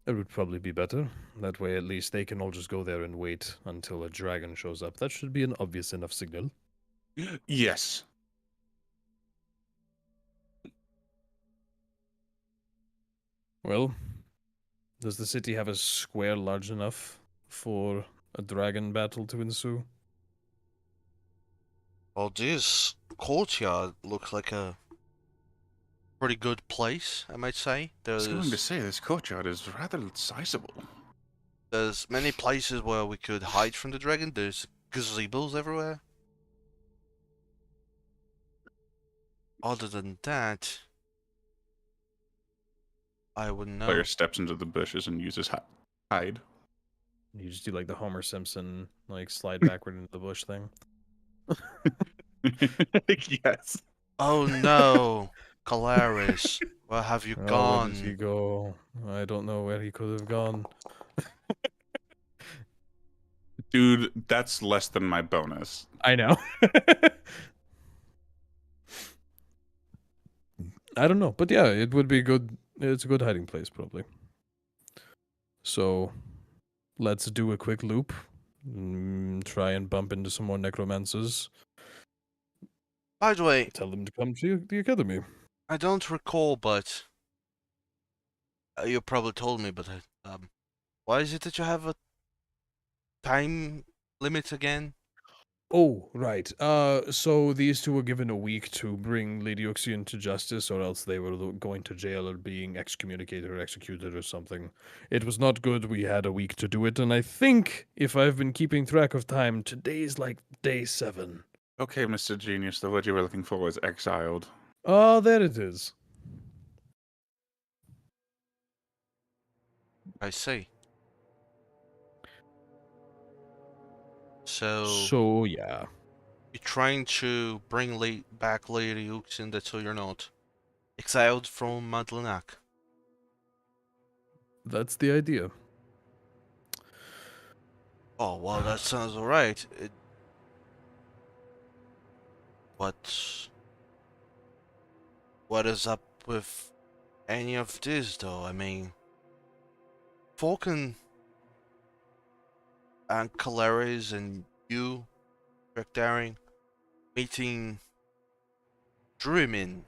it would probably be better. That way, at least they can all just go there and wait until a dragon shows up. That should be an obvious enough signal. Yes. Well, does the city have a square large enough for a dragon battle to ensue? Well, this courtyard looks like a pretty good place, I might say. I was going to There's, say, this courtyard is rather sizable. there's many places where we could hide from the dragon. There's gazebos everywhere. Other than that, I wouldn't know. Player steps into the bushes and uses hide. You just do like the Homer Simpson, like slide backward into the bush thing. Yes. Oh no, Kolarys, where have you Oh, where did he gone? go? I don't know where he could have gone. Dude, that's less than my bonus. I know. I don't know, but yeah, it would be good. It's a good hiding place, probably. So, let's do a quick loop. Try and bump into some more necromancers. By the way, Tell them to come to the academy. I don't recall, but you probably told me, but why is it that you have a time limit again? Oh, right. So these two were given a week to bring Lady Uxian to justice, or else they were going to jail or being excommunicated or executed or something. It was not good. We had a week to do it, and I think, if I've been keeping track of time, today's like day 7. Okay, Mr. Genius, the word you were looking for was exiled. Oh, there it is. I see. So So, yeah. you're trying to bring back Lady Uxin, that's so you're not exiled from Madlanach. That's the idea. Oh well, that sounds alright. What is up with any of this, though? I mean, Falkan and Kolarys and you, Drachdarin, meeting Druimin.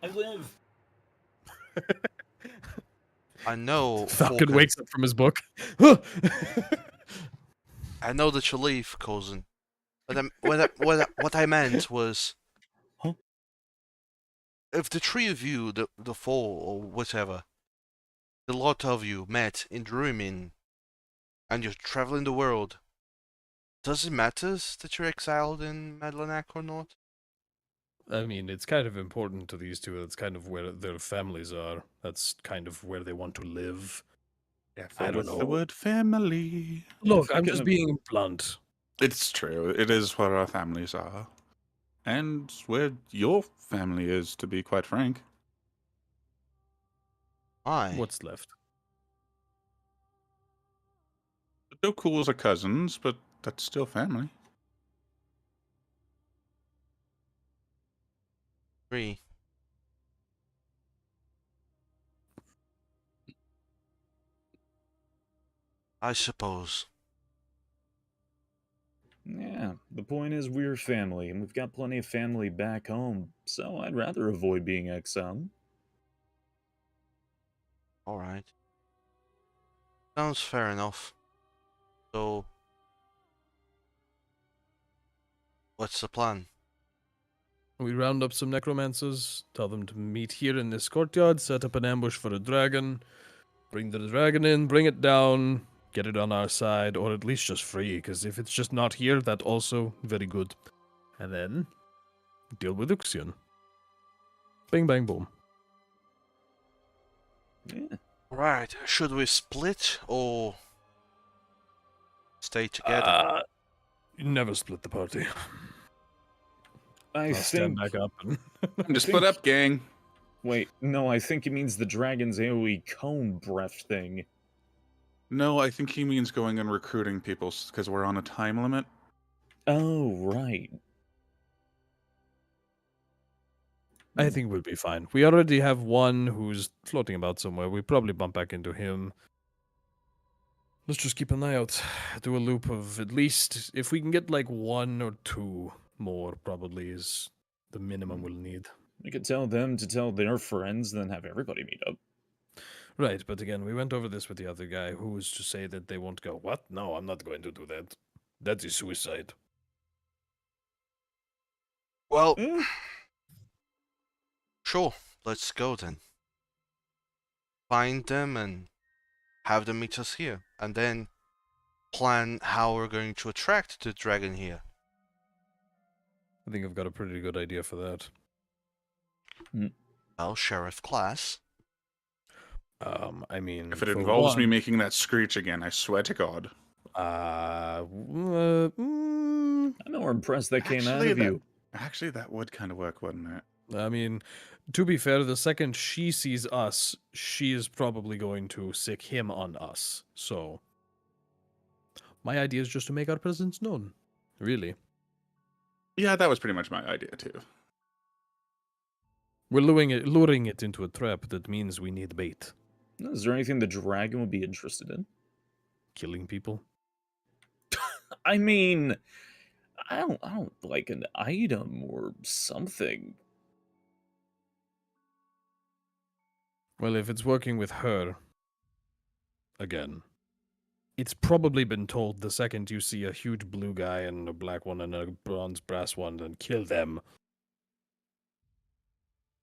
I live. I know Falcon Falkan. wakes up from his book. I know that you leave, cousin. But what I meant was, Huh? if the three of you, the four or whatever, the lot of you met in Druimin, and you're traveling the world, does it matter that you're exiled in Madlanach or not? I mean, it's kind of important to these two. That's kind of where their families are. That's kind of where they want to live. Careful I don't with know. the word family. Look, If I I'm can just ab- being blunt. It's true. It is where our families are. And where your family is, to be quite frank. Why? What's left? The Dokuls are cousins, but that's still family. Three. I suppose. Yeah, the point is we're family, and we've got plenty of family back home, so I'd rather avoid being exiled. Alright. Sounds fair enough. So, what's the plan? We round up some necromancers, tell them to meet here in this courtyard, set up an ambush for a dragon, bring the dragon in, bring it down, get it on our side, or at least just free, because if it's just not here, that also very good. And then deal with Uxian. Bing bang boom. Yeah. Right, should we split or stay together? Never split the party. I I'll stand think. back up and Just split up, gang. Wait, no, I think it means the dragon's AoE cone breath thing. No, I think he means going and recruiting people because we're on a time limit. Oh, right. I think we'll be fine. We already have one who's floating about somewhere. We probably bump back into him. Let's just keep an eye out. Do a loop of at least, if we can get like 1 or 2 more, probably is the minimum we'll need. We could tell them to tell their friends, then have everybody meet up. Right, but again, we went over this with the other guy who was to say that they won't go. What? No, I'm not going to do that. That is suicide. Well, Eh, sure, let's go then. Find them and have them meet us here, and then plan how we're going to attract the dragon here. I think I've got a pretty good idea for that. Well, Sheriff Class. I mean, If it for involves me one, making that screech again, I swear to God. I'm more impressed that came out Actually, of you. Actually, that would kind of work, wouldn't it? I mean, to be fair, the second she sees us, she is probably going to sick him on us. So, my idea is just to make our presence known. Really. Yeah, that was pretty much my idea, too. We're luring it into a trap that means we need bait. Is there anything the dragon would be interested in? Killing people. I mean, I don't like an item or something. Well, if it's working with her, again, it's probably been told the second you see a huge blue guy and a black one and a bronze brass one, then kill them.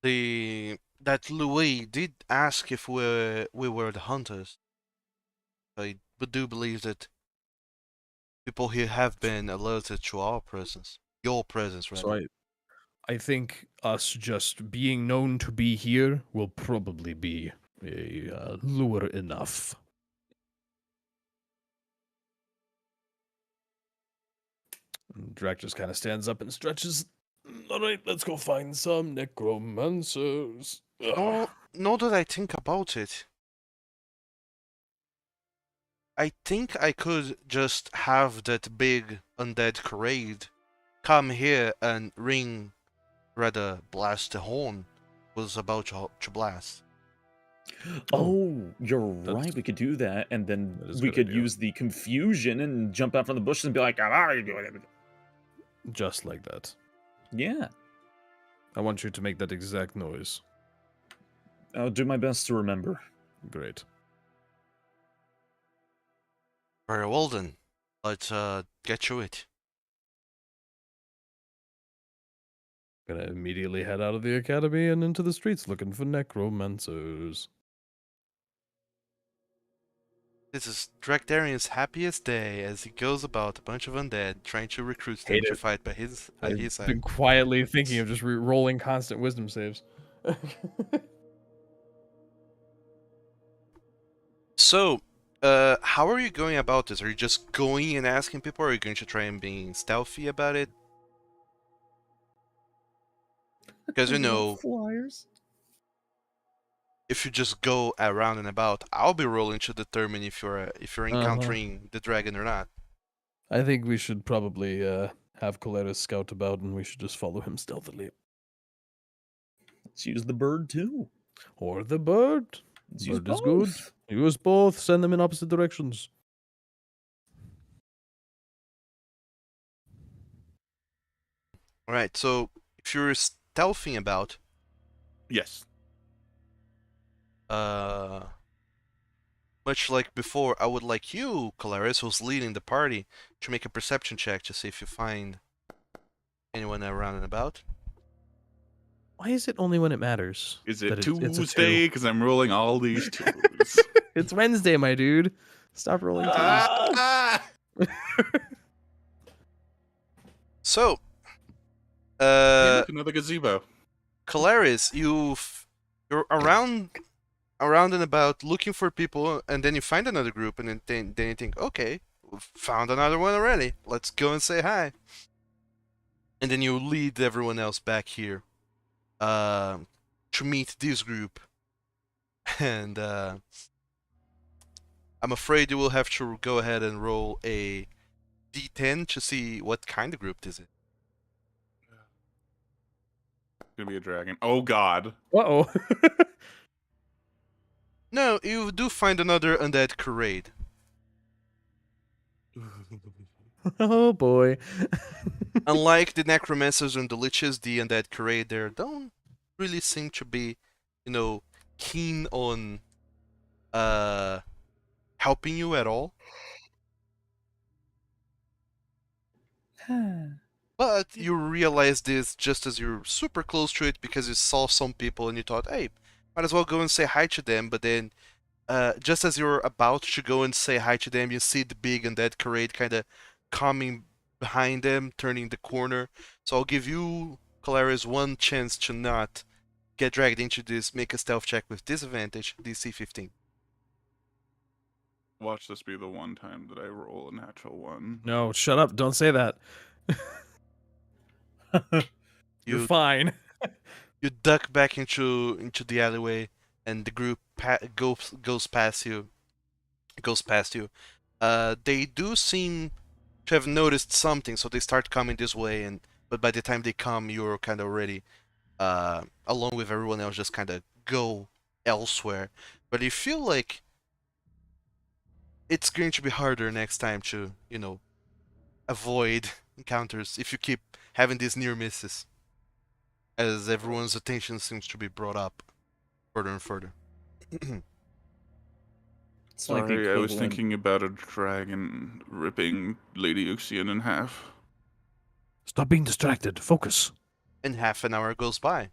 That Louis did ask if we were the hunters. I do believe that people here have been alerted to our presence. Your presence, rather. So I think us just being known to be here will probably be a lure enough. And Drac just kind of stands up and stretches. All right, let's go find some necromancers. Now that I think about it, I think I could just have that big undead Karade come here and blast the horn was about to blast. Oh, you're That's- right. We could do that, and then that is a we good could idea. use the confusion and jump out from the bushes and be like, "Ah, you doing it?" Just like that. Yeah, I want you to make that exact noise. I'll do my best to remember. Great. Very well then. Let's get to it. Gonna immediately head out of the academy and into the streets looking for necromancers. This is Drachdarin's happiest day as he goes about a bunch of undead trying to recruit them Hate to it. fight by his I've side. been quietly thinking of just rolling constant wisdom saves. So, how are you going about this? Are you just going and asking people, or are you going to try and being stealthy about it? Because you know, flyers. if you just go around and about, I'll be rolling to determine if you're encountering the dragon or not. I think we should probably have Kolarys scout about, and we should just follow him stealthily. Let's use the bird too. Or the bird. Let's use Bird is good. both. Use both. Send them in opposite directions. Alright, so if you're stealthing about, Yes. much like before, I would like you, Kolarys, who's leading the party, to make a perception check to see if you find anyone around and about. Why is it only when it matters? Is that it it's a two? Tuesday? Because I'm rolling all these twos. It's Wednesday, my dude. Stop rolling twos. Ah! So, Hey, look, another gazebo. Kolarys, you're around and about looking for people, and then you find another group, and then you think, okay, we've found another one already. Let's go and say hi. And then you lead everyone else back here to meet this group. And I'm afraid you will have to go ahead and roll a d10 to see what kind of group this is. Gonna be a dragon. Oh God. Uh-oh. No, you do find another undead Karade. Oh, boy. Unlike the necromancers and the liches, the undead Karade there don't really seem to be, keen on helping you at all. But you realize this just as you're super close to it because you saw some people and you thought, hey, might as well go and say hi to them. But then, just as you're about to go and say hi to them, you see the big undead Karade kind of coming behind them, turning the corner. So I'll give you, Kolarys, one chance to not get dragged into this. Make a stealth check with disadvantage, DC 15. Watch this be the one time that I roll a natural one. No, shut up. Don't say that. You're You fine. you duck back into the alleyway, and the group goes past you. They do seem to have noticed something, so they start coming this way. But by the time they come, you're kind of already, along with everyone else, just kind of go elsewhere. But you feel like it's going to be harder next time to, avoid encounters if you keep having these near misses, as everyone's attention seems to be brought up further and further. It's like the Sorry, I was equivalent. thinking about a dragon ripping Lady Uxian in half. Stop being distracted. Focus. And half an hour goes by.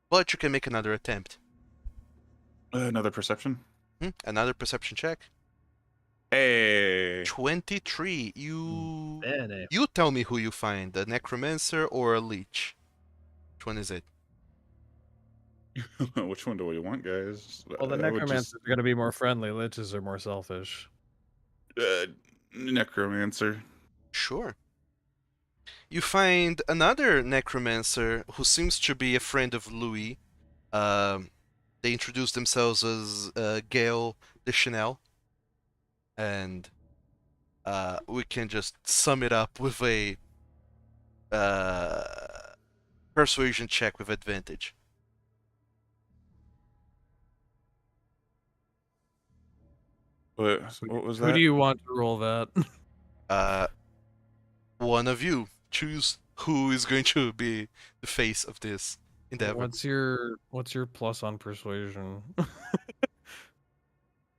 But you can make another attempt. Another perception. Another perception check. Hey. 23. You Bene. you tell me who you find, a necromancer or a leech. Which one is it? Which one do we want, guys? Well, the I would necromancers are going to be more friendly. Liches are more selfish. Necromancer. Sure. You find another necromancer who seems to be a friend of Louis. They introduce themselves as Gail de Chanel. And we can just sum it up with a persuasion check with advantage. What was that? Who do you want to roll that? One of you choose who is going to be the face of this endeavor. What's your plus on persuasion?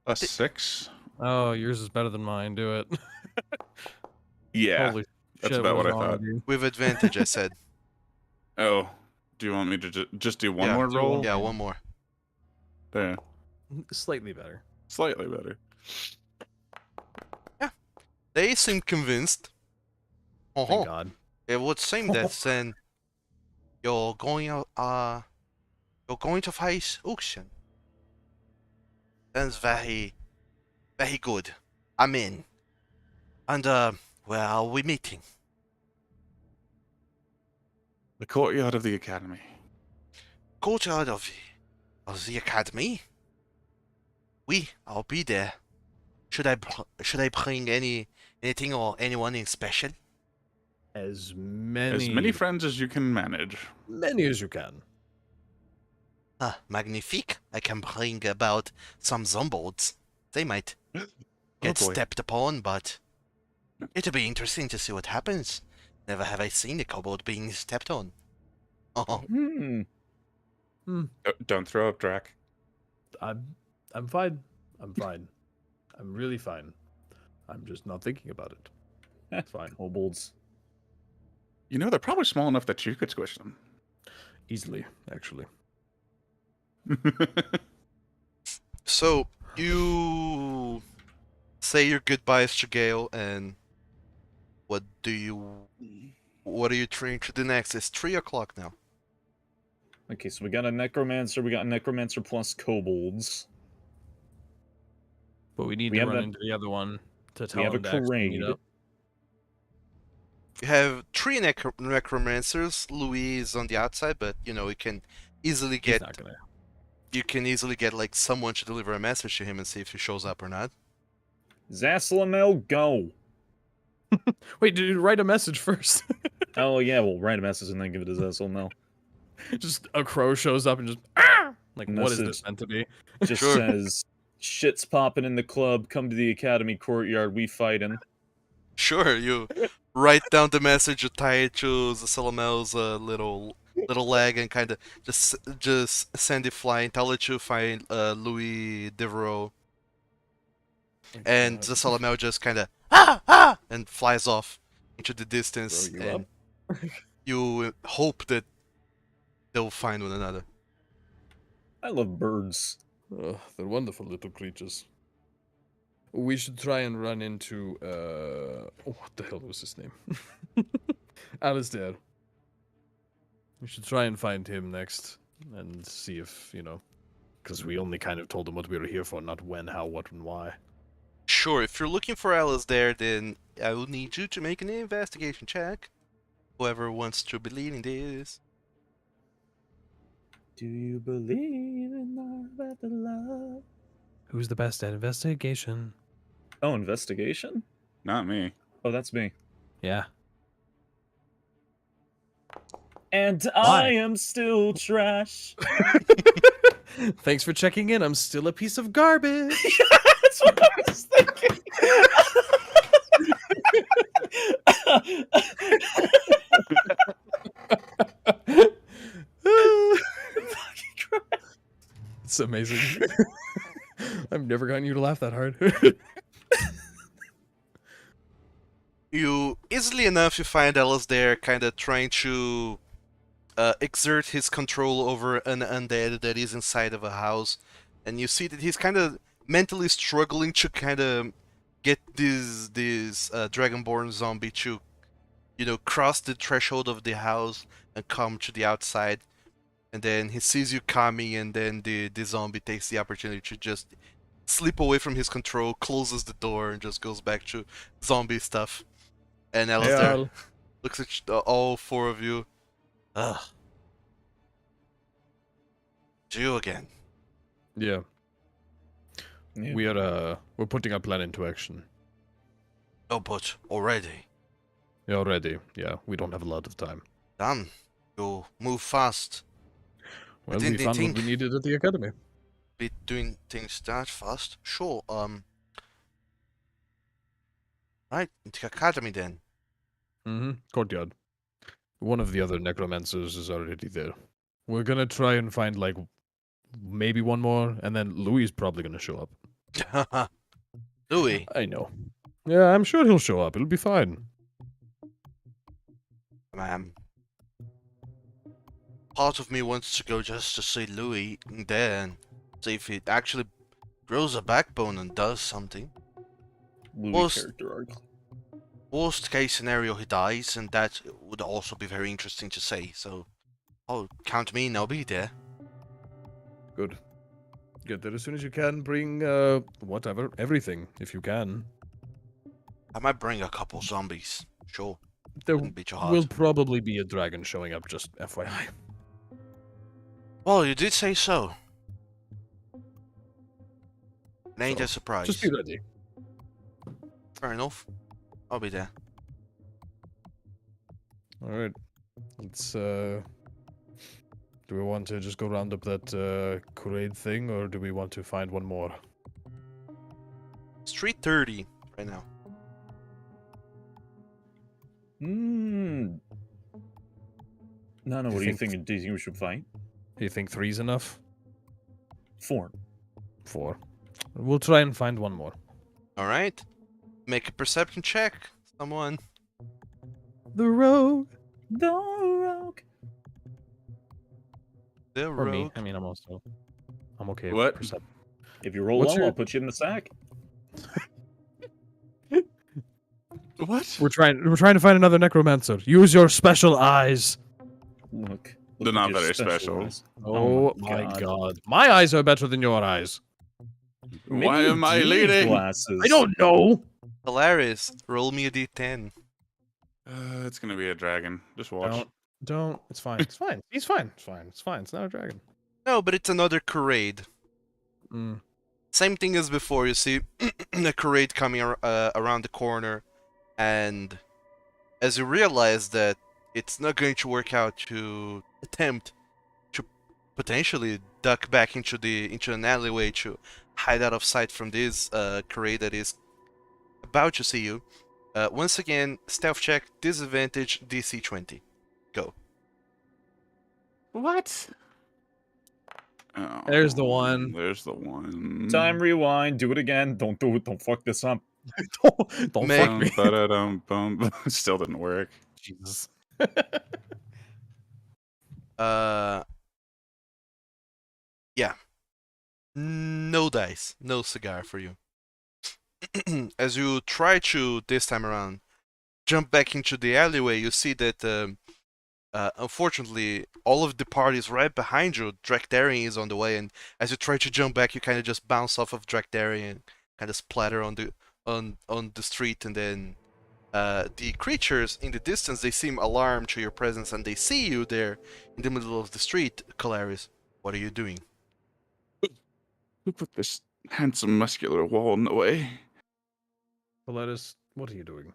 A 6? Oh, yours is better than mine. Do it. Yeah. Holy that's shit, about what's what I wrong thought. with you? With advantage, I said. Oh. Do you want me to just do one Yeah, more do roll? one Yeah, one more. Yeah. Slightly better. Slightly better. They seem convinced. Thank God. It would seem that then you're going to face auction. That's very, very good. I'm in. And where are we meeting? The courtyard of the academy. Courtyard of the academy. I'll be there. Should I bring anything or anyone in special? As many friends as you can manage. many as you can. Magnifique. I can bring about some zombies. They might get boy. stepped upon, but it'll be interesting to see what happens. Never have I seen a kobold being stepped on. Oh, Don't throw up, Drac. I'm fine. I'm fine. I'm really fine. I'm just not thinking about it. It's fine. Kobolds. You know, they're probably small enough that you could squish them. Easily, actually. so you say your goodbyes to Gale, and what are you trying to do next? It's 3 o'clock now. Okay, so we got a necromancer. We got a necromancer plus kobolds. But we need We to have run a- into the other one to We tell have a him to actually meet parade. up. You have 3 necromancers. Louis is on the outside, but you know you can easily He's get not gonna. like someone to deliver a message to him and see if he shows up or not. Zaslamel, go! Wait, did you write a message first? Oh yeah, we'll write a message and then give it to Zaslamel. Just a crow shows up and just like, what is this Message. meant to be? Just Sure. says, shit's popping in the club, come to the academy courtyard, we fightin'. Sure, you write down the message, you tie it to the Salamel's little leg, and kind of just send it flying. Tell it to find Louis Devereaux, and the Salamel just kind of and flies off into the distance. Throw you And you hope that they'll find one another. I love birds. They're wonderful little creatures. We should try and run into what the hell was his name? Alistair. We should try and find him next and see if, because we only kind of told him what we were here for, not when, how, what, and why. Sure, if you're looking for Alice there, then I will need you to make an investigation check. Whoever wants to believe in this. Do you believe in love after love? Who's the best at investigation? Oh, investigation? Not me. Oh, that's me. Yeah. And Why? I am still trash. Thanks for checking in. I'm still a piece of garbage. That's what I was thinking. That's amazing. I've never gotten you to laugh that hard. You easily enough you find Ellis there, kind of trying to exert his control over an undead that is inside of a house, and you see that he's kind of mentally struggling to kind of get this dragonborn zombie to, cross the threshold of the house and come to the outside. And then he sees you coming, and then the zombie takes the opportunity to just slip away from his control, closes the door, and just goes back to zombie stuff. And Alistair looks at all four of you. Ugh. It's you again. Yeah. Yeah. We're putting our plan into action. Oh, but already. Yeah, already. Yeah, we don't have a lot of time. Done. You move fast. Well, didn't we found think- what we needed at the academy. Be doing things that fast? Sure, Right, into the academy then. Mm-hmm. Courtyard. One of the other necromancers is already there. We're gonna try and find, like, maybe one more, and then Louis is probably gonna show up. Louis. I know. Yeah, I'm sure he'll show up. It'll be fine. Part of me wants to go just to see Louis there and see if it actually grows a backbone and does something. Louis Well, character arc. Worst case scenario, he dies, and that would also be very interesting to see. So, count me in, I'll be there. Good. Get there as soon as you can. Bring, whatever. Everything, if you can. I might bring a couple zombies. Sure, There wouldn't be too hard. will probably be a dragon showing up, just FYI. Well, you did say so. It ain't So, a surprise. Just be ready. Fair enough. I'll be there. Alright. Let's, do we want to just go round up that, parade thing, or do we want to find one more? It's 3:30 right now. No, what do you think- think? Do you think we should fight? Do you think 3's enough? 4. 4. We'll try and find one more. Alright. Make a perception check. Someone. The rogue! The rogue. The Or rogue. me. I mean, I'm okay What? with perception. If you roll What's well, your- I'll put you in the sack. What? We're trying to find another necromancer. Use your special eyes. Look. They're at not your very special. eyes. Oh, my god. My eyes are better than your eyes. Maybe Why you am I do need leading? Glasses. I don't know. Hilarious. Roll me a d10. It's gonna be a dragon. Just watch. Don't. It's fine. It's fine. He's fine. It's fine. It's fine. It's not a dragon. No, but it's another charade. Mm. Same thing as before. You see a charade coming around the corner, and as you realize that it's not going to work out, to attempt to potentially duck back into an alleyway to hide out of sight from this charade that is about to see you. Once again, stealth check, disadvantage, DC 20. Go. What? Oh, There's the one. There's the one. Time rewind. Do it again. Don't do it. Don't fuck this up. Don't Meg- fuck me. Ba-da-dum-bum. Still didn't work. Jesus. Yeah. No dice, no cigar for you. As you try to, this time around, jump back into the alleyway, you see that, unfortunately, all of the party is right behind you. Drachdarin is on the way, and as you try to jump back, you kind of just bounce off of Drachdarin and kind of splatter on the street, and then the creatures in the distance, they seem alarmed to your presence, and they see you there in the middle of the street. Kolarys, what are you doing? Who put this handsome, muscular wall in the way? Kolarys, what are you doing?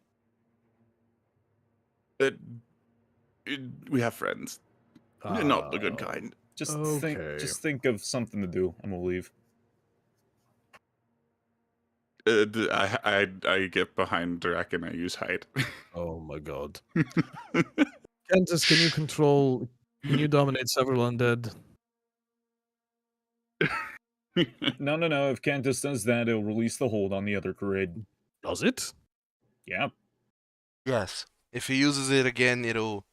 We have friends. Not the good kind. Just Okay. think of something to do, and we'll leave. I get behind Drac and I use hide. Oh my god. Cantus, can you dominate several undead? No. If Cantus does that, it'll release the hold on the other Kraid. Does it? Yeah. Yes. If he uses it again, it'll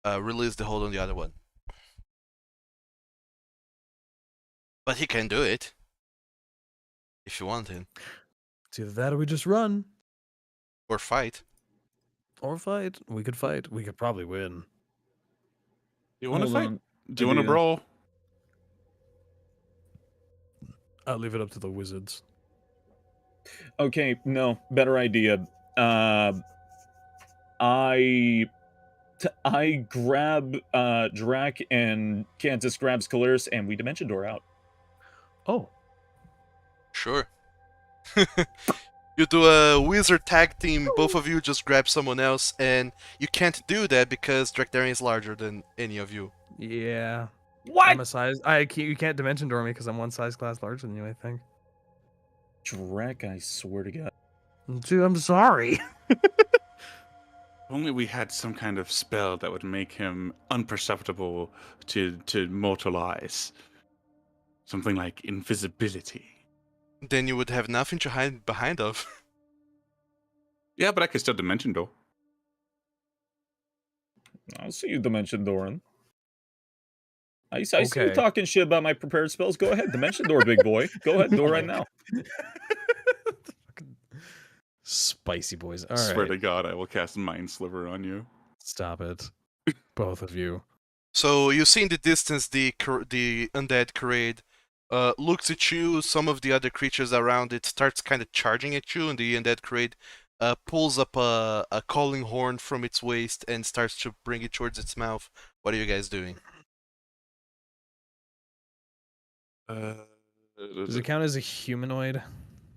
release the hold on the other one. But he can do it. If you want him. It's either that or we just run. Or fight. Or fight. We could fight. We could probably win. You want to Hold fight? on. Do you want to Idea. brawl? I'll leave it up to the wizards. Okay, no, better idea. I grab Drac and Cantus grabs Kolarys and we dimension door out. Oh. Sure. You do a wizard tag team, both of you just grab someone else, and you can't do that because Drachdarin is larger than any of you. Yeah. What? I'm a size. You can't dimension door me because I'm one size class larger than you, I think. Drac, I swear to God. Dude, I'm sorry. If only we had some kind of spell that would make him unperceptible to mortal eyes. Something like invisibility. Then you would have nothing to hide behind of. Yeah, but I could still dimension door. I'll see you dimension dooring. I see you Okay. talking shit about my prepared spells. Go ahead, dimension door, big boy. Go ahead, door right now. Fucking spicy boys. All Swear right. to God, I will cast Mind Sliver on you. Stop it. Both of you. So you see in the distance the undead Kraid looks at you. Some of the other creatures around it starts kind of charging at you, and the undead Kraid pulls up a calling horn from its waist and starts to bring it towards its mouth. What are you guys doing? Does it count as a humanoid?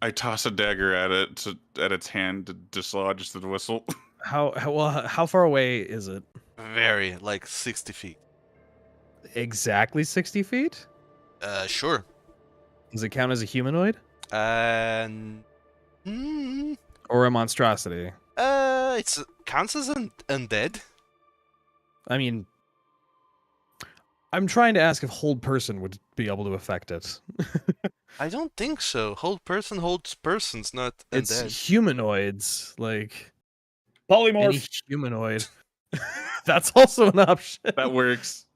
I toss a dagger at it at its hand to dislodge the whistle. How far away is it? Very, like 60 feet. Exactly 60 feet? Sure. Does it count as a humanoid? Mm, Or a monstrosity? it's counts as undead. I mean, I'm trying to ask if hold person would be able to affect it. I don't think so. Hold person holds persons, not It's undead. humanoids, like any Polymorph. humanoid. That's also an option. That works.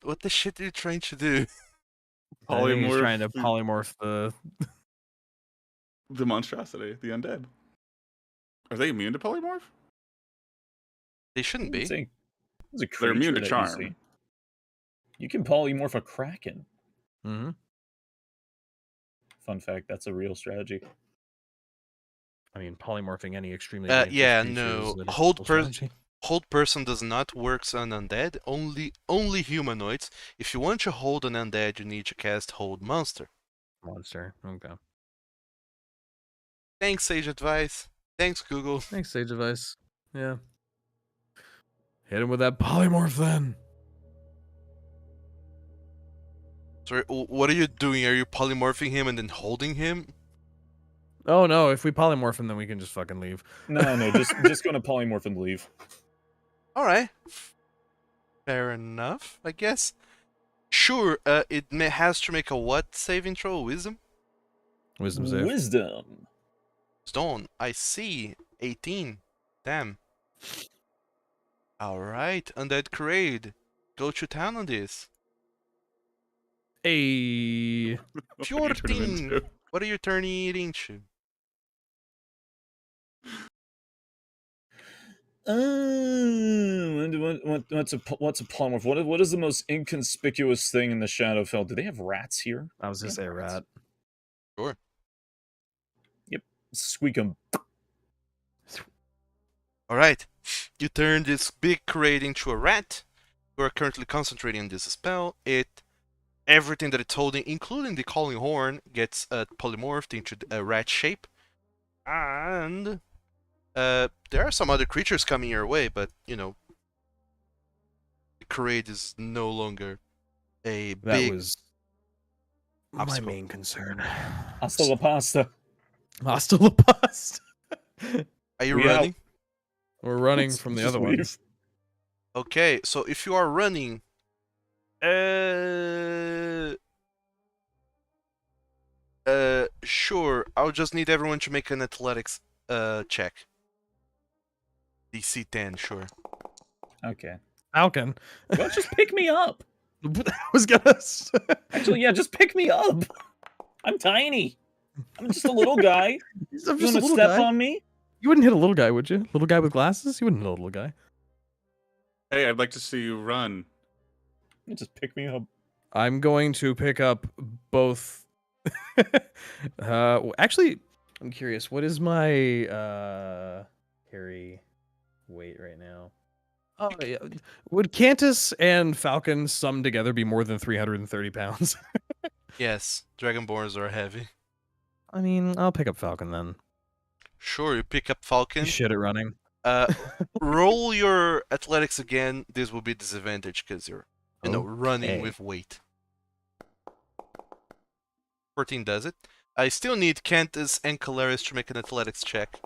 What the shit are you trying to do? I think he's Polymorph trying to polymorph the monstrosity, the undead. Are they immune to polymorph? They shouldn't be. It's a They're immune creature to that you see. charm. You can polymorph a kraken. Mm-hmm. Fun fact, that's a real strategy. I mean, polymorphing any extremely Yeah, dangerous creature no. is a Hold difficult person. strategy. Hold person does not work on undead. Only humanoids. If you want to hold an undead, you need to cast hold monster. Monster. Okay. Thanks, Sage Advice. Thanks, Google. Thanks, Sage Advice. Yeah. Hit him with that polymorph then. Sorry, what are you doing? Are you polymorphing him and then holding him? Oh no, if we polymorph him, then we can just fucking leave. No, just gonna polymorph and leave. Alright. Fair enough, I guess. Sure, it has to make a what saving throw? Wisdom? Wisdom save. Wisdom. Stone, I see. 18. Damn. Alright, Undead Kraid. Go to town on this. Hey. What do you turn him 14. into? What are you turning it into? What's a polymorph? What is the most inconspicuous thing in the Shadowfell? Do they have rats here? I was gonna say rat. Sure. Squeak 'em. Alright. You turn this big Kraid into a rat. You are currently concentrating on this spell. Everything that it's holding, including the calling horn, gets polymorphed into a rat shape. And there are some other creatures coming your way, but the Kraid is no longer a That big was my obstacle. main concern. Hasta la pasta. Hasta la pasta. Are you We out. running? We're running Let's from the just other leave. ones. Okay, so if you are running, Sure. I'll just need everyone to make an athletics check. DC 10, sure. Okay. Falcon. Well, just pick me up. I was gonna. Actually, yeah, just pick me up. I'm tiny. I'm just a little guy. I'm You just a want to little step guy. on me? You wouldn't hit a little guy, would you? Little guy with glasses? You wouldn't hit a little guy. Hey, I'd like to see you run. Just pick me up. I'm going to pick up both. Actually, I'm curious. What is my carry weight right now? Oh, yeah. Would Cantus and Falcon sum together be more than 330 pounds? Yes, Dragonborns are heavy. I mean, I'll pick up Falcon then. Sure, you pick up Falcon. He's shit at running. Roll your athletics again. This will be disadvantage because you're, running Okay. with weight. 14 does it. I still need Cantus and Kolarys to make an athletics check.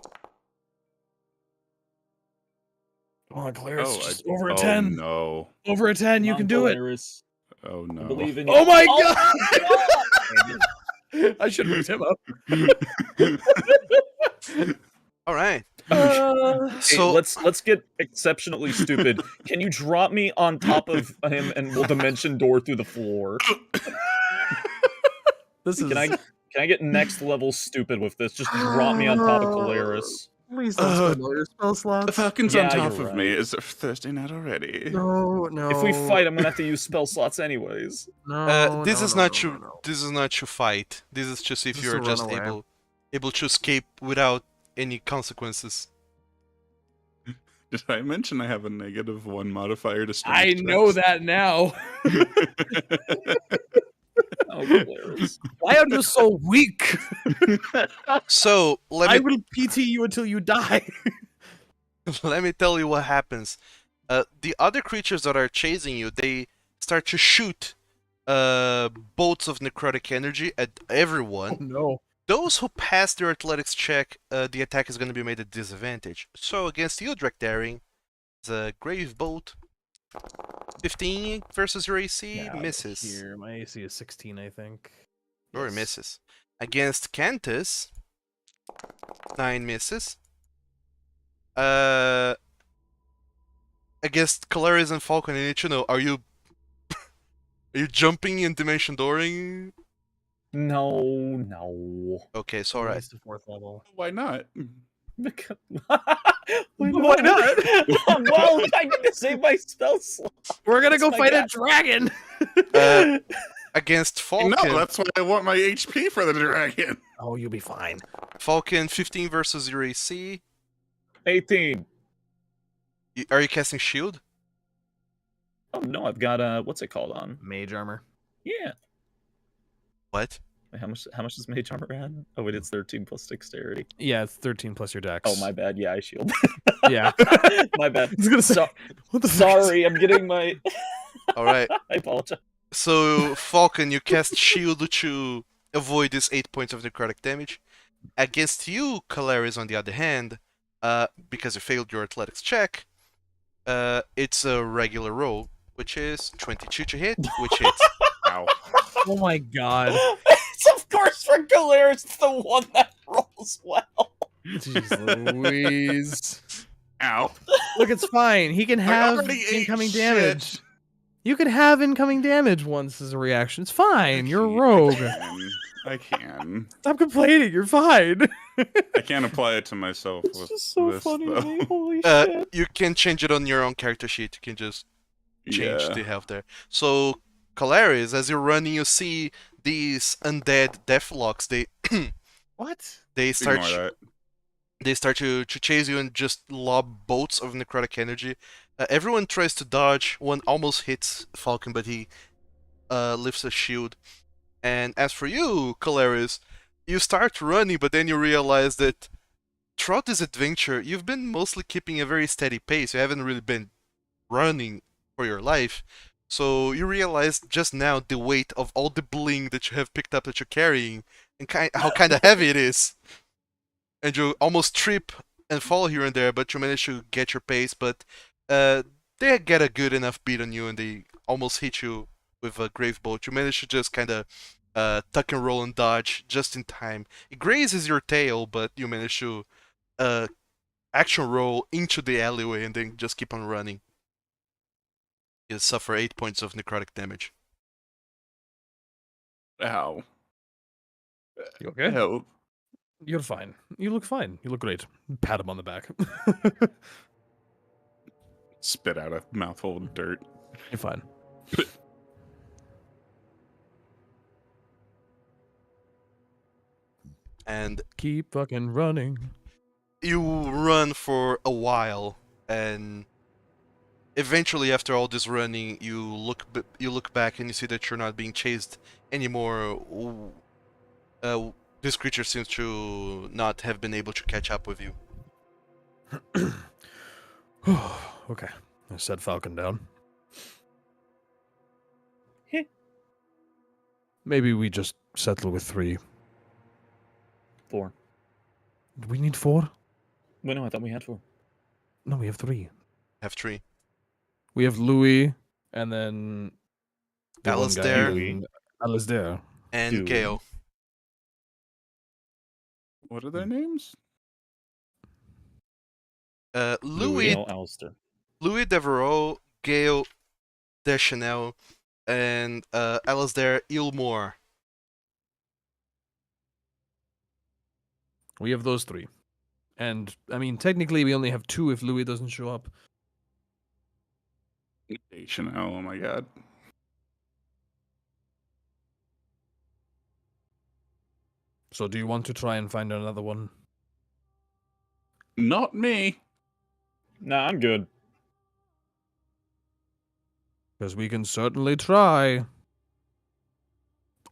Come on, Kolarys. Oh, just over a 10. No. Over a 10, you Come can on, do it. Kolarys. Oh I no. believe in you. Oh my God! god! I should have moved him up. All right. Hey, So let's get exceptionally stupid. Can you drop me on top of him and we'll dimension door through the floor? This is. Can I get next level stupid with this? Just drop me on top of Kolarys. Please don't spend all your spell The slots. Falcon's Yeah, on top you're of me. right. Is a thirsty night already? No, no. If we fight, I'm gonna have to use spell slots anyways. this is not your this is not your fight. This is just if This is you're a just runaway. able to escape without any consequences. Did I mention I have a -1 modifier to strength I checks? know that now. Oh, Kolarys. Why are you so weak? So I will PT you until you die. let me tell you what happens. The other creatures that are chasing you, they start to shoot bolts of necrotic energy at everyone. no. Those who pass their athletics check, the attack is going to be made at disadvantage. So against you, Drachdarin, it's a grave bolt. 15 versus your AC misses. Here, my AC is 16, I think. Or Yes. misses. Against Cantus, 9 misses. Against Kolarys and Falkan, I need to know, are you jumping and dimension dooring? No. Okay, so alright. Raise to 4th level. Why not? Why not? Well, I need to save my spell slot. We're gonna That's go my fight a guy. dragon. Against Falkan, No, that's why I want my HP for the dragon. Oh, you'll be fine. Falkan, 15 versus your AC. 18. Are you casting shield? Oh no, I've got what's it called on? Mage armor. Yeah. What? Wait, how much does mage armor add? Oh wait, it's 13 plus dexterity. Yeah, it's 13 plus your dex. Oh my bad. Yeah, I shield. Yeah. My bad. It's gonna say. So- What the fuck is- Sorry, I'm getting my. Alright. I apologize. So, Falkan, you cast shield to avoid this 8 points of necrotic damage. Against you, Kolarys, on the other hand, because you failed your athletics check, it's a regular roll, which is 22 to hit, which hits. Ow. Oh my god. It's of course for Kolarys, it's the one that rolls well. Jeez Louise. Ow. Look, it's fine. He can have already ate incoming shit. damage. You can have incoming damage once as a reaction. It's fine. You're a rogue. I can. Stop complaining. You're fine. I can't apply it to myself It's with just so this, funny to though. me. Holy shit. You can change it on your own character sheet. You can just change Yeah. the health there. So, Kolarys, as you're running, you see these undead deathlocks. What? They start Ignore that. they start to chase you and just lob bolts of necrotic energy. Everyone tries to dodge. One almost hits Falcon, but he lifts a shield. And as for you, Kolarys, you start running, but then you realize that throughout this adventure, you've been mostly keeping a very steady pace. You haven't really been running for your life. So you realize just now the weight of all the bling that you have picked up that you're carrying and how kind of heavy it is. And you almost trip and fall here and there, but you manage to get your pace. But they get a good enough beat on you, and they almost hit you with a grave bolt. You manage to just kind of tuck and roll and dodge just in time. It grazes your tail, but you manage to action roll into the alleyway and then just keep on running. You suffer 8 points of necrotic damage. Ow. You okay? Help. You're fine. You look fine. You look great. Pat him on the back. Spit out a mouthful of dirt. You're fine. And Keep fucking running. you run for a while, and eventually, after all this running, you look back and you see that you're not being chased anymore. This creature seems to not have been able to catch up with you. Okay. I set Falkan down. Heh. Maybe we just settle with 3. 4. We need 4? Wait, no, I thought we had 4. No, we have 3. Have 3. We have Louis, and then the one guy Alistair. named Alistair. And Dude. Gale. What are their names? Louis Alistair. Louis Devereaux, Gale Deschanel, and Alistair Ilmore. We have those 3. And, I mean, technically we only have 2 if Louis doesn't show up. Chanel, oh my god. So do you want to try and find another one? Not me. Nah, I'm good. Because we can certainly try.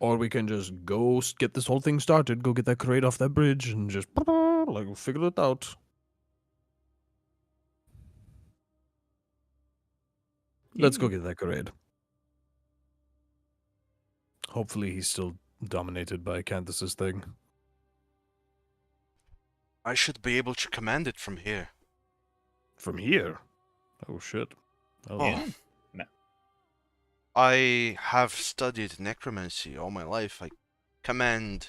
Or we can just go get this whole thing started, go get that crate off that bridge, and just like figure it out. Let's go get that crate. Hopefully he's still dominated by Cantus's thing. I should be able to command it from here. From here? Oh shit. Oh, Oh. I have studied necromancy all my life. I command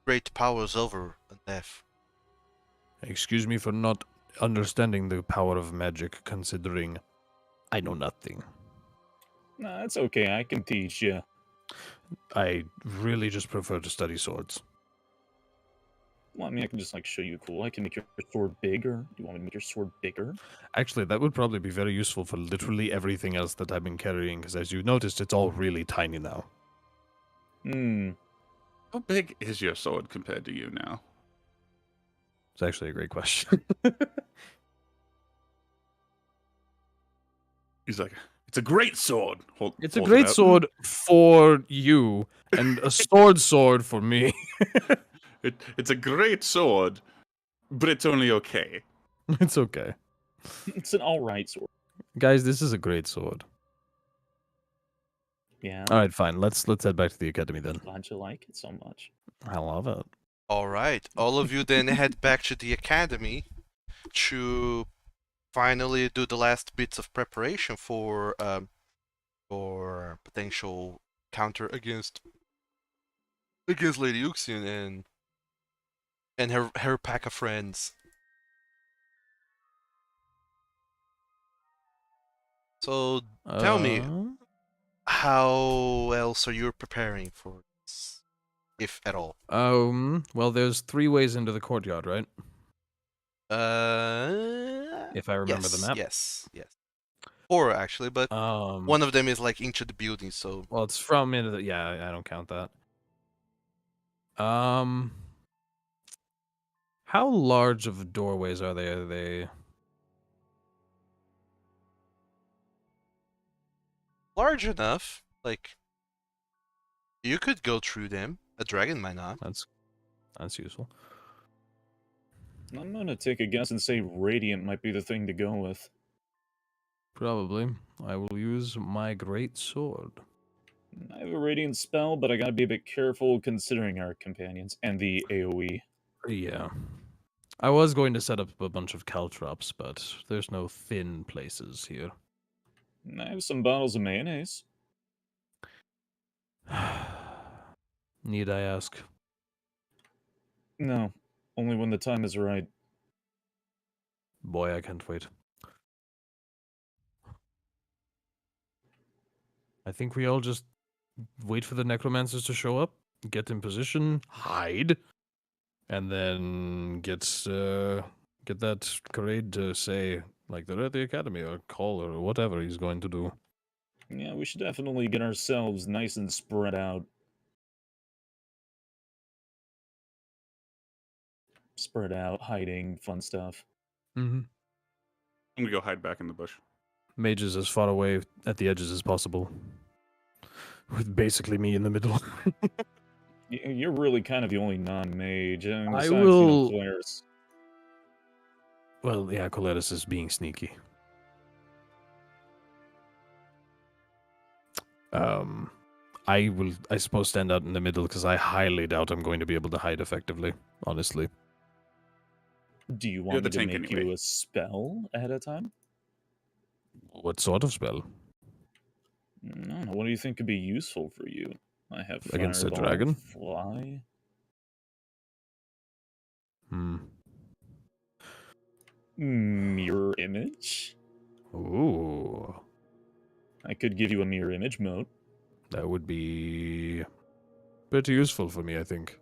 great powers over death. Excuse me for not understanding the power of magic, considering I know nothing. Nah, that's okay. I can teach you. I really just prefer to study swords. Well, I mean, I can just like show you cool. I can make your sword bigger. You want me to make your sword bigger? Actually, that would probably be very useful for literally everything else that I've been carrying, because as you noticed, it's all really tiny now. Hmm. How big is your sword compared to you now? It's actually a great question. He's like, it's a great sword. It's a Hold great out. sword for you, and a sword for me. It's a great sword, but it's only okay. It's okay. It's an alright sword. Guys, this is a great sword. Yeah. Alright, fine. Let's head back to the academy then. Glad you like it so much. I love it. Alright, all of you then head back to the academy to finally do the last bits of preparation for potential counter against Lady Uxian and her pack of friends. So tell me, how else are you preparing for this, if at all? Well, there's 3 ways into the courtyard, right? If I remember the map. Yes. 4 actually, but one of them is like into the building, so. Well, it's from into the... Yeah, I don't count that. How large of doorways are they? Are they... Large enough, like, you could go through them. A dragon might not. That's useful. I'm gonna take a guess and say radiant might be the thing to go with. Probably. I will use my great sword. I have a radiant spell, but I gotta be a bit careful considering our companions and the AoE. Yeah. I was going to set up a bunch of caltrops, but there's no thin places here. I have some bottles of mayonnaise. Need I ask? No, only when the time is right. Boy, I can't wait. I think we all just wait for the necromancers to show up, get in position, hide, and then get that Karade to say, like, they're at the academy, or call, or whatever he's going to do. Yeah, we should definitely get ourselves nice and spread out. Spread out, hiding, fun stuff. Mm-hmm. I'm gonna go hide back in the bush. Mages as far away at the edges as possible, with basically me in the middle. You're really kind of the only non-mage. I mean, I besides, will- Kolarys. Well, yeah, Kolarys is being sneaky. I suppose, stand out in the middle because I highly doubt I'm going to be able to hide effectively, honestly. Do you You're want the me to tank make anyway. you a spell ahead of time? What sort of spell? No, what do you think could be useful for you? I have Against a Fireball, dragon? Fly. Mirror image? Ooh. I could give you a mirror image mode. That would be pretty useful for me, I think.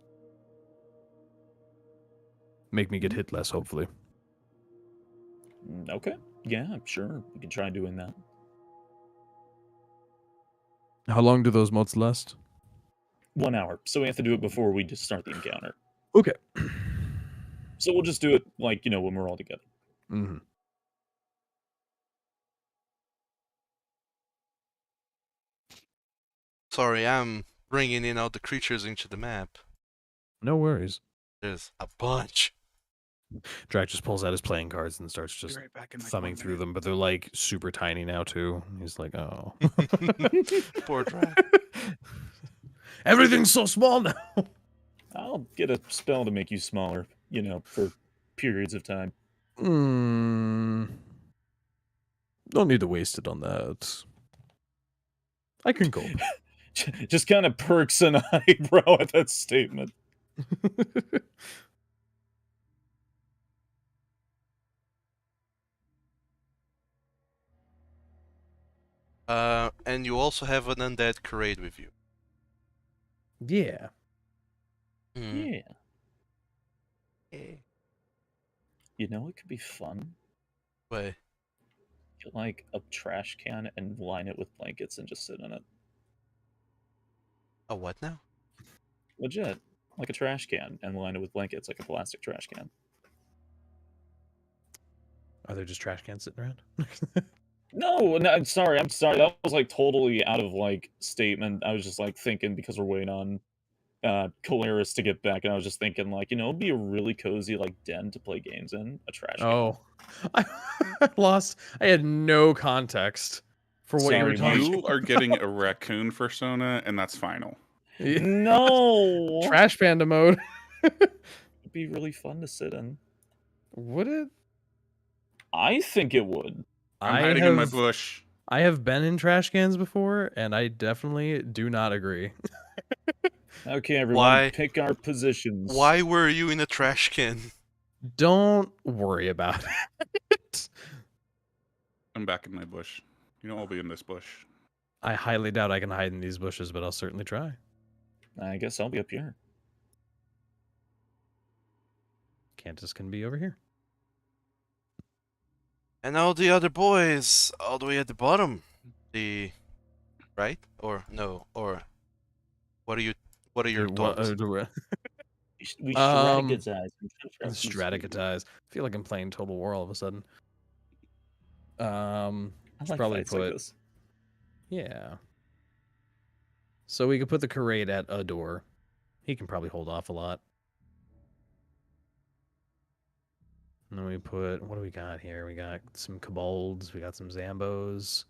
Make me get hit less, hopefully. Okay. Yeah, sure. We can try doing that. How long do those mods last? 1 hour. So we have to do it before we just start the encounter. Okay. So we'll just do it, like, when we're all together. Mm-hmm. Sorry, I'm bringing in all the creatures into the map. No worries. There's a bunch. Drac just pulls out his playing cards and starts just Be right back in like thumbing 1 through minute. them, but they're like super tiny now too. He's like, oh. Poor Drac. Everything's so small now. I'll get a spell to make you smaller, for periods of time. Don't need to waste it on that. I can cope. Just kind of perks an eyebrow at that statement. And you also have an undead Karade with you. Yeah. Hmm. Yeah. It could be fun. Wait. Get, like, a trash can and line it with blankets and just sit in it. A what now? Legit. Like a trash can and line it with blankets, like a plastic trash can. Are there just trash cans sitting around? No, I'm sorry. That was, like, totally out of, like, statement. I was just, like, thinking because we're waiting on Kolarys to get back, and I was just thinking, like, it'd be a really cozy, like, den to play games in. A trash can. Oh. I lost. I had no context for what you were Sorry, talking You are getting a raccoon persona, and that's final. about. No! Trash panda mode. It'd be really fun to sit in. Would it? I think it would. I'm hiding in my bush. I have been in trash cans before, and I definitely do not agree. Okay, everyone, Why? pick our positions. Why were you in a trash can? Don't worry about it. I'm back in my bush. I'll be in this bush. I highly doubt I can hide in these bushes, but I'll certainly try. I guess I'll be up here. Cantus can be over here. And all the other boys, all the way at the bottom. Right? Or no? Or what are your thoughts? We Um, strategize. Strategize. I feel like I'm playing Total War all of a sudden. I Should like probably fights like put. this. Yeah. So we could put the Karade at a door. He can probably hold off a lot. And then we put, what do we got here? We got some Kobolds, we got some Zambos.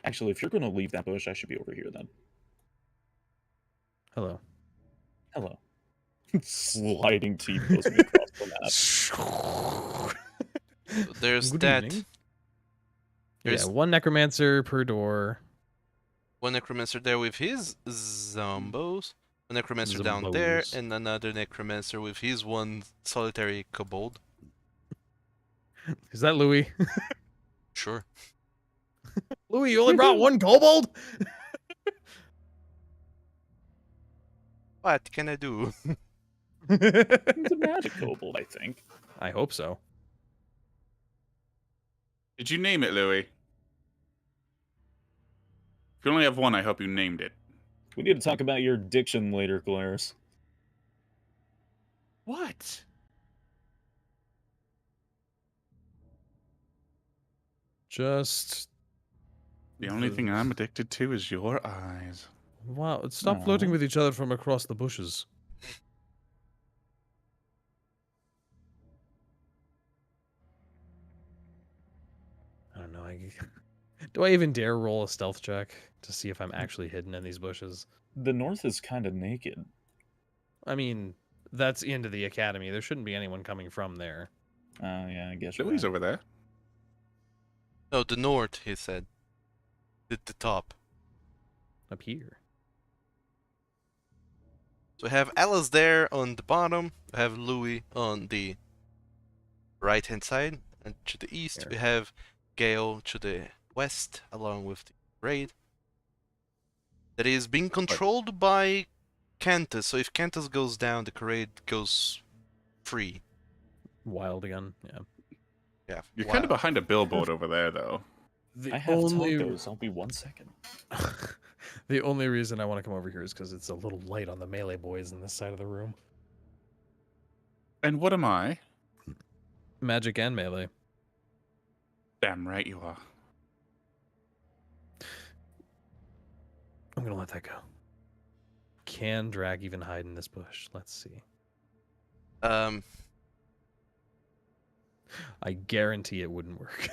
Actually, if you're going to leave that bush, I should be over here then. Hello. Hello. Sliding T-pose me across the map. There's Good that. evening. There's Yeah, one necromancer per door. One necromancer there with his zombos, one necromancer down there, Zombos. and another necromancer with his one solitary kobold. Is that Louis? Sure. Louis, you only brought one kobold? What can I do? It's a magic kobold, I think. I hope so. Did you name it, Louis? If you only have one, I hope you named it. We need to talk about your diction later, Kolarys. What? Just The only thing I'm addicted to is your eyes. wow. Stop flirting Aw. with each other from across the bushes. I don't know. Do I even dare roll a stealth check to see if I'm actually hidden in these bushes? The north is kind of naked. I mean, that's into the academy. There shouldn't be anyone coming from there. Oh, yeah, I guess you're Louis right. over there. No, the north, he said. The top. Up here. So we have Alice there on the bottom. We have Louis on the right hand side. And to the east, we Here. have Gale to the west, along with the raid. That is being controlled by Cantus. So if Cantus goes down, the raid goes free. Wild again. Yeah. Yeah. You're wow. kind of behind a billboard over there, though. The I have tacos. I'll be 1 second. the only reason I want to come over here is because it's a little light on the melee boys in this side of the room. And what am I? Magic and melee. Damn right you are. I'm gonna let that go. Can Drag even hide in this bush? Let's see. I guarantee it wouldn't work.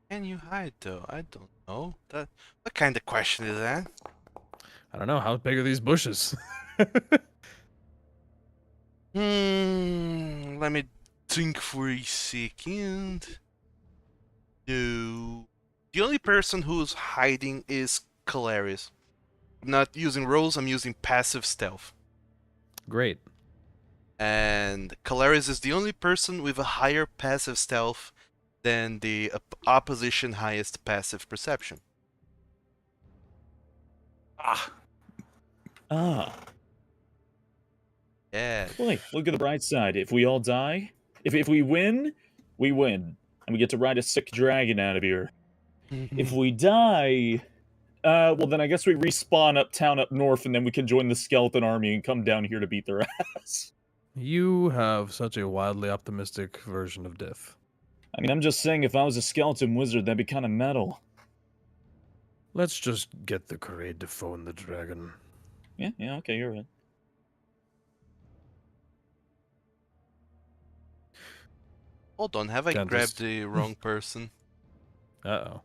Can you hide though? I don't know. What kind of question is that? I don't know. How big are these bushes? Let me think for a second. No. The only person who's hiding is Kolarys. I'm not using rolls, I'm using passive stealth. Great. And Kolarys is the only person with a higher passive stealth than the opposition highest passive perception. Ah, Ah. Yeah. Well, hey, look at the bright side. If we all die, if we win, we win. And we get to ride a sick dragon out of here. If we die, well, then I guess we respawn uptown up north, and then we can join the skeleton army and come down here to beat their ass. You have such a wildly optimistic version of death. I mean, I'm just saying, if I was a skeleton wizard, that'd be kind of metal. Let's just get the Karade to phone the dragon. Yeah, okay, you're right. Hold on, have I Cantus. grabbed the wrong person? Uh-oh.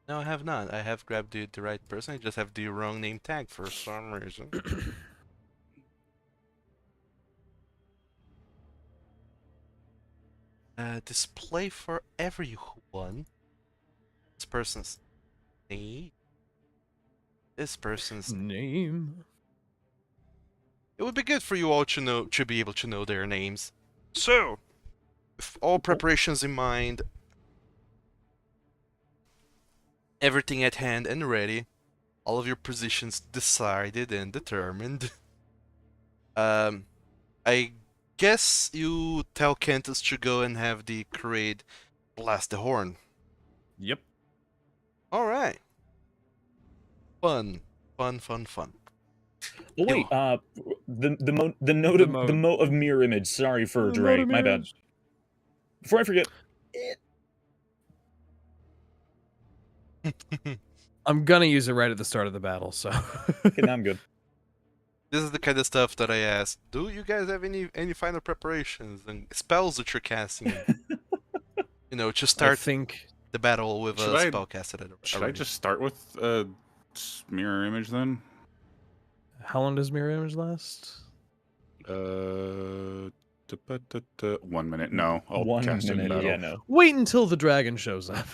No, I have not. I have grabbed the right person. I just have the wrong name tag for some reason. Display for everyone. This person's name. This person's. Name. It would be good for you all to be able to know their names. So, with all preparations in mind, everything at hand and ready, all of your positions decided and determined. I guess you tell Cantus to go and have the Karade blast the horn. Yep. All right. Fun. Oh wait, the note of mirror image. Sorry for Dre, my bad. Before I forget, I'm gonna use it right at the start of the battle, so. okay, now I'm good. This is the kind of stuff that I ask. Do you guys have any final preparations and spells that you're casting? To start I think the battle with Should a I- spell casted. should I just start with a mirror image then? how long does mirror image last? The 1 minute. No, I'll 1 cast it in minute. battle. Yeah, no. Wait until the dragon shows up.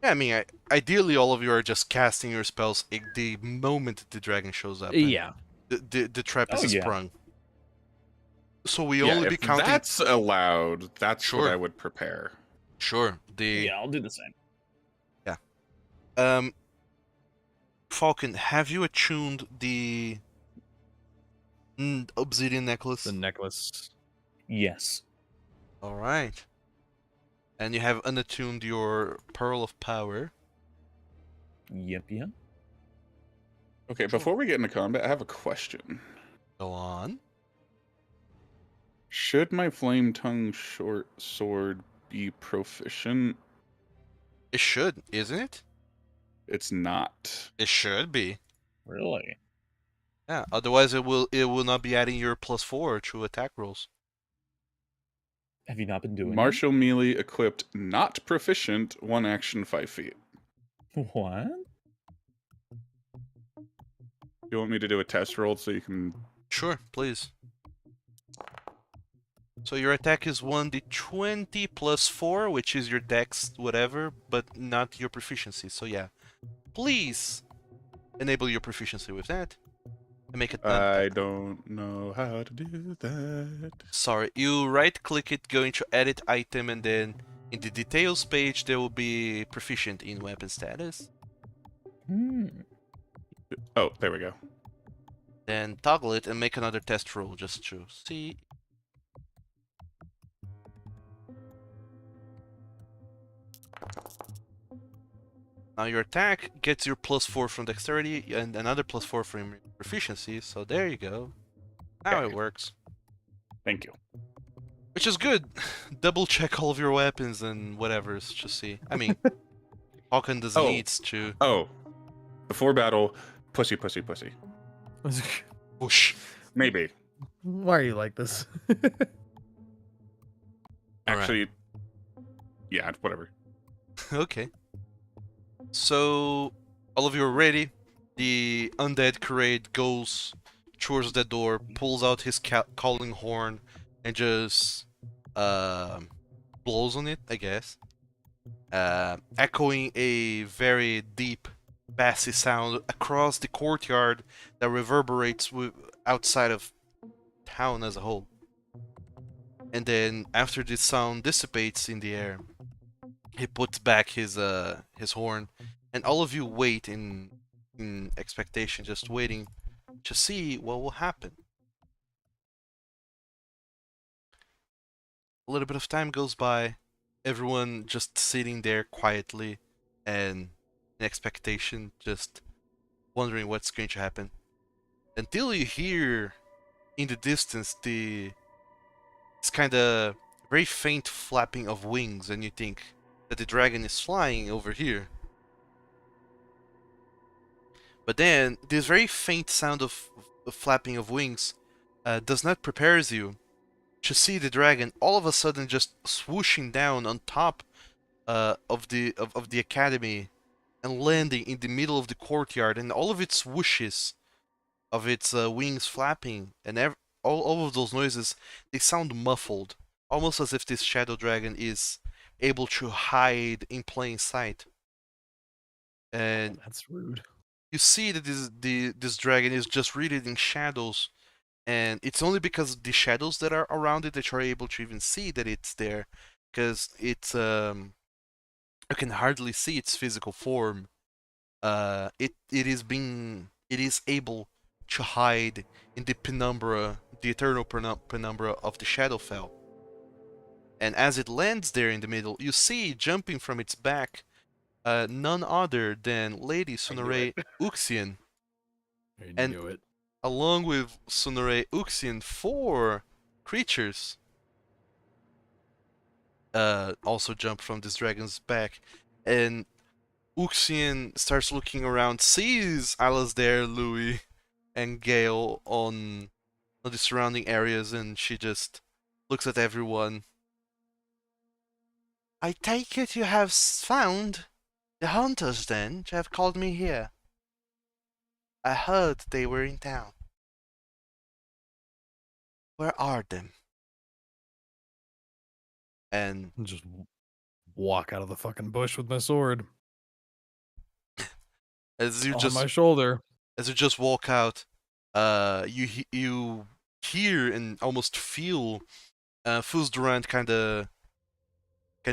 Yeah, I mean, ideally, all of you are just casting your spells the moment the dragon shows up. and Yeah. The trap Oh, is yeah. sprung. So we Yeah, only be if counting. that's allowed, that's what Sure. I would prepare. Sure. Yeah, I'll do the same. Falkan, have you attuned the obsidian necklace? The necklace. Yes. All right. And you have unattuned your pearl of power. Yep. Okay, before we get into combat, I have a question. Go on. Should my flame tongue short sword be proficient? It should, isn't it? It's not. It should be. Really? Yeah. Otherwise, it will not be adding your +4 to attack rolls. Have you not been doing Martial melee equipped, not proficient, 1 action 5 feet. it? What? You want me to do a test roll so you can... Sure, please. So your attack is 1d20 +4, which is your dex, whatever, but not your proficiency. So yeah, please enable your proficiency with that and make it done. I don't know how to do that. Sorry, you right-click it, go into Edit Item, and then in the Details page there will be Proficient in Weapon Status. Oh, there we go. Then toggle it and make another test roll just to see. Now your attack gets your +4 from dexterity and another +4 from proficiency, so there you go. Now Okay. it works. Thank you. Which is good. Double check all of your weapons and whatever's to see. I mean, Falkan doesn't Oh. needs to. Oh, before battle, pussy, pussy, pussy. Whoosh. Maybe. Why are you like this? All right. Actually, yeah, whatever. Okay. So, all of you are ready. The undead Kraid goes towards the door, pulls out his calling horn, and just blows on it, I guess. Echoing a very deep, bassy sound across the courtyard that reverberates outside of town as a whole. And then, after this sound dissipates in the air, he puts back his horn, and all of you wait in expectation, just waiting to see what will happen. A little bit of time goes by, everyone just sitting there quietly and in expectation, just wondering what's going to happen. Until you hear in the distance this kind of very faint flapping of wings, and you think that the dragon is flying over here. But then, this very faint sound of flapping of wings does not prepare you to see the dragon all of a sudden just swooshing down on top of the academy and landing in the middle of the courtyard, and all of its swooshes of its wings flapping and all of those noises, they sound muffled, almost as if this shadow dragon is able to hide in plain sight. And That's rude. you see that this dragon is just rooted in shadows, and it's only because the shadows that are around it that you're able to even see that it's there, because it's you can hardly see its physical form. It is able to hide in the penumbra, the eternal penumbra of the shadowfel. And as it lands there in the middle, you see jumping from its back none other than Lady Sunare Uxian. I knew it. Along with Sunare Uxian, 4 creatures also jump from this dragon's back. And Uxian starts looking around, sees Alasdair, Louis, and Gale on the surrounding areas, and she just looks at everyone. I take it you have found the hunters, then, to have called me here. I heard they were in town. Where are them? And Just walk out of the fucking bush with my sword as you on my just shoulder. walk out, you hear and almost feel Fusdurant kind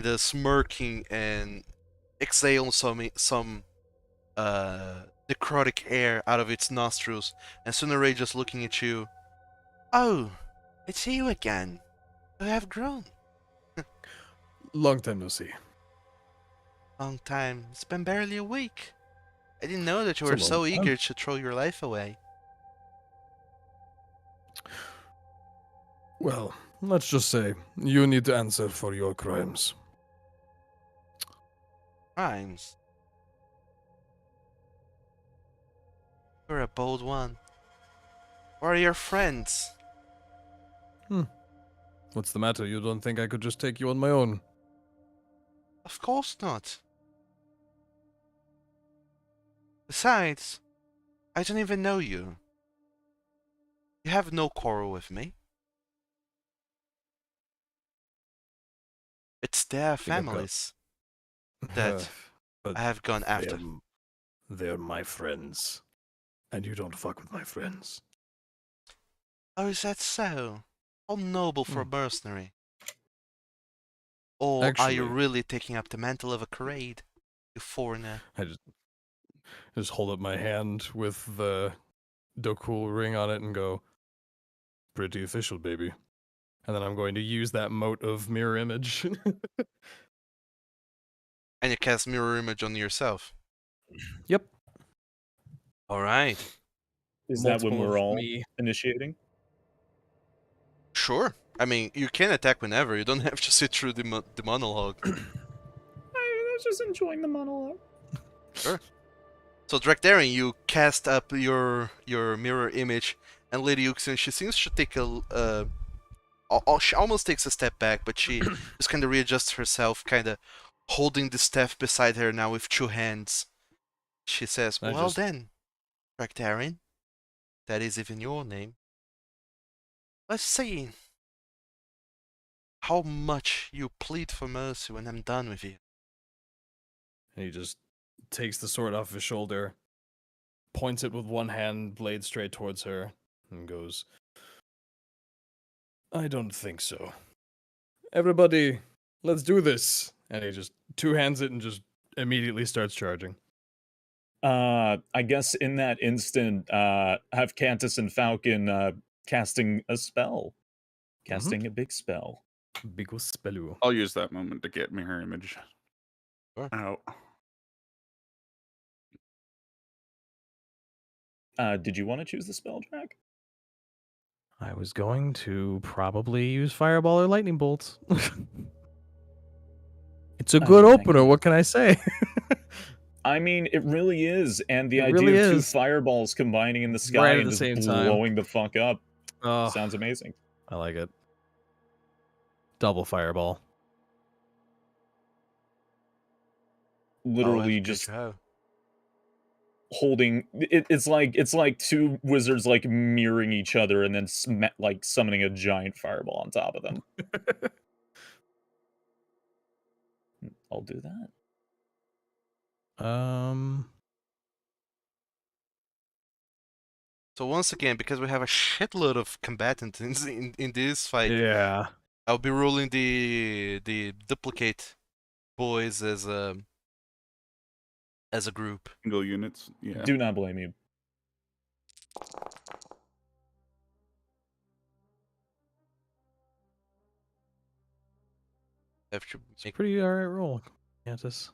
of smirking and exhale some necrotic air out of its nostrils, and Sunare just looking at you. Oh, it's you again. You have grown. Long time no see. Long time. It's been barely a week. I didn't know that you It's a were so long time. eager to throw your life away. Well, let's just say you need to answer for your crimes. Crimes. You're a bold one. Where are your friends? What's the matter? You don't think I could just take you on my own? Of course not. Besides, I don't even know you. You have no quarrel with me. It's their think I've got- families that But I have gone after. they're my friends. And you don't fuck with my friends. Oh, is that so? How noble for a Hmm. mercenary. Or are you Actually- really taking up the mantle of a Karade, you foreigner? I just hold up my hand with the Dokul ring on it and go, pretty official, baby. And then I'm going to use that mote of mirror image. And you cast mirror image on yourself. Yep. Alright. Is that when Multiple we're of all me. initiating? Sure. I mean, you can attack whenever. You don't have to sit through the monologue. I was just enjoying the monologue. So, Drachdarin, you cast up your mirror image, and Lady Uxin, she seems to take she almost takes a step back, but she just kind of readjusts herself, kind of holding the staff beside her now with two hands. She says, "Well then, Drachdarin, that is even your name. Let's see how much you plead for mercy when I'm done with you." And he just takes the sword off his shoulder, points it with one hand, blade straight towards her, and goes, I don't think so. Everybody, let's do this. And he just two hands it and just immediately starts charging. I guess in that instant, have Cantus and Falkan casting a spell. Casting a big spell. Big spellu. I'll use that moment to get mirror image Sure. out. Did you want to choose the spell, Drac? I was going to probably use fireball or lightning bolts. It's a good opener. What can I say? I mean, it really is, and the It idea really of two is. fireballs combining in the sky Right at and the just same time. blowing the fuck up Oh, sounds amazing. I like it. Double fireball. Literally just holding it's like two wizards like mirroring each other and then like summoning a giant fireball on top of them. I'll do that. So once again, because we have a shitload of combatants in this fight, Yeah. I'll be rolling the duplicate boys as a group. Single units. Yeah. Do not blame you. Have to It's make pretty alright roll, Cantus.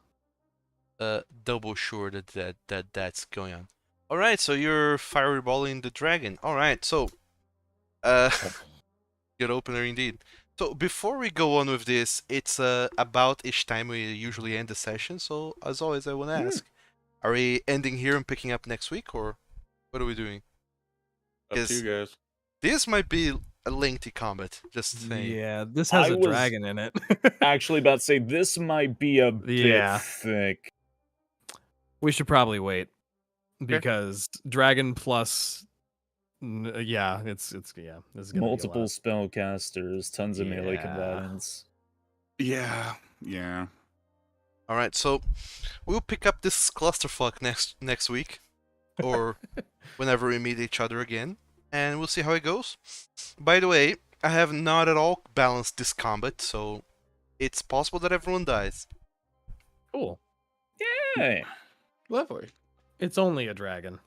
double sure that's going on. All right, so you're fireballing the dragon. All right, so good opener indeed. So before we go on with this, it's about each time we usually end the session. So as always, I want to ask: are we ending here and picking up next week, or what are we doing? Up to you guys. This might be a lengthy combat. Just saying. Yeah, this has I a was dragon in it. Actually about to say this might be a Yeah. bit thick. We should probably wait. Because dragon plus Yeah, it's gonna Multiple be spellcasters, tons of melee Yeah. combatants. Yeah, yeah. All right, so we'll pick up this clusterfuck next week, or whenever we meet each other again, and we'll see how it goes. By the way, I have not at all balanced this combat, so it's possible that everyone dies. cool. Hey, Lovely. It's only a dragon.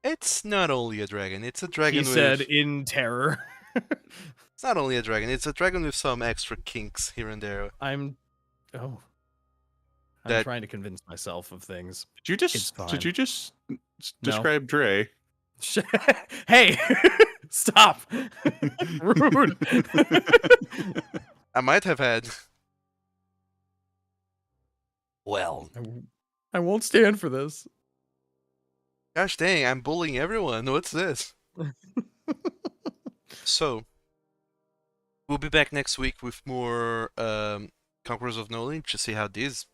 It's not only a dragon; it's a dragon He with. said in terror. It's not only a dragon; it's a dragon with some extra kinks here and there. I'm That- trying to convince myself of things. Did you It's just fine. describe Dre? Hey, stop! Rude. I might have had. Well, I won't stand for this. gosh dang, I'm bullying everyone. What's this? So, we'll be back next week with more Conquerors of Nolyn to see how this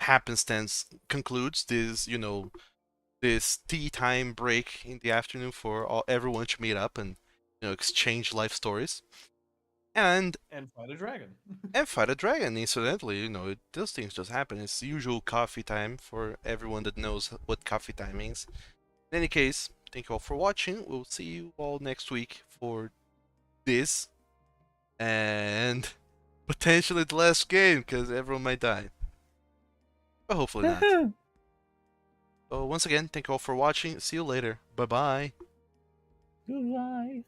happenstance concludes. This tea time break in the afternoon for everyone to meet up and exchange life stories. And fight a dragon. fight a dragon, incidentally. Those things just happen. It's the usual coffee time for everyone that knows what coffee time means. In any case, thank you all for watching. We'll see you all next week for this. And potentially the last game, because everyone might die. But hopefully not. So once again, thank you all for watching. See you later. Bye-bye. goodbye.